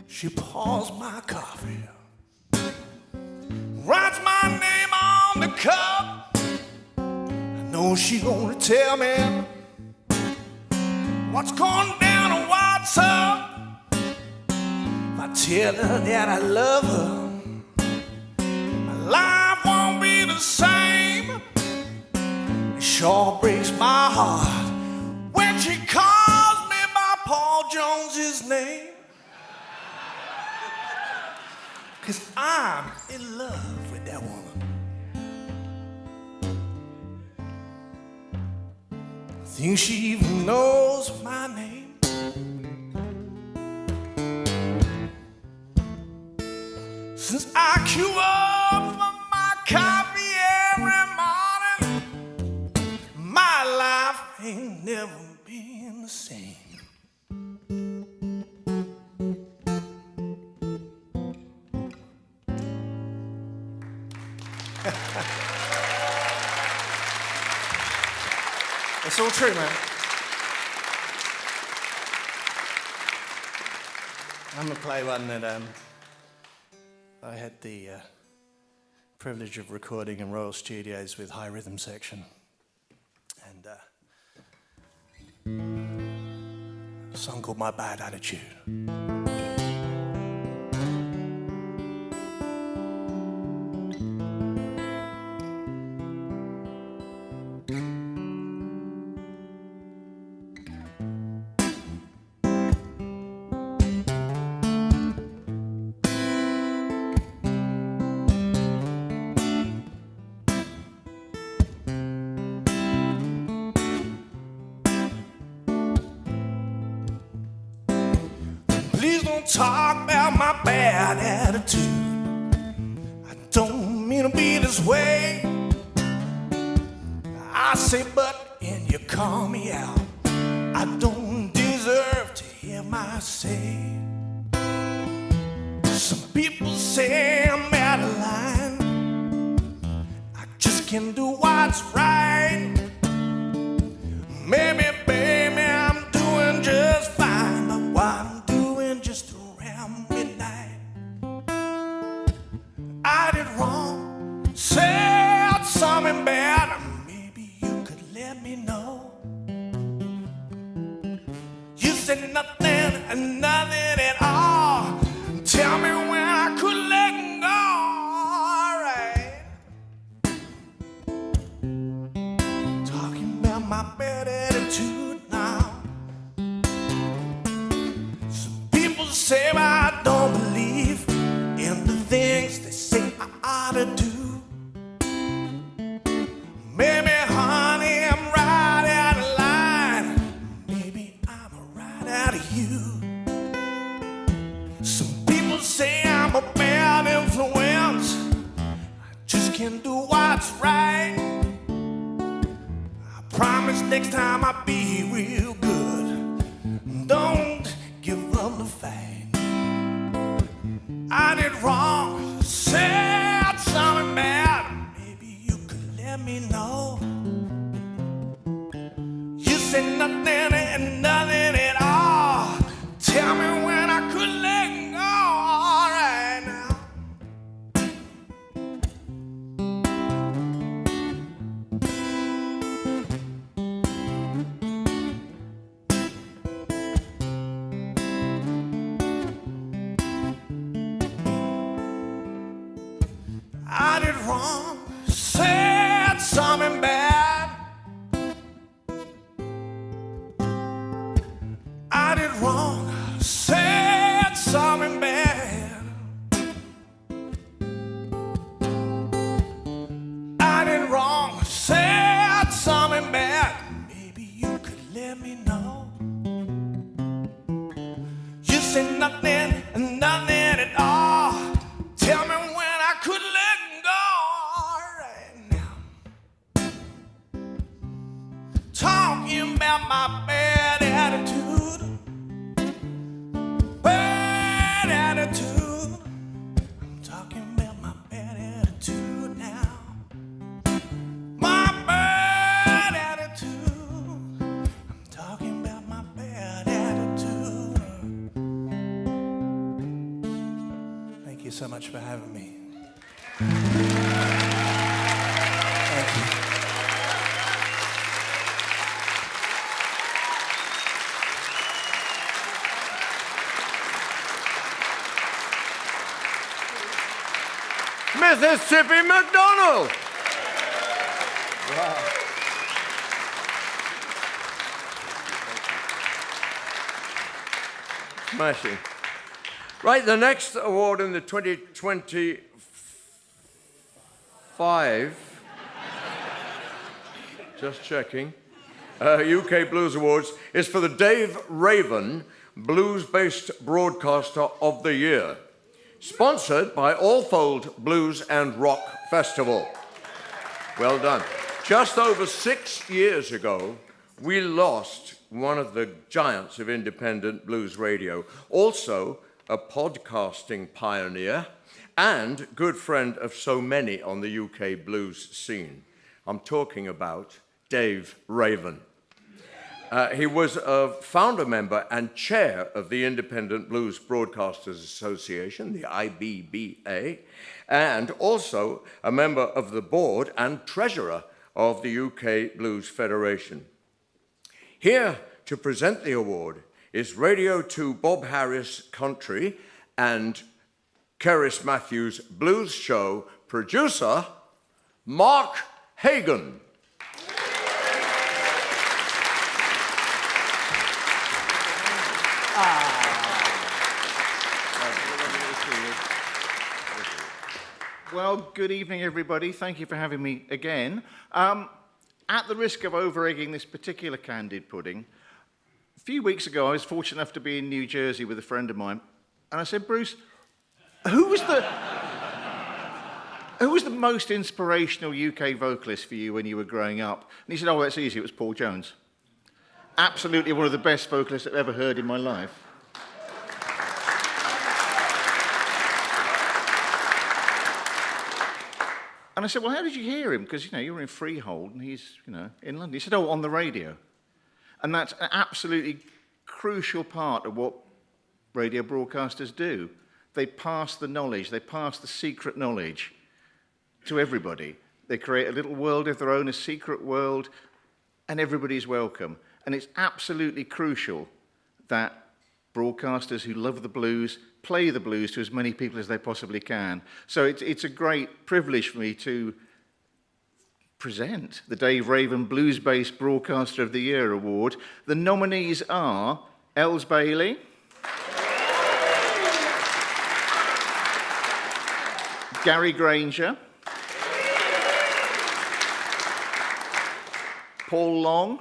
She pours my coffee, writes my name on the cup. I know she gonna tell me what's going down and what's up. If I tell her that I love her, my life won't be the same. It sure breaks my heart when she calls me by Paul Jones's name. 'Cause I'm in love with that woman. I think she even knows my name. Since I queue up for my coffee every morning, my life ain't never been the same. It's all true, man. I'm gonna play one that I had the privilege of recording in Royal Studios with High Rhythm Section, and a song called My Bad Attitude.
Please don't talk about my bad attitude. I don't mean to be this way. I say but and you call me out. I don't deserve to hear my say. Some people say I'm out of line. I just can't do what's right. Maybe, baby, I'm doing just fine, but what I'm doing just around midnight. I did wrong, said something bad. Maybe you could let me know. You said nothing and nothing at all. Tell me when I could let go. Alright. Talking about my bad attitude now. Some people say I don't believe in the things they say I ought to do. Maybe, honey, I'm right out of line. Maybe I'm right out of you. Some people say I'm a bad influence. I just can't do what's right. I promise next time I'll be real good. Don't give up the fight. I did wrong, said something bad. Maybe you could let me know. You said nothing and nothing at all. Tell me when I could let go. All right now. I did wrong, said something bad. I did wrong, said something bad. I did wrong, said something bad. Maybe you could let me know. You said nothing and nothing at all. Tell me when I could let go. All right now. Talking about my bad attitude. Bad attitude. I'm talking about my bad attitude now. My bad attitude. I'm talking about my bad attitude. Thank you so much for having me. Thank you.
Mississippi McDonald. Wow. Smashing. Right, the next award in the 2025, just checking, UK Blues Awards is for the Dave Raven Blues-Based Broadcaster of the Year, sponsored by Allfold Blues and Rock Festival. Well done. Just over 6 years ago, we lost one of the giants of independent blues radio, also a podcasting pioneer and good friend of so many on the UK blues scene. I'm talking about Dave Raven. He was a founder member and chair of the Independent Blues Broadcasters Association, the IBBA, and also a member of the board and treasurer of the UK Blues Federation. Here to present the award is Radio 2 Bob Harris Country and Keris Matthews Blues Show producer, Mark Hagan.
Well, good evening, everybody. Thank you for having me again. At the risk of over-egging this particular candid pudding, A few weeks ago, I was fortunate enough to be in New Jersey with a friend of mine, and I said, Bruce, who was the most inspirational UK vocalist for you when you were growing up? And he said, oh, that's easy, it was Paul Jones. Absolutely one of the best vocalists I've ever heard in my life. And I said, well, how did you hear him? Because, you were in Freehold and he's, in London. He said, oh, on the radio. And that's an absolutely crucial part of what radio broadcasters do. They pass the knowledge, they pass the secret knowledge to everybody. They create a little world of their own, a secret world, and everybody's welcome. And it's absolutely crucial that broadcasters who love the blues play the blues to as many people as they possibly can. So it's a great privilege for me to present the Dave Raven Blues-Based Broadcaster of the Year Award. The nominees are Els Bailey, Gary Granger, Paul Long,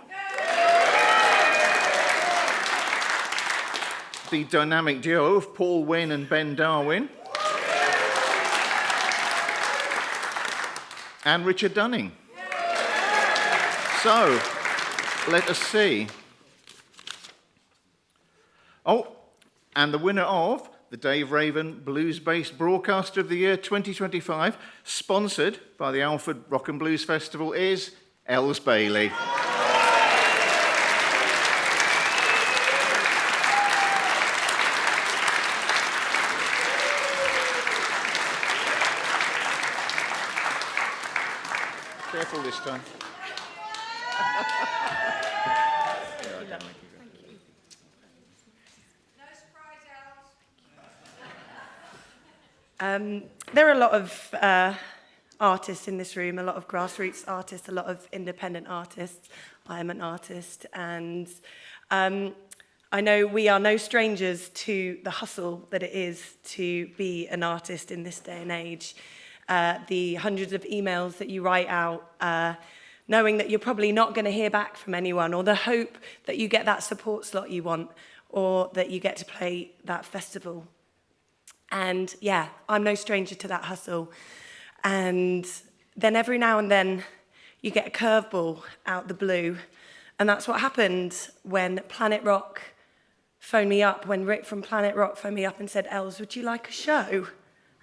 the dynamic duo of Paul Wynn and Ben Darwin, and Richard Dunning. So, let us see. Oh, and the winner of the Dave Raven Blues-Based Broadcaster of the Year 2025, sponsored by the Alfred Rock and Blues Festival, is Els Bailey. Careful this time.
There are a lot of artists in this room, a lot of grassroots artists, a lot of independent artists. I am an artist, and I know we are no strangers to the hustle that it is to be an artist in this day and age. The hundreds of emails that you write out, knowing that you're probably not going to hear back from anyone, or the hope that you get that support slot you want, or that you get to play that festival. And yeah, I'm no stranger to that hustle. And then every now and then you get a curveball out the blue. And that's what happened when Planet Rock phoned me up, when Rick from Planet Rock phoned me up and said, Els, would you like a show?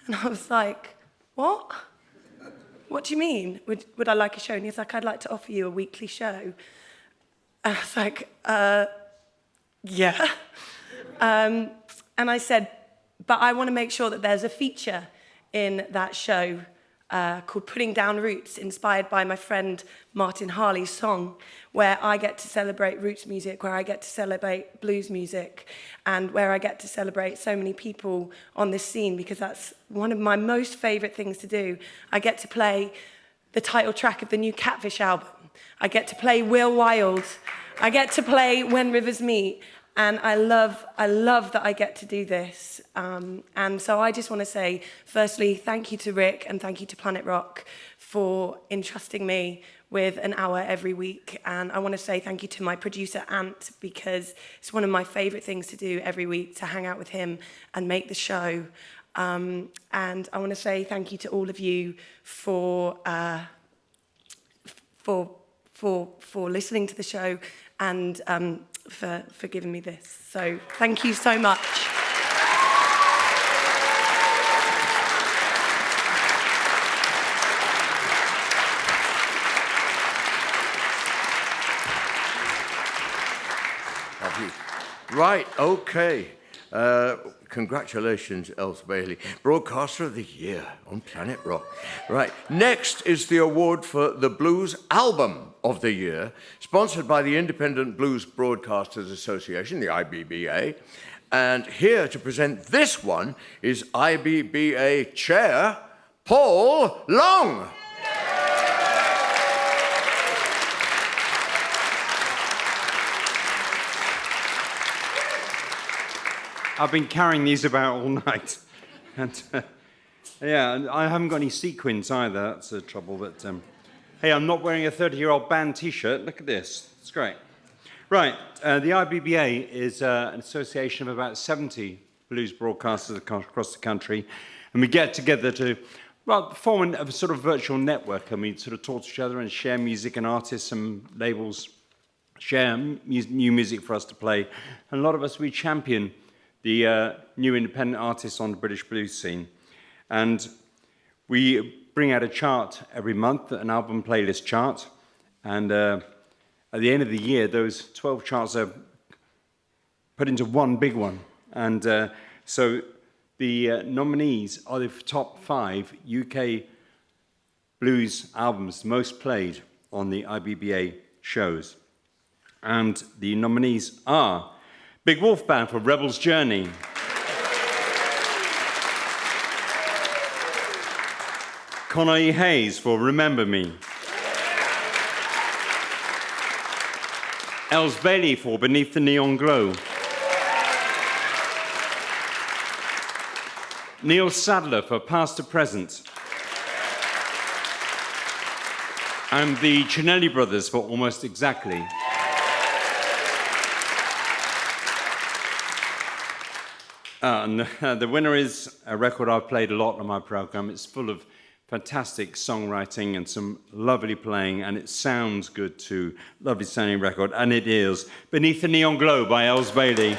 And I was like, what? What do you mean? Would I like a show? And he's like, I'd like to offer you a weekly show. And I was like, yeah. And I said, but I want to make sure that there's a feature in that show called Putting Down Roots, inspired by my friend Martin Harley's song, where I get to celebrate roots music, where I get to celebrate blues music, and where I get to celebrate so many people on this scene, because that's one of my most favourite things to do. I get to play the title track of the new Catfish album. I get to play Will Wild. I get to play When Rivers Meet. And I love that I get to do this. And so I just want to say, firstly, thank you to Rick and thank you to Planet Rock for entrusting me with an hour every week. And I want to say thank you to my producer, Ant, because it's one of my favourite things to do every week, to hang out with him and make the show. And I want to say thank you to all of you for listening to the show and for giving me this. So thank you so much.
Thank you. Right, okay. Congratulations, Els Bailey, Broadcaster of the Year on Planet Rock. Right, next is the award for the Blues Album of the Year, sponsored by the Independent Blues Broadcasters Association, the IBBA. And here to present this one is IBBA Chair Paul Long.
I've been carrying these about all night. And yeah, I haven't got any sequins either. That's the trouble. But hey, I'm not wearing a 30-year-old band T-shirt. Look at this. It's great.
Right, the IBBA is an association of about 70 blues broadcasters across the country, and we get together to form a sort of virtual network, and we sort of talk to each other and share music, and artists and labels share new music for us to play. And a lot of us, we champion the new independent artists on the British blues scene. And we bring out a chart every month, an album playlist chart, and at the end of the year, those 12 charts are put into one big one. And so the nominees are the top 5 UK blues albums most played on the IBBA shows. And the nominees are Big Wolf Band for Rebel's Journey, Connor E. Hayes for Remember Me, Els Bailey for Beneath the Neon Glow, Neil Sadler for Past to Present, and the Cinelli Brothers for Almost Exactly. And the winner is a record I've played a lot on my program. It's full of fantastic songwriting and some lovely playing, and it sounds good too. Lovely sounding record, and it is Beneath the Neon Glow by Els Bailey.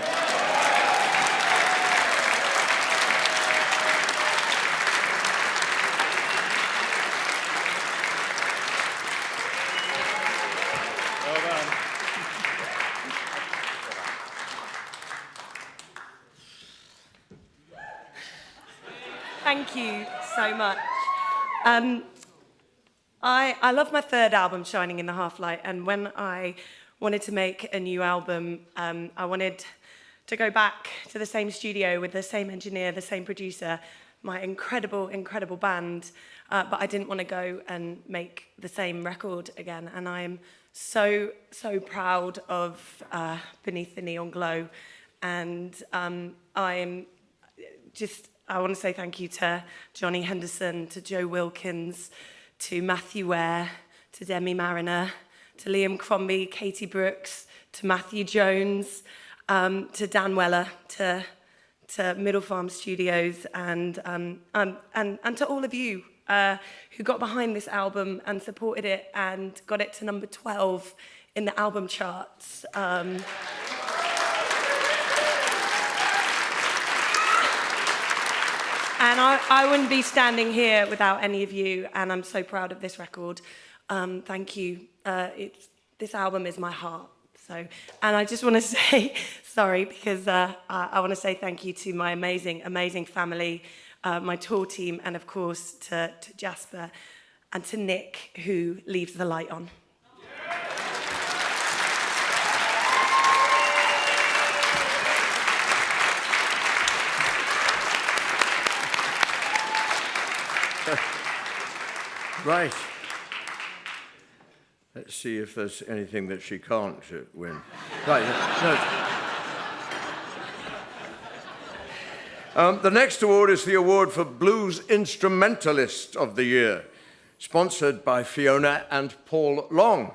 Thank you so much. I love my third album, Shining in the Half-Light, and when I wanted to make a new album, I wanted to go back to the same studio with the same engineer, the same producer, my incredible, incredible band, but I didn't want to go and make the same record again, and I'm so, so proud of Beneath the Neon Glow, and I want to say thank you to Johnny Henderson, to Joe Wilkins, to Matthew Ware, to Demi Mariner, to Liam Crombie, Katie Brooks, to Matthew Jones, to Dan Weller, to Middle Farm Studios, and to all of you who got behind this album and supported it and got it to number 12 in the album charts. And I wouldn't be standing here without any of you, and I'm so proud of this record. Thank you. This album is my heart. So, and I just want to say sorry, because I want to say thank you to my amazing, amazing family, my tour team, and of course to Jasper and to Nick, who leaves the light on.
Right. Let's see if there's anything that she can't win. Right. No. The next award is the award for Blues Instrumentalist of the Year, sponsored by Fiona and Paul Long.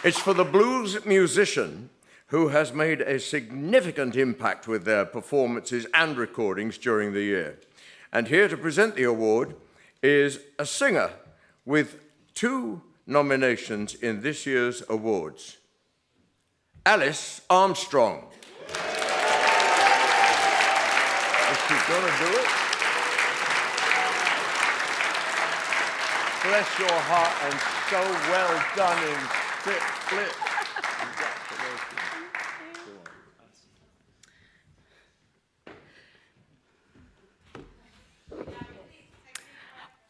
It's for the blues musician who has made a significant impact with their performances and recordings during the year. And here to present the award is a singer with 2 nominations in this year's awards, Alice Armstrong. Is she gonna do it? Bless your heart, and so well done in flip.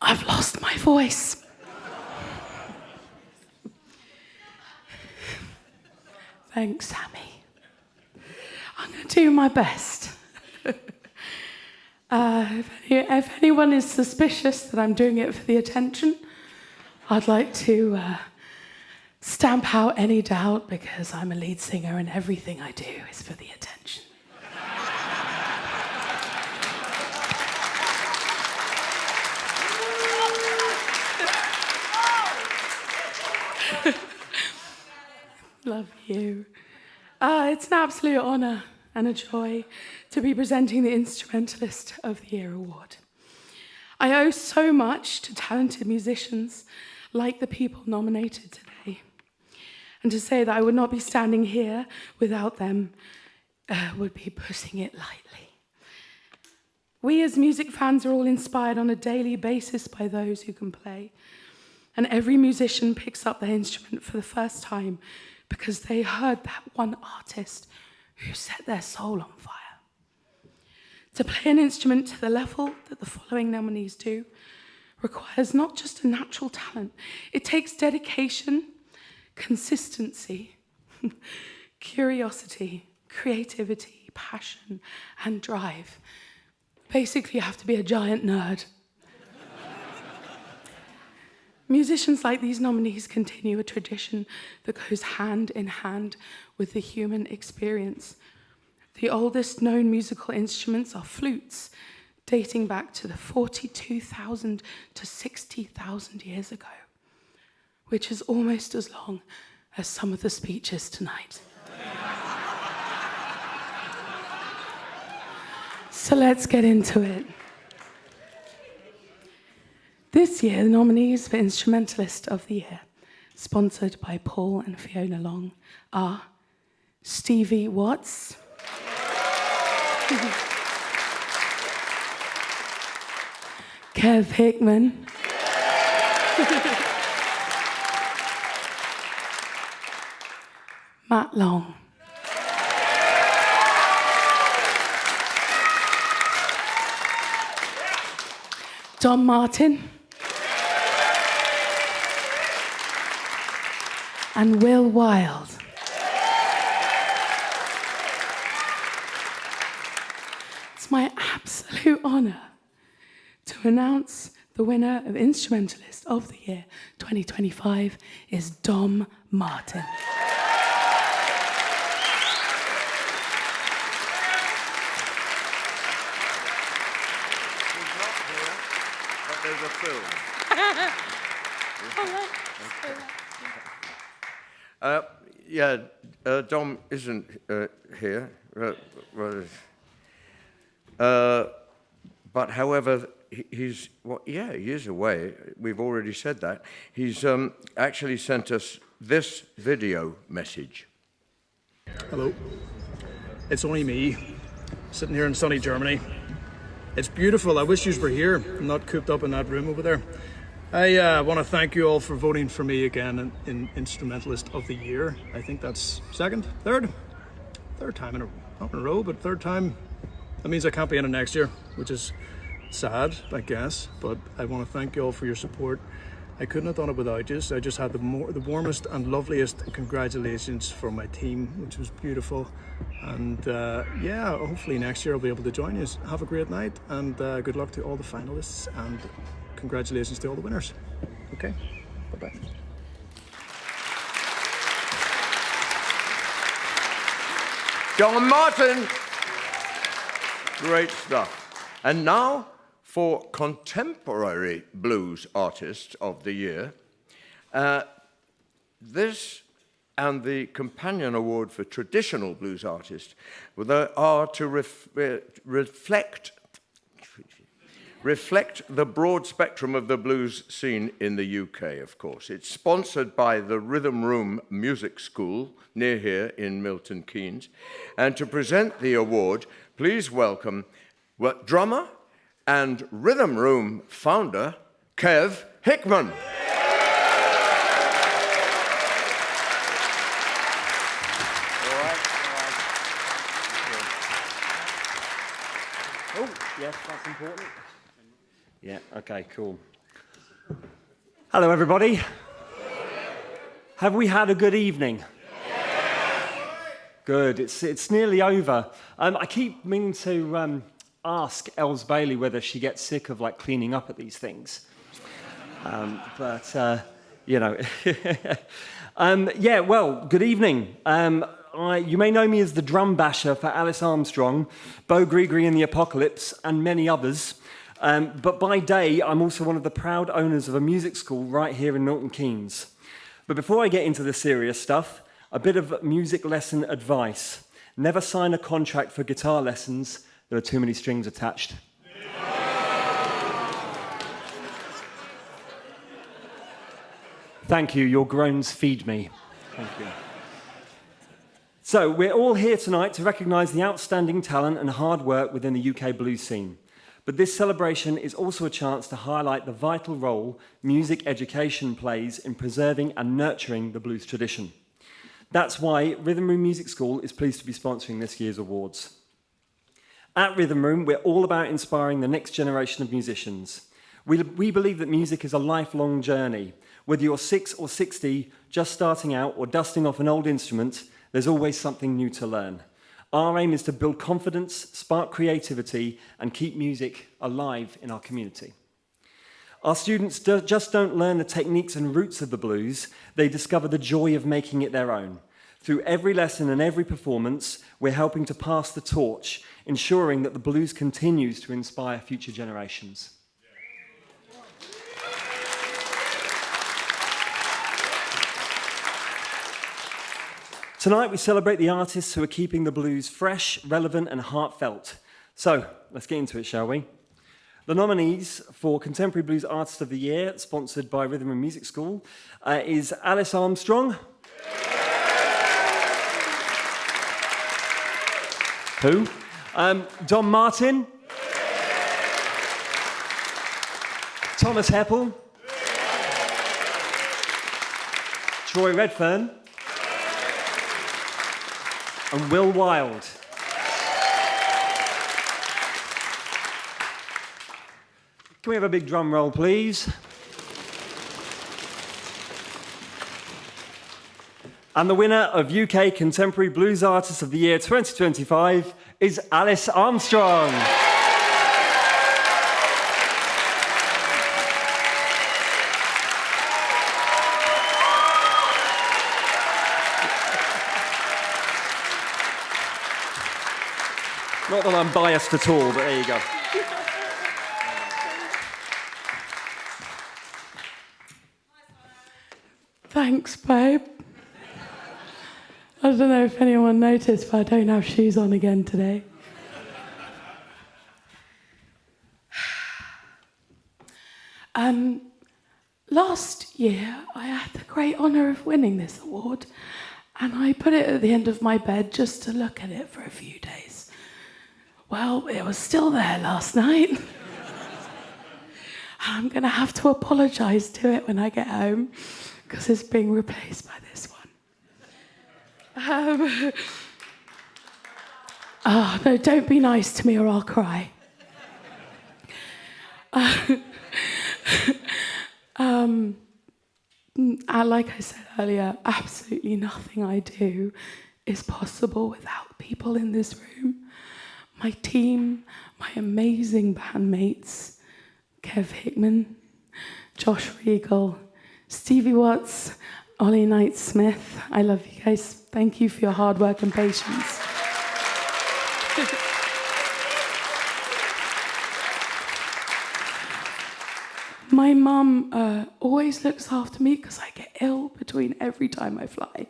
I've lost my voice. Thanks, Sammy. I'm going to do my best. If anyone is suspicious that I'm doing it for the attention, I'd like to stamp out any doubt, because I'm a lead singer and everything I do is for the attention.
Love you. It's an absolute honour and a joy to be presenting the Instrumentalist of the Year award. I owe so much to talented musicians like the people nominated today. And to say that I would not be standing here without them would be putting it lightly. We as music fans are all inspired on a daily basis by those who can play. And every musician picks up their instrument for the first time because they heard that one artist who set their soul on fire. To play an instrument to the level that the following nominees do requires not just a natural talent, it takes dedication, consistency, curiosity, creativity, passion, and drive. Basically, you have to be a giant nerd. Musicians like these nominees continue a tradition that goes hand in hand with the human experience. The oldest known musical instruments are flutes, dating back to the 42,000 to 60,000 years ago, which is almost as long as some of the speeches tonight. So let's get into it. This year, the nominees for Instrumentalist of the Year, sponsored by Paul and Fiona Long, are Stevie Watts, Kev Hickman, Matt Long. Dom Martin, and Will Wilde. It's my absolute honour to announce the winner of Instrumentalist of the Year 2025 is Dom Martin.
There's a film. Dom isn't here. But however, he's he is away. We've already said that. He's actually sent us this video message.
Hello. It's only me, sitting here in sunny Germany. It's beautiful. I wish you were here, not cooped up in that room over there. I want to thank you all for voting for me again in Instrumentalist of the Year. I think that's third time in a row, but third time. That means I can't be in it next year, which is sad, I guess. But I want to thank you all for your support. I couldn't have done it without you. I just had the warmest and loveliest congratulations from my team, which was beautiful. And hopefully next year I'll be able to join you. Have a great night, and good luck to all the finalists, and congratulations to all the winners. Okay, bye-bye.
Dom Martin. Great stuff. And now for Contemporary Blues Artist of the Year. This and the Companion Award for Traditional Blues Artist are to reflect the broad spectrum of the blues scene in the UK, of course. It's sponsored by the Rhythm Room Music School near here in Milton Keynes. And to present the award, please welcome drummer and Rhythm Room founder, Kev Hickman.
Oh, yes, that's important. Yeah, okay, cool. Hello, everybody. Have we had a good evening? Good, it's nearly over. I keep meaning to ask Els Bailey whether she gets sick of cleaning up at these things. Good evening. You may know me as the drum basher for Alice Armstrong, Bo Gregory and the Apocalypse, and many others. But by day, I'm also one of the proud owners of a music school right here in Milton Keynes. But before I get into the serious stuff,
A bit of music lesson advice. Never sign a contract for guitar lessons. There are too many strings attached. Thank you. Your groans feed me. Thank you. So, we're all here tonight to recognise the outstanding talent and hard work within the UK blues scene. But this celebration is also a chance to highlight the vital role music education plays in preserving and nurturing the blues tradition. That's why Rhythm Room Music School is pleased to be sponsoring this year's awards. At Rhythm Room, we're all about inspiring the next generation of musicians. We believe that music is a lifelong journey. Whether you're 6 or 60, just starting out or dusting off an old instrument, there's always something new to learn. Our aim is to build confidence, spark creativity, and keep music alive in our community. Our students just don't learn the techniques and roots of the blues, they discover the joy of making it their own. Through every lesson and every performance, we're helping to pass the torch, ensuring that the blues continues to inspire future generations. Tonight we celebrate the artists who are keeping the blues fresh, relevant and heartfelt. So, let's get into it, shall we? The nominees for Contemporary Blues Artist of the Year, sponsored by Rhythm and Music School, is Alice Armstrong. Who? Don Martin. Thomas Heppel. Troy Redfern. And Will Wilde. Can we have a big drum roll, please? And the winner of UK Contemporary Blues Artist of the Year 2025 is Alice Armstrong. Not that I'm biased at all, but there you go.
Thanks, babe. I don't know if anyone noticed, but I don't have shoes on again today. Last year, I had the great honour of winning this award, and I put it at the end of my bed just to look at it for a few days. Well, it was still there last night. I'm going to have to apologise to it when I get home, because it's being replaced by this one. Oh, no, don't be nice to me or I'll cry. Like I said earlier, absolutely nothing I do is possible without people in this room. My team, my amazing bandmates, Kev Hickman, Josh Regal, Stevie Watts, Ollie Knight-Smith. I love you guys. Thank you for your hard work and patience. My mum always looks after me because I get ill between every time I fly.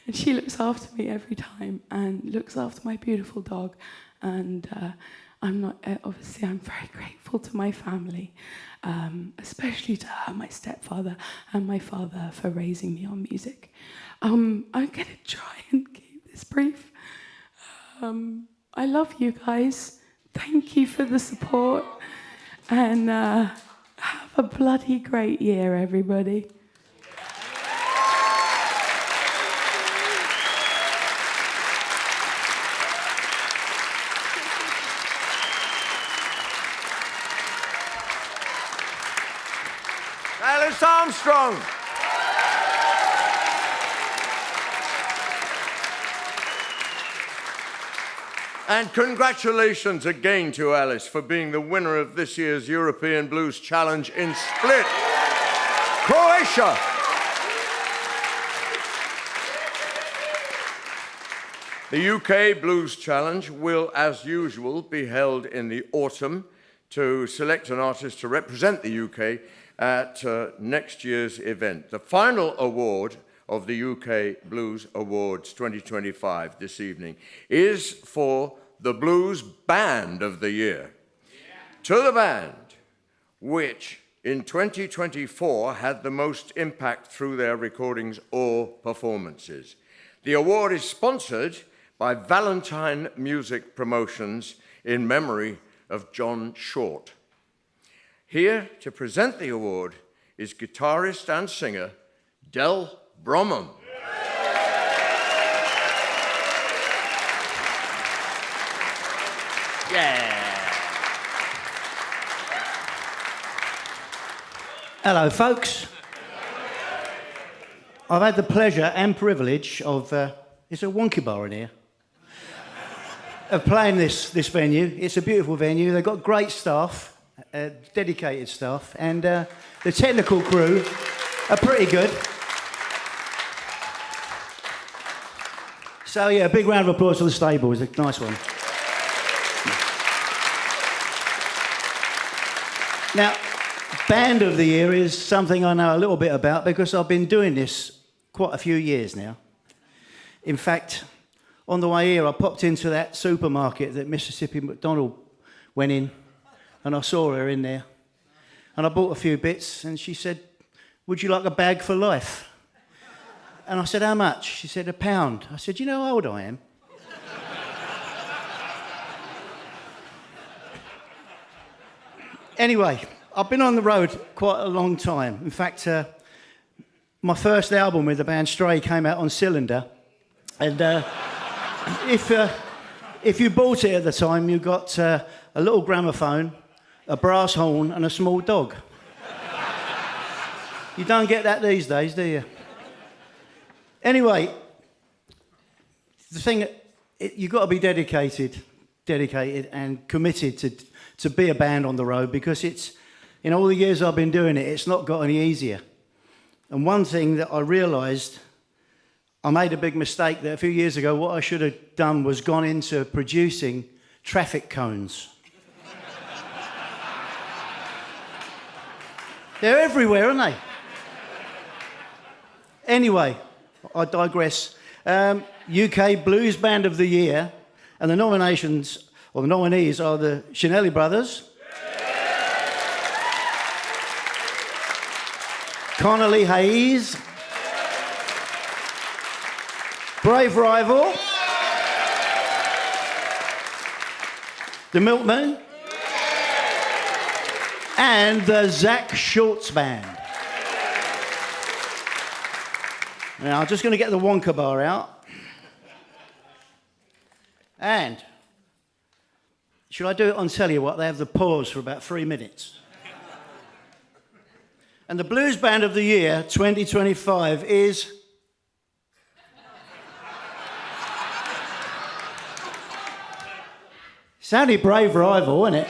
And she looks after me every time and looks after my beautiful dog. And I'm very grateful to my family, especially to her, my stepfather and my father for raising me on music. I'm going to try and keep this brief. I love you guys. Thank you for the support. And have a bloody great year, everybody.
Alice Armstrong. And congratulations again to Alice for being the winner of this year's European Blues Challenge in Split, Croatia. The UK Blues Challenge will, as usual, be held in the autumn to select an artist to represent the UK at next year's event. The final award of the UK Blues Awards 2025 this evening is for the Blues Band of the Year. To the band, which in 2024 had the most impact through their recordings or performances. The award is sponsored by Valentine Music Promotions in memory of John Short. Here to present the award is guitarist and singer Del Bromham.
Yeah. Hello, folks. I've had the pleasure and privilege of, it's a wonky bar in here, of playing this venue. It's a beautiful venue. They've got great staff, dedicated staff, and the technical crew are pretty good. So yeah, a big round of applause for the stable. It's a nice one. Now, Band of the Year is something I know a little bit about because I've been doing this quite a few years now. In fact, on the way here, I popped into that supermarket that Mississippi McDonald went in, and I saw her in there. And I bought a few bits, and she said, "Would you like a bag for life?" And I said, "How much?" She said, £1. I said, "You know how old I am?" Anyway, I've been on the road quite a long time. In fact, my first album with the band Stray came out on Cylinder. And if you bought it at the time, you got a little gramophone, a brass horn, and a small dog. You don't get that these days, do you? Anyway, the thing, you've got to be dedicated and committed to be a band on the road, because it's, in all the years I've been doing it, it's not got any easier. And one thing that I realised, I made a big mistake that a few years ago, what I should have done was gone into producing traffic cones. They're everywhere, aren't they? Anyway, I digress. UK Blues Band of the Year, and the nominations, or the nominees, are the Shinelli Brothers, Connolly Hayes, Brave Rival, the Milkmen, and the Zach Schultz Band. Now, I'm just going to get the Wonka bar out. And should I do it on Tell You What? They have the pause for about 3 minutes. And the Blues Band of the Year 2025 is... Sounded Brave Rival, isn't it?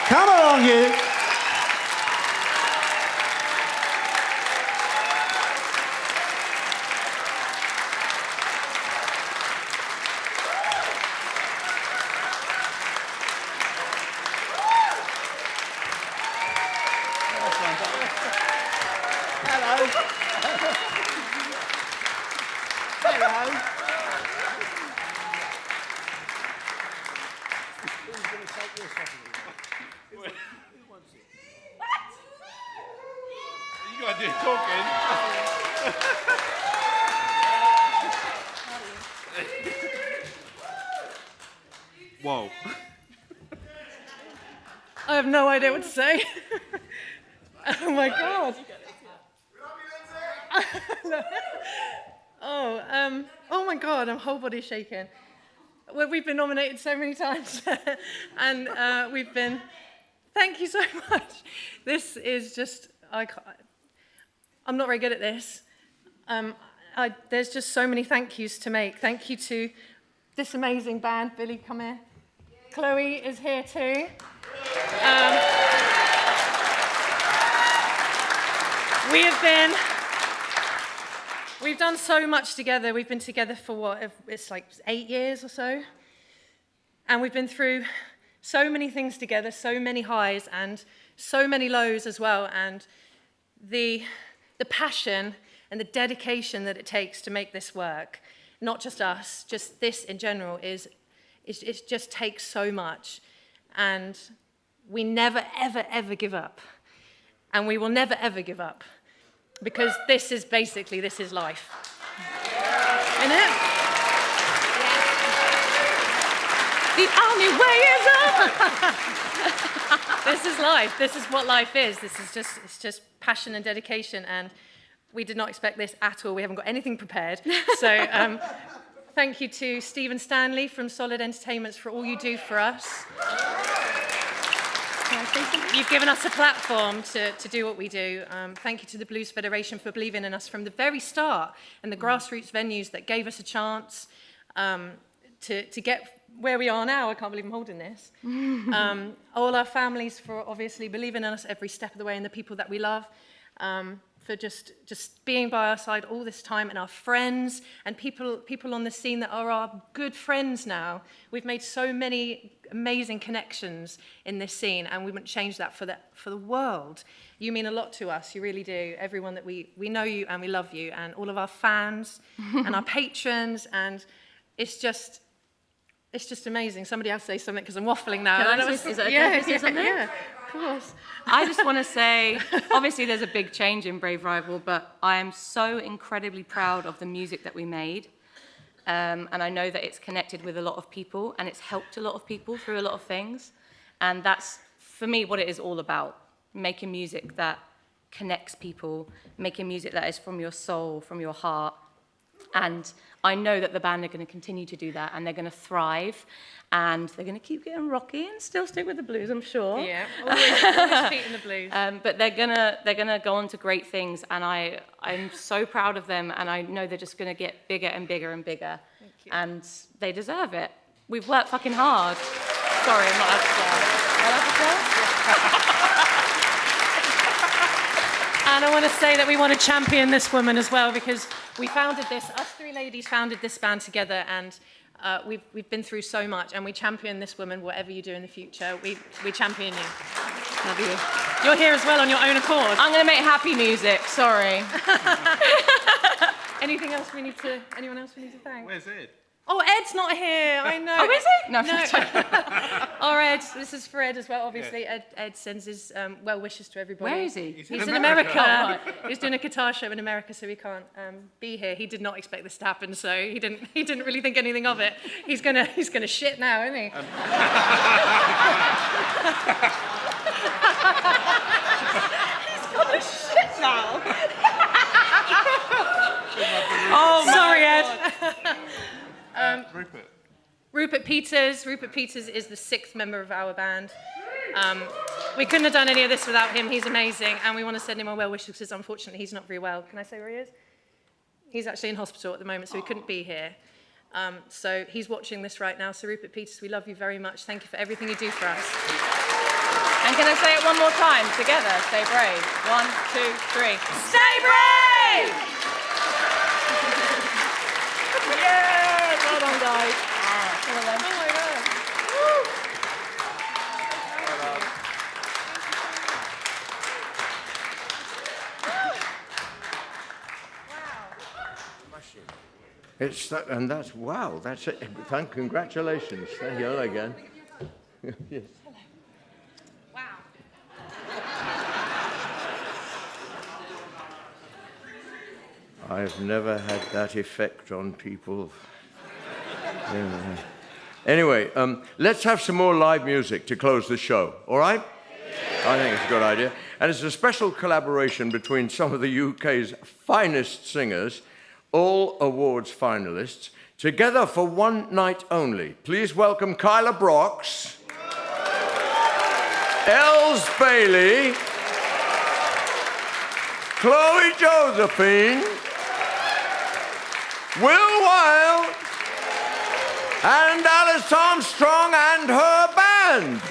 Come along, you.
You gotta do talking.
Whoa. I have no idea what to say. Oh my God. Oh my God, my whole body's shaking. Well, we've been nominated so many times, and we've been. Thank you so much. This is just. I'm not very good at this. There's just so many thank yous to make. Thank you to this amazing band. Billy, come here. Chloe is here too. We've done so much together. We've been together for what? It's like 8 years or so. And we've been through so many things together, so many highs, and
so many lows as well, and the passion and the dedication that it takes to make this work, not just us, just this in general, it just takes so much. And we never, ever, ever give up. And we will never, ever give up. Because this is life. Isn't it? The only way is up! This is life. This is what life is. It's just passion and dedication. And we did not expect this at all. We haven't got anything prepared. So thank you to Stephen Stanley from Solid Entertainments for all you do for us. You've given us a platform to do what we do. Thank you to the Blues Federation for believing in us from the very start, and the grassroots venues that gave us a chance to get where we are now. I can't believe I'm holding this. All our families for obviously believing in us every step of the way, and the people that we love. For just being by our side all this time, and our friends and people on the scene that are our good friends now. We've made so many amazing connections in this scene, and we wouldn't change that for the world. You mean a lot to us, you really do. Everyone that we know you and we love you, and all of our fans and our patrons, and it's just amazing. Somebody else say something because I'm waffling now.
Is it okay to say something?
Yeah. Of course.
I just want to say, obviously there's a big change in Brave Rival, but I am so incredibly proud of the music that we made. And I know that it's connected with a lot of people, and it's helped a lot of people through a lot of things. And that's, for me, what it is all about. Making music that connects people, making music that is from your soul, from your heart. And I know that the band are going to continue to do that, and they're going to thrive, and they're going to keep getting rocky and still stick with the blues, I'm sure.
Yeah, always feet in the blues.
But they're gonna go on to great things, and I'm so proud of them, and I know they're just going to get bigger and bigger and bigger, and they deserve it. We've worked fucking hard. Sorry, I'm not allowed to swear. Am I allowed to swear?
And I want to say that we want to champion this woman as well, because we founded this, us three ladies founded this band together, and we've been through so much, and we champion this woman, whatever you do in the future. We champion you.
Love you.
You're here as well on your own accord.
I'm going to make happy music, sorry.
Anyone else we need to thank?
Where's Ed?
Oh, Ed's not here, I know.
Oh, is he? No.
Our Ed, this is for Ed as well, obviously. Yeah. Ed sends his well wishes to everybody.
Where is he?
He's in America. He's doing a guitar show in America, so he can't be here. He did not expect this to happen, so he didn't really think anything of it. He's gonna shit now, isn't he? He's gonna shit now. Oh, sorry, Ed. Rupert Peters. Rupert Peters is the 6th member of our band. We couldn't have done any of this without him. He's amazing, and we want to send him our well wishes because unfortunately he's not very well. Can I say where he is? He's actually in hospital at the moment, so he couldn't be here. So he's watching this right now. So Rupert Peters, we love you very much. Thank you for everything you do for us.
And can I say it one more time together? Stay brave. 1, 2, 3. Stay brave!
Yeah, well done, guys. Oh my God. Woo.
It's that, and that's wow. That's it. Congratulations. Hello again. Yes.
Wow.
I've never had that effect on people. Anyway, let's have some more live music to close the show, all right? I think it's a good idea. And it's a special collaboration between some of the UK's finest singers, all awards finalists, together for one night only. Please welcome Kyla Brox, Els Bailey, Chloe Josephine, Will Wilde, and Alice Armstrong and her band.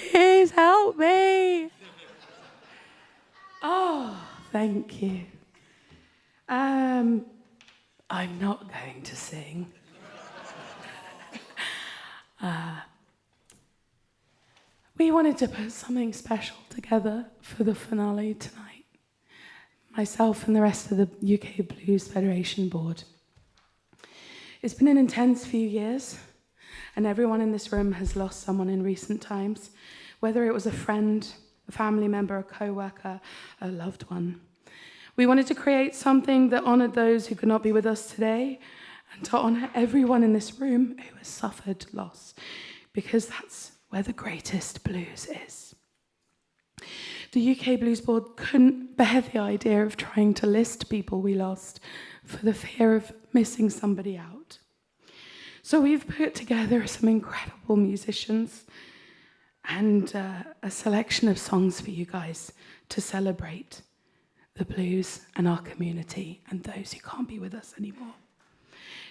Please help me. thank you. I'm not going to sing. We wanted to put something special together for the finale tonight. Myself and the rest of the UK Blues Federation board. It's been an intense few years, and everyone in this room has lost someone in recent times, whether it was a friend, a family member, a co-worker, a loved one. We wanted to create something that honoured those who could not be with us today, and to honour everyone in this room who has suffered loss, because that's where the greatest blues is. The UK Blues Board couldn't bear the idea of trying to list people we lost for the fear of missing somebody out. So we've put together some incredible musicians and a selection of songs for you guys to celebrate the blues and our community and those who can't be with us anymore.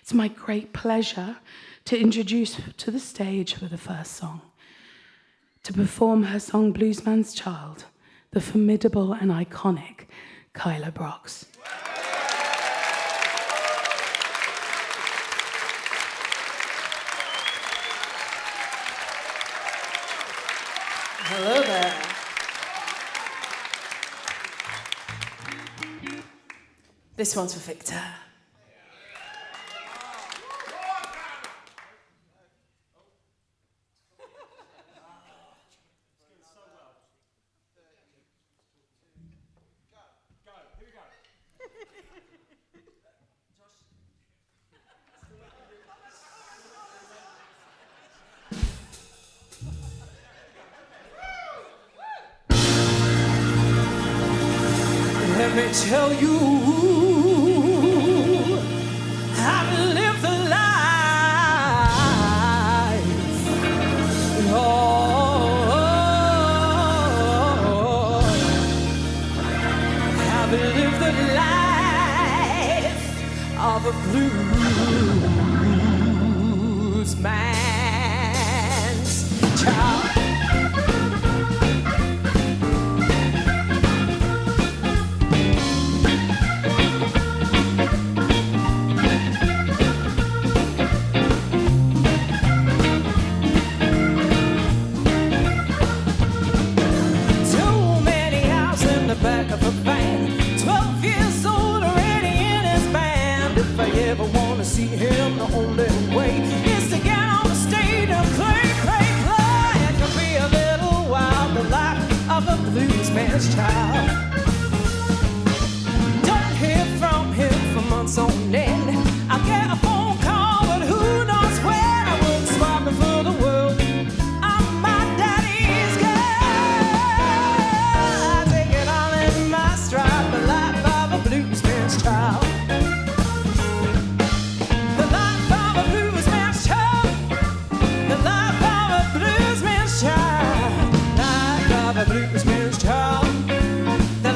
It's my great pleasure to introduce to the stage for the first song, to perform her song Bluesman's Child, the formidable and iconic Kyla Brox.
Hello there. This one's for Victor. Let me tell you, I've lived the life. Oh, I've lived the life of a blues man's child. Back of a van, 12 years old, already in his band. If I ever want to see him, the only way is to get on the stage and play, play, play. It could be a little while, the life of a bluesman's child. Don't hear from him for months on end. I get a phone call, but who knows when. I wouldn't swap it for the world. I'm my daddy's girl. The life of a bluesman's child. The life of a bluesman's child. The life of a bluesman's child. Life of a bluesman's child. The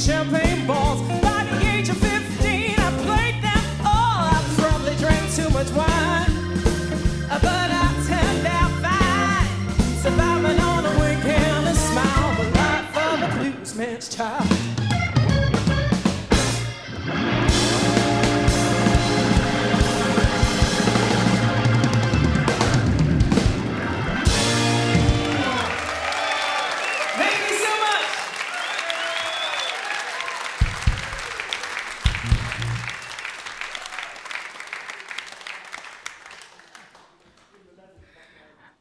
champagne balls. By the age of 15, I played them all. I probably drank too much wine, but I turned out fine, surviving on a wink and a smile. The life of a bluesman's child.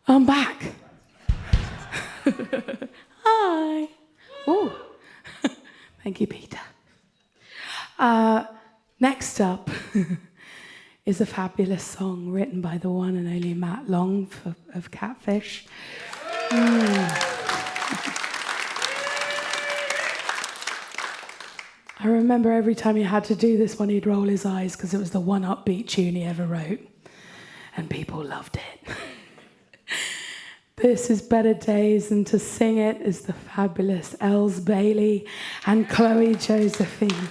I'm back. Hi. Ooh. Thank you, Peter. Next up is a fabulous song written by the one and only Matt Long of Catfish. I remember every time he had to do this one, he'd roll his eyes because it was the one upbeat tune he ever wrote. And people loved it. This is Better Days, and to sing it is the fabulous Els Bailey and Chloe Josephine.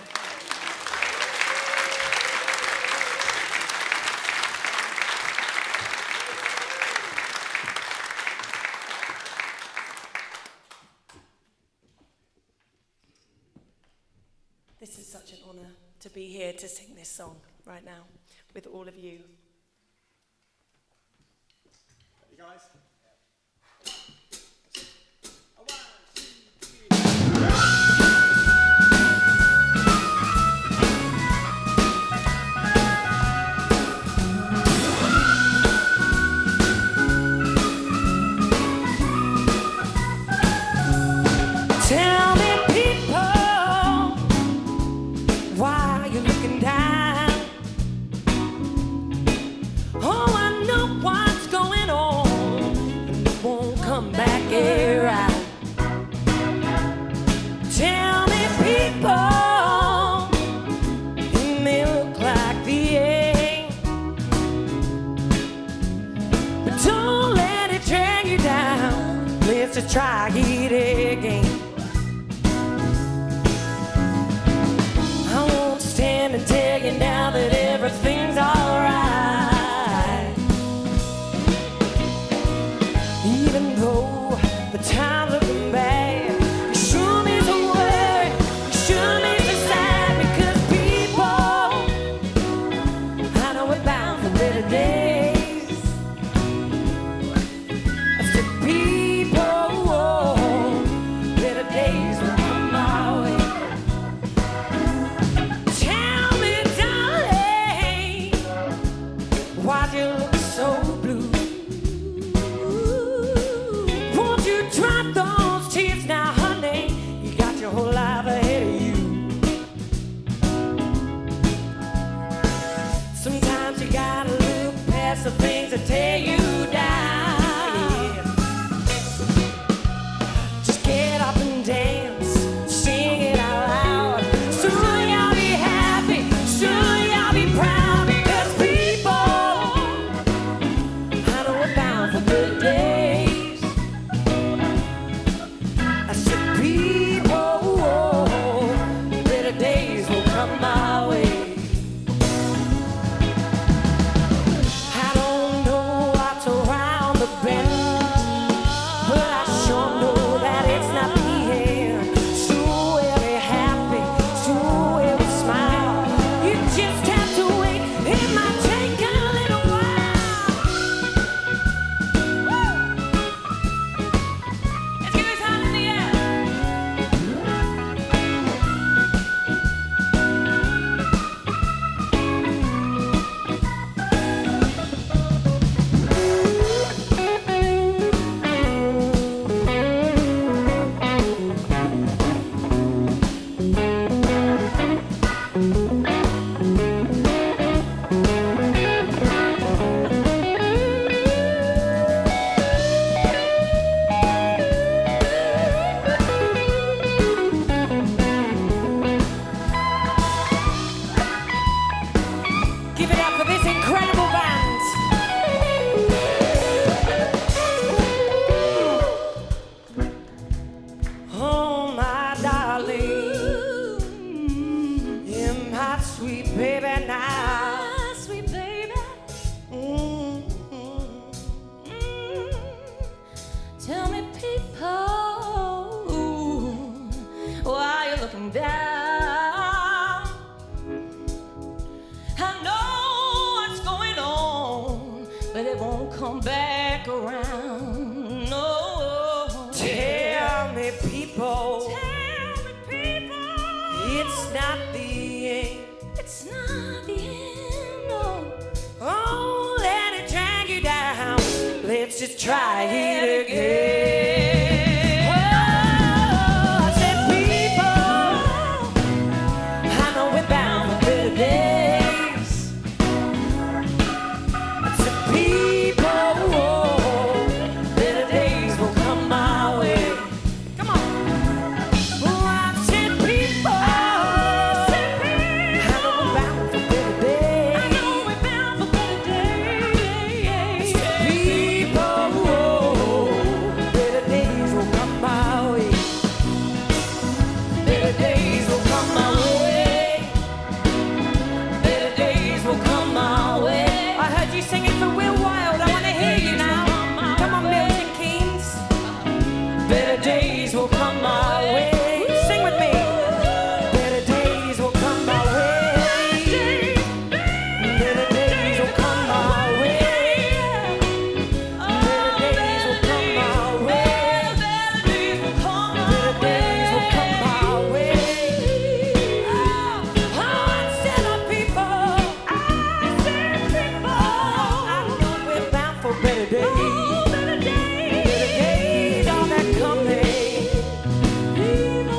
This is such an honour to be here to sing this song right now with all of you.
You guys? Tell me, people, why are you looking down? Oh, I know what's going on, and it won't come back here right. Tell me, people, it may look like the end, but don't let it drag you down. Let's just try it again. And tell you now that everything's alright, even though the times have been bad. You sure need to worry, you sure need to sad, because people, I know we're bound for better days. I said people, better days will come my way. Why'd you look so blue? Won't you drop those tears now, honey? You got your whole life ahead of you. Sometimes you gotta look past the things that tear you down. Just get up and dance, sing it out loud. Soon you'll be happy, soon you'll be proud. Good days. I said, people, better days will come my way. I don't know what's around the bend, but I sure know that it's not the end. So we'll be happy, so we'll be smile. You just have to wait, it might take a little while. Oh, my darling.
they won't come back around. No.
Tell me, people, it's not the end.
It's not the end, no.
Oh, let it drag you down. Let's just try it again. Oh, I said, people, I know we're bound for better days. I said, people, better days will come my way. Come on. Oh, I said, people, I know we're bound for better days. I know we're bound for better days. People, better days will come my way. Better days will come my way. Better days will come my way. I heard you singing for Will Wild. I want to hear you now. Come on, Milton Keynes. Better days will come my way. Sing with me. Better days will come my way. Better days will come my way. Better days will come my way. Better days will come my way. Oh, instead of people, I know we're bound for better days. Better days are they coming.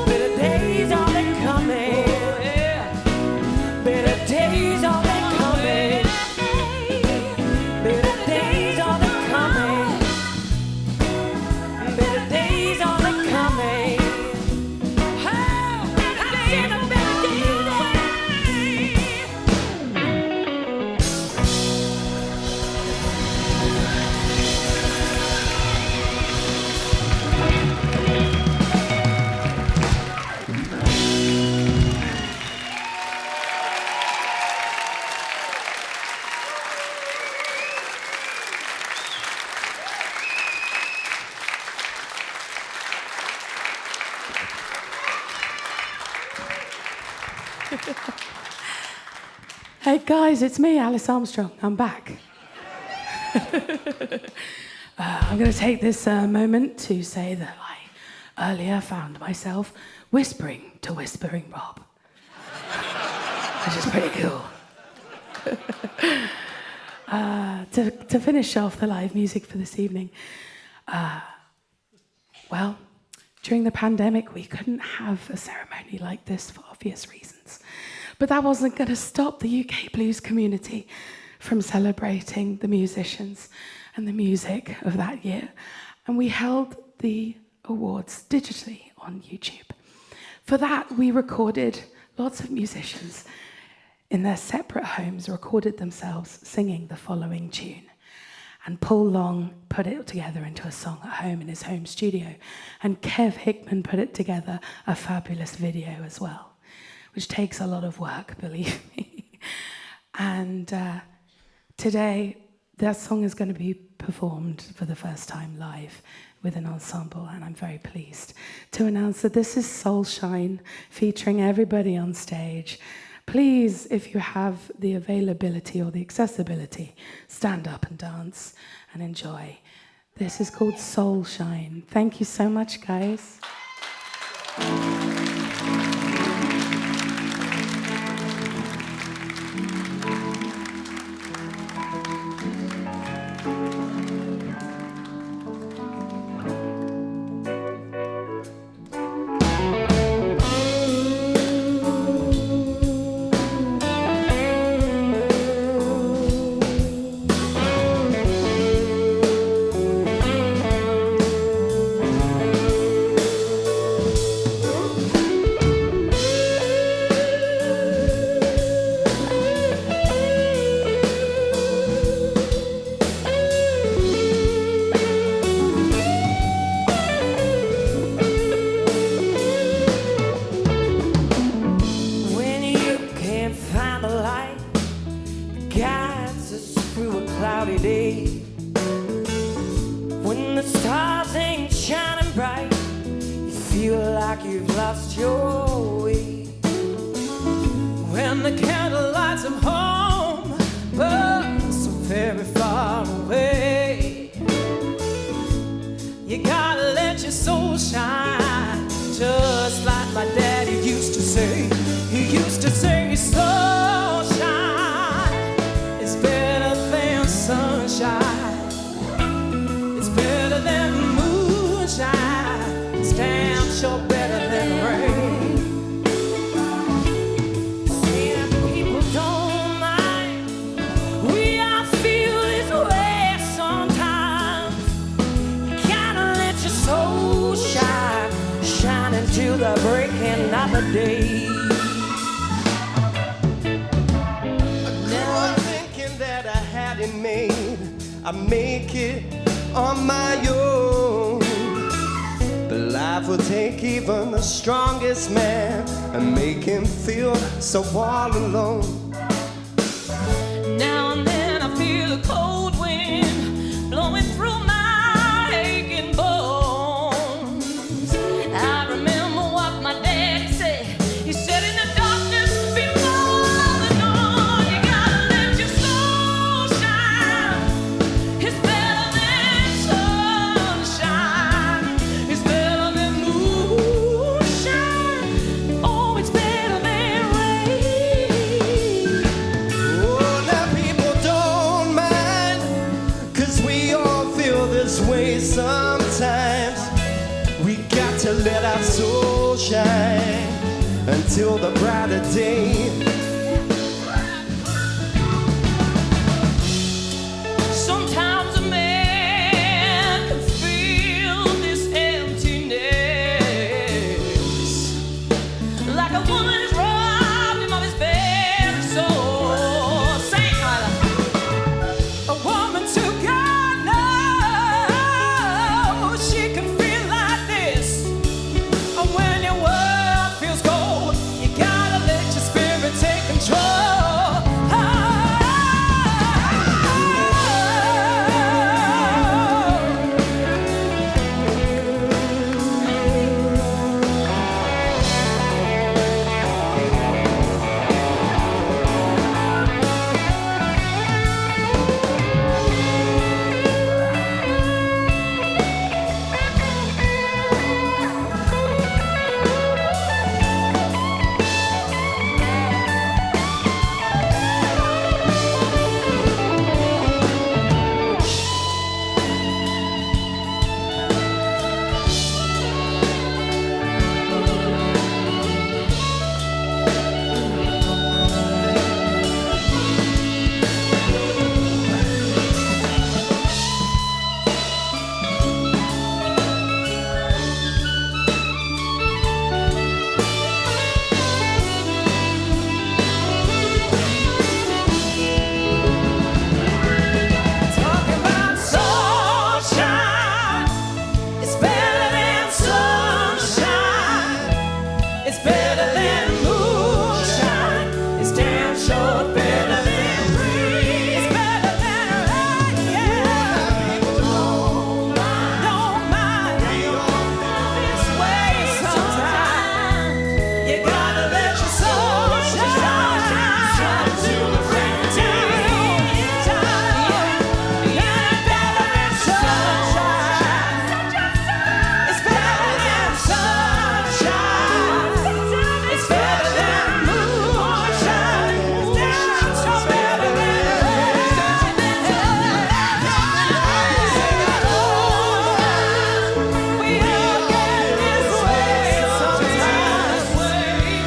Better days are they coming. Better days are they coming. Better days are they coming. Better days are they coming. Oh, I said a better day.
Hey guys, it's me, Alice Armstrong. I'm back. I'm going to take this moment to say that I earlier found myself whispering to Whispering Rob, which is pretty cool. To finish off the live music for this evening, well, during the pandemic, we couldn't have a ceremony like this for obvious reasons. But that wasn't going to stop the UK blues community from celebrating the musicians and the music of that year. And we held the awards digitally on YouTube. For that, we recorded lots of musicians in their separate homes, recorded themselves singing the following tune. And Paul Long put it together into a song at home in his home studio. And Kev Hickman put it together a fabulous video as well, which takes a lot of work, believe me. And today, that song is going to be performed for the first time live with an ensemble, and I'm very pleased to announce that this is Soulshine, featuring everybody on stage. Please, if you have the availability or the accessibility, stand up and dance and enjoy. This is called Soulshine. Thank you so much, guys.
cloudy day, when the stars ain't shining bright, you feel like you've lost your way. When the candlelights of home burn so very far away, sunshine. It's better than moonshine. It's damn sure better than rain. Seeing people don't mind. We all feel this way sometimes. You gotta let your soul shine, shine until the breaking of the day.
Made, I make it on my own. But life will take even the strongest man and make him feel so all alone.
Now and then I feel a cold wind blowing through my aching bones. I remember what my daddy said. He said in the darkness be more than dawn. You gotta let your soul shine. It's better than sunshine. It's better than moonshine. Oh, it's better than rain.
Oh, now people don't mind, 'cause we all feel this way sometimes. We got to let our soul shine until the brighter day.
Sometimes a man can feel this emptiness, like a woman has robbed him of his very soul. Say, Tyler. A woman to God knows she can feel like this. And when your world feels cold, you gotta let your spirit take control. Talking about sunshine, it's better than sunshine. It's better than moonshine. It's damn sure better than rain. It's better than rain, yeah. Don't mind. We all feel this way sometimes. You gotta let your soul shine, shine till the break of day. It's better than sunshine. It's better than moonshine. It's so better than we all get this way sometimes.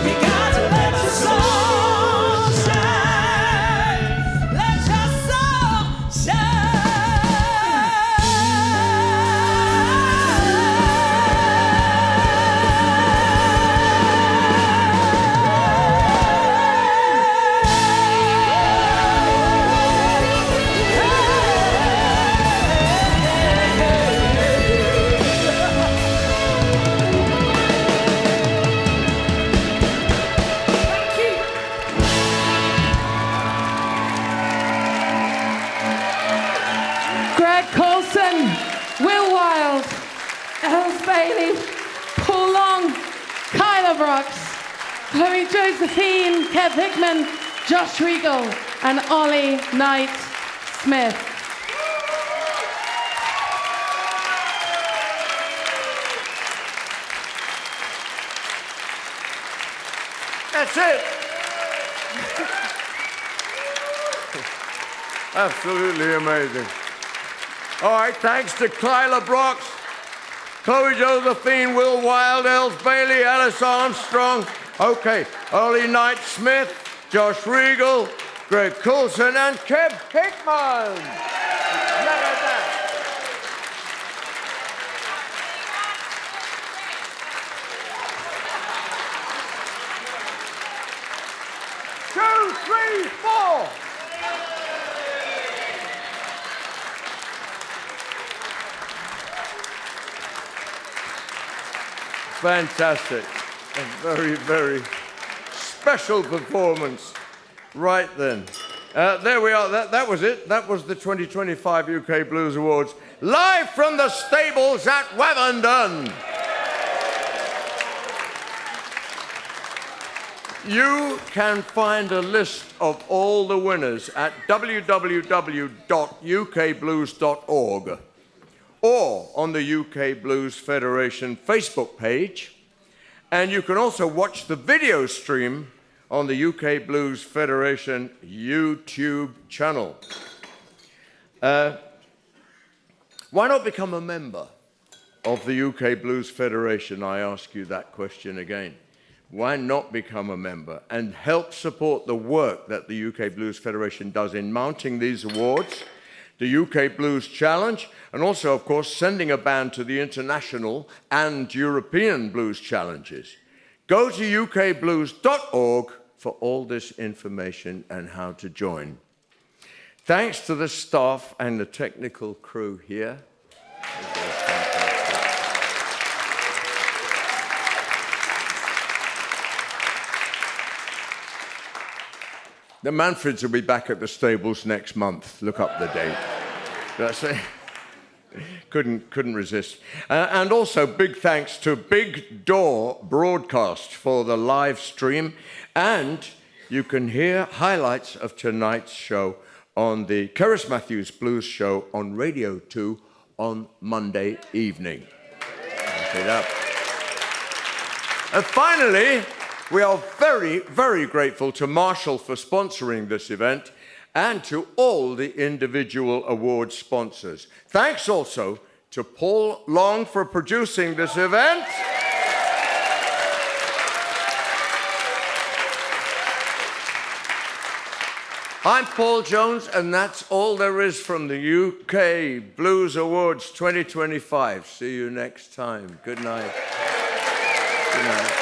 You got to let your soul shine. Let your soul
Greg Coulson, Will Wilde, Els Bailey, Paul Long, Kyla Brooks, Chloe Josephine, Kev Hickman, Josh Regal, and Ollie Knight Smith.
That's it. Absolutely amazing. All right, thanks to Kyla Brox, Chloe Josephine, Will Wild, Els Bailey, Alice Armstrong, okay, Ollie Knight Smith, Josh Regal, Greg Coulson, and Kev Hickman. Look at that. Two, three, four. Fantastic. A very, very special performance. Right then. There we are. That was it. That was the 2025 UK Blues Awards. Live from the stables at Wavendon. You can find a list of all the winners at www.ukblues.org or on the UK Blues Federation Facebook page. And you can also watch the video stream on the UK Blues Federation YouTube channel. Why not become a member of the UK Blues Federation? I ask you that question again. Why not become a member and help support the work that the UK Blues Federation does in mounting these awards, the UK Blues Challenge, and also, of course, sending a band to the international and European blues challenges? Go to ukblues.org for all this information and how to join. Thanks to the staff and the technical crew here. The Manfreds will be back at the stables next month. Look up the date. That's it. Couldn't resist. And also big thanks to Big Door Broadcast for the live stream. And you can hear highlights of tonight's show on the Keris Matthews Blues Show on Radio 2 on Monday evening. Keep it up. And finally, we are very, very grateful to Marshall for sponsoring this event and to all the individual award sponsors. Thanks also to Paul Long for producing this event. I'm Paul Jones, and that's all there is from the UK Blues Awards 2025. See you next time. Good night. Good night.